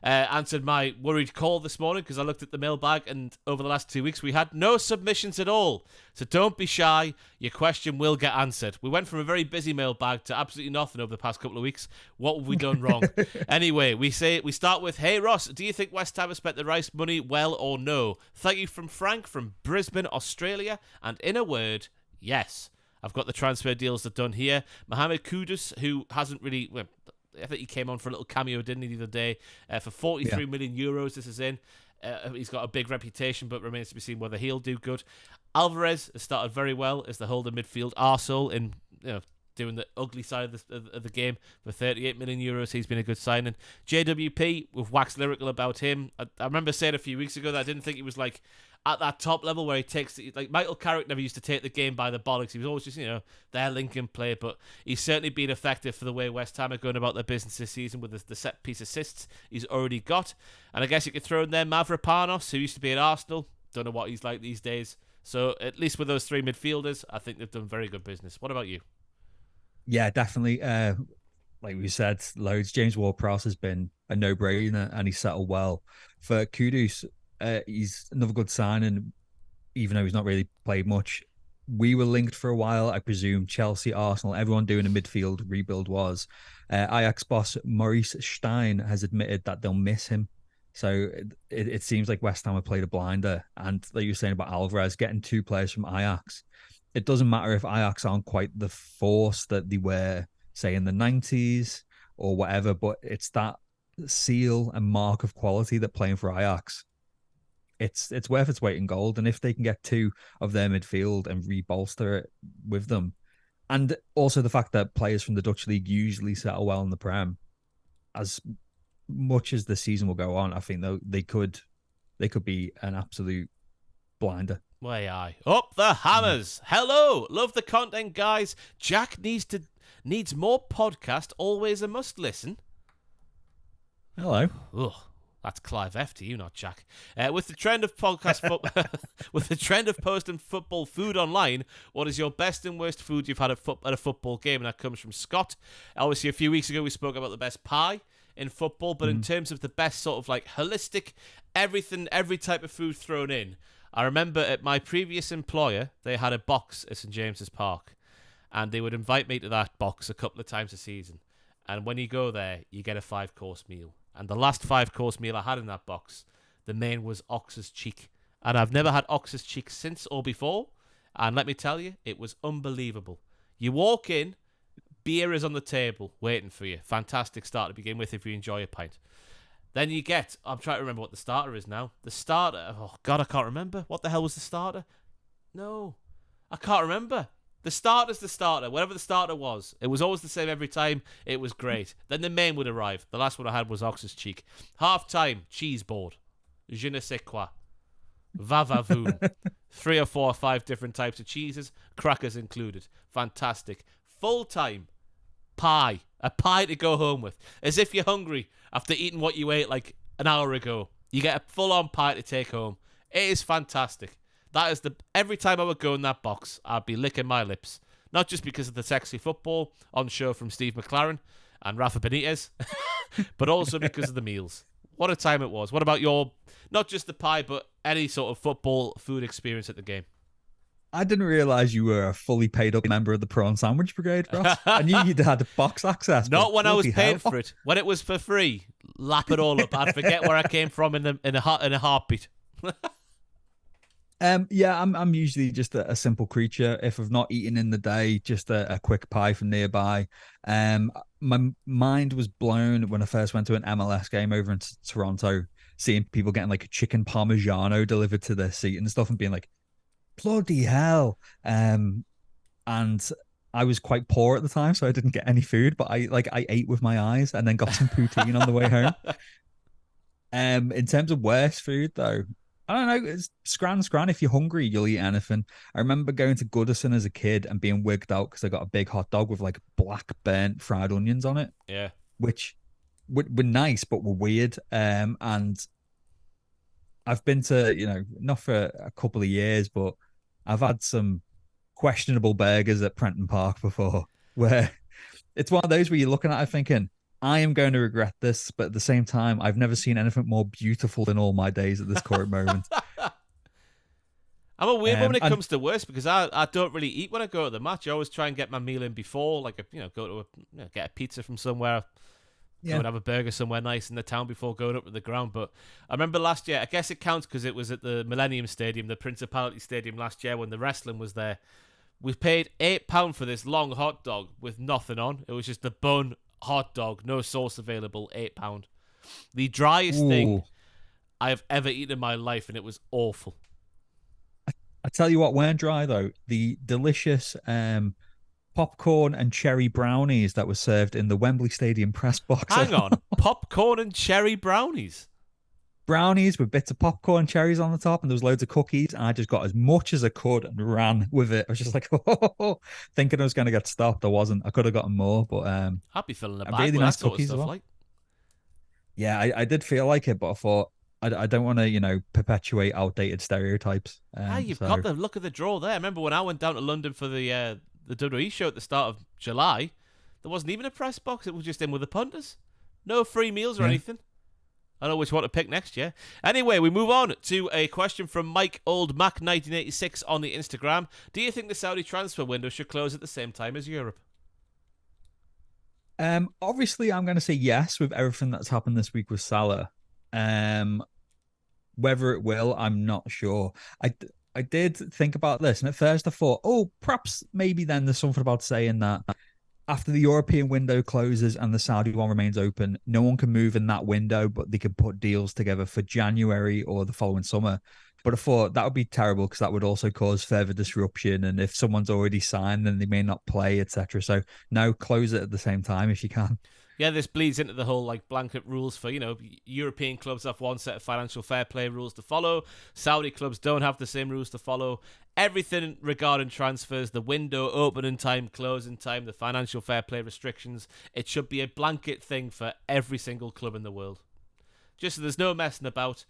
answered my worried call this morning, because I looked at the mailbag and over the last 2 weeks we had no submissions at all. So don't be shy. Your question will get answered. We went from a very busy mailbag to absolutely nothing over the past couple of weeks. What have we done wrong? Anyway, we start with, hey Ross, do you think West Ham has spent the right money, well or no? Thank you from Frank from Brisbane, Australia. And in a word, yes. I've got the transfer deals that are done here. Mohamed Kudus, who hasn't really... I think he came on for a little cameo, didn't he, the other day? For 43 million euros, this is in. He's got a big reputation, but remains to be seen whether he'll do good. Alvarez has started very well as the holder midfield arsehole in doing the ugly side of the game for 38 million euros. He's been a good signing. JWP, we've waxed lyrical about him. I remember saying a few weeks ago that I didn't think he was like at that top level where he takes, like Michael Carrick never used to take the game by the bollocks. He was always just, their Lincoln play, but he's certainly been effective for the way West Ham are going about their business this season with the set piece assists he's already got. And I guess you could throw in there Mavropanos, who used to be at Arsenal. Don't know what he's like these days. So at least with those three midfielders, I think they've done very good business. What about you? Yeah, definitely. like we said, loads. James Ward-Prowse has been a no-brainer, and he's settled well. For Kudus, he's another good signing, even though he's not really played much. We were linked for a while. I presume Chelsea, Arsenal, everyone doing a midfield rebuild was. Ajax boss Maurice Stein has admitted that they'll miss him. So it seems like West Ham have played a blinder. And like you were saying about Alvarez, getting two players from Ajax, it doesn't matter if Ajax aren't quite the force that they were, say, in the 90s or whatever, but it's that seal and mark of quality that playing for Ajax, it's worth its weight in gold. And if they can get two of their midfield and rebolster it with them, and also the fact that players from the Dutch league usually settle well in the Prem, as much as the season will go on, I think they could be an absolute blinder. Way aye. Up the hammers. Hello. Love the content, guys. Jack needs more podcast. Always a must listen. Hello. Ugh. That's Clive F to you, not Jack. With the trend of with the trend of posting football food online, what is your best and worst food you've had at a football game? And that comes from Scott. Obviously, a few weeks ago we spoke about the best pie in football, but in terms of the best sort of like holistic, everything, every type of food thrown in, I remember at my previous employer, they had a box at St James's Park, and they would invite me to that box a couple of times a season. And when you go there, you get a 5-course meal. And the last 5-course meal I had in that box, the main was ox's cheek. And I've never had ox's cheek since or before. And let me tell you, it was unbelievable. You walk in, beer is on the table waiting for you. Fantastic start to begin with if you enjoy a pint. Then you get, I'm trying to remember what the starter is now. The starter, oh God, I can't remember. What the hell was the starter? No, I can't remember. The starter's the starter, whatever the starter was. It was always the same every time. It was great. Then the main would arrive. The last one I had was ox's cheek. Half time, cheese board. Je ne sais quoi. Va-va-voom. 3 or 4 or 5 different types of cheeses, crackers included. Fantastic. Full time, pie. A pie to go home with. As if you're hungry after eating what you ate like an hour ago. You get a full-on pie to take home. It is fantastic. That is every time I would go in that box, I'd be licking my lips. Not just because of the sexy football on show from Steve McLaren and Rafa Benitez, but also because of the meals. What a time it was. What about your, not just the pie, but any sort of football food experience at the game? I didn't realize you were a fully paid up member of the Prawn Sandwich Brigade, Ross. I knew you had box access. Not when I was paying for it. When it was for free, lap it all up. I'd forget where I came from in a heartbeat. Yeah, I'm usually just a simple creature. If I've not eaten in the day, just a quick pie from nearby. My mind was blown when I first went to an MLS game over in Toronto, seeing people getting like a chicken parmigiano delivered to their seat and stuff, and being like, bloody hell. And I was quite poor at the time, so I didn't get any food, but I ate with my eyes and then got some poutine on the way home. In terms of worst food though, I don't know, it's scran. If you're hungry, you'll eat anything. I remember going to Goodison as a kid and being wigged out because I got a big hot dog with like black burnt fried onions on it. Yeah. Which were nice, but were weird. And I've been to, not for a couple of years, but I've had some questionable burgers at Prenton Park before, where it's one of those where you're looking at it thinking, I am going to regret this, but at the same time, I've never seen anything more beautiful in all my days at this current moment. I'm a weird one when it comes to worst because I don't really eat when I go to the match. I always try and get my meal in before, like go to get a pizza from somewhere. I would have a burger somewhere nice in the town before going up to the ground. But I remember last year, I guess it counts because it was at the Millennium Stadium, the Principality Stadium last year when the wrestling was there. We paid £8 for this long hot dog with nothing on. It was just the bun, hot dog, no sauce available, £8. The driest thing I have ever eaten in my life, and it was awful. I tell you what weren't dry, though. The delicious popcorn and cherry brownies that were served in the Wembley Stadium press box. Hang on. Popcorn and cherry brownies? Brownies with bits of popcorn, cherries on the top, and there was loads of cookies. And I just got as much as I could and ran with it. I was just like, thinking I was going to get stopped. I wasn't. I could have gotten more, but I'd be filling a bag really with nice that sort of cookies stuff. as well. Like. Yeah, I did feel like it, but I thought I don't want to, perpetuate outdated stereotypes. You've got the look of the draw there. I remember when I went down to London for the WWE show at the start of July, There wasn't even a press box. It was just in with the punters. No free meals or Yeah. anything. I know which one to pick next year. Anyway, we move on to a question from Mike Old Mac 1986 on the Instagram. Do you think the Saudi transfer window should close at the same time as Europe? Obviously, I'm going to say yes with everything that's happened this week with Salah. Whether it will, I'm not sure. I did think about this, and at first I thought, oh, perhaps maybe then there's something about saying that after the European window closes and the Saudi one remains open, no one can move in that window, but they can put deals together for January or the following summer. But I thought that would be terrible because that would also cause further disruption. And if someone's already signed, then they may not play, etc. So no, close it at the same time if you can. Yeah, this bleeds into the whole like blanket rules for, European clubs have one set of financial fair play rules to follow. Saudi clubs don't have the same rules to follow. Everything regarding transfers, the window, opening time, closing time, the financial fair play restrictions, it should be a blanket thing for every single club in the world. Just so there's no messing about.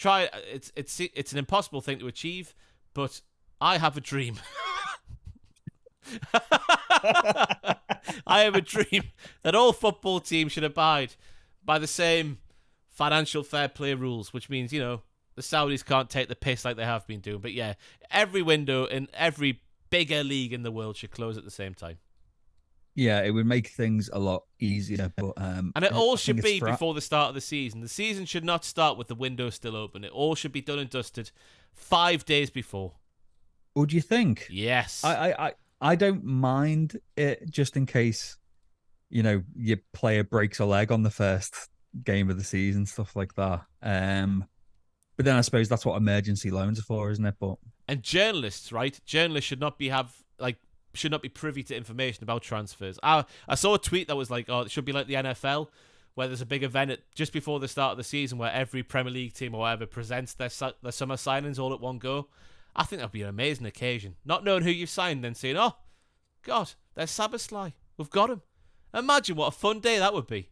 It's an impossible thing to achieve, but I have a dream. I have a dream that all football teams should abide by the same financial fair play rules, which means, the Saudis can't take the piss like they have been doing. But yeah, every window in every bigger league in the world should close at the same time. Yeah, it would make things a lot easier. But and it all should be before the start of the season. The season should not start with the window still open. It all should be done and dusted 5 days before. What do you think? Yes. I don't mind it just in case, your player breaks a leg on the first game of the season, stuff like that. But then I suppose that's what emergency loans are for, isn't it? And journalists, right? Journalists should not be privy to information about transfers. I saw a tweet that was like, oh, it should be like the NFL, where there's a big event just before the start of the season where every Premier League team or whatever presents their summer signings all at one go. I think that'd be an amazing occasion. Not knowing who you've signed, then saying, oh, God, there's Szoboszlai. We've got him. Imagine what a fun day that would be.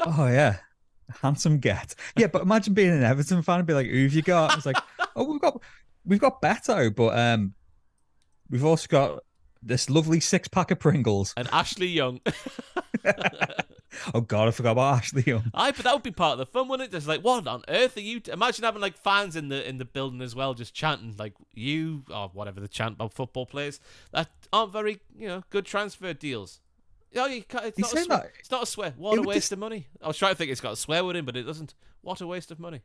Oh, yeah. Handsome get. Yeah, but imagine being an Everton fan and be like, who've you got? It's like, oh, we've got Beto, but we've also got this lovely 6-pack of Pringles. And Ashley Young. Oh, God, I forgot about Ashley Young. But that would be part of the fun, wouldn't it? Just like, what on earth are you... Imagine having like fans in the building as well, just chanting like you, or whatever the chant about football players that aren't very, good transfer deals. You can't, it's not a swear. What a waste of money. I was trying to think it's got a swear word in, but it doesn't. What a waste of money.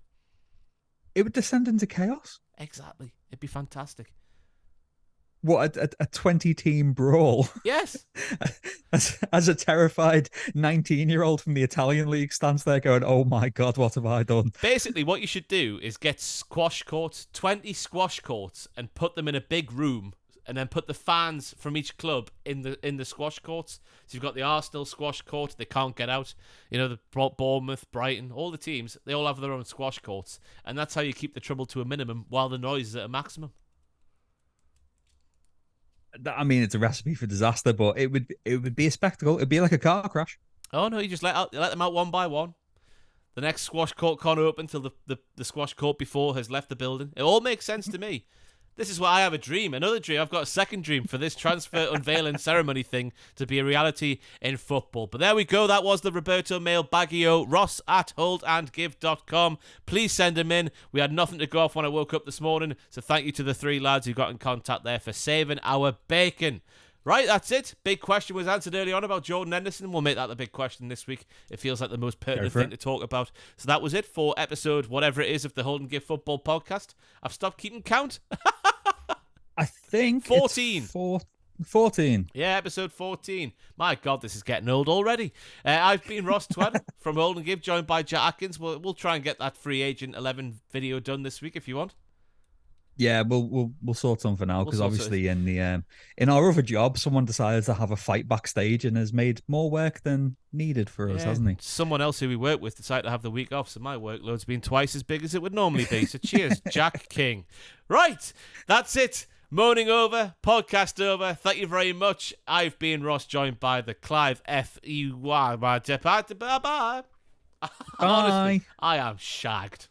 It would descend into chaos. Exactly. It'd be fantastic. What, a 20-team brawl? Yes. As a terrified 19-year-old from the Italian league stands there going, oh my God, what have I done? Basically, what you should do is get squash courts, 20 squash courts, and put them in a big room, and then put the fans from each club in the squash courts. So you've got the Arsenal squash court, they can't get out. The Bournemouth, Brighton, all the teams, they all have their own squash courts. And that's how you keep the trouble to a minimum while the noise is at a maximum. I mean, it's a recipe for disaster, but it would be a spectacle. It'd be like a car crash. Oh no, you just let them out one by one. The next squash court can't open until the squash court before has left the building. It all makes sense to me. This is why I have a dream. Another dream. I've got a second dream for this transfer unveiling ceremony thing to be a reality in football. But there we go. That was the Roberto Mail Baggio. Ross at holdandgive.com. Please send them in. We had nothing to go off when I woke up this morning. So thank you to the 3 lads who got in contact there for saving our bacon. Right, that's it. Big question was answered early on about Jordan Henderson. We'll make that the big question this week. It feels like the most pertinent thing to talk about. So that was it for episode whatever it is of the Hold and Give Football podcast. I've stopped keeping count. I think 14. 14. Yeah, episode 14. My God, this is getting old already. I've been Ross Tweddell from Hold and Give, joined by Jack Atkins. We'll try and get that Free Agent 11 video done this week if you want. Yeah, we'll sort something out because obviously in our other job, someone decided to have a fight backstage and has made more work than needed for us, hasn't he? Someone else who we work with decided to have the week off, so my workload's been twice as big as it would normally be. So cheers, Jack King. Right, that's it. Moaning over, podcast over. Thank you very much. I've been Ross, joined by the Clive F.E.Y. Bye. Honestly, I am shagged.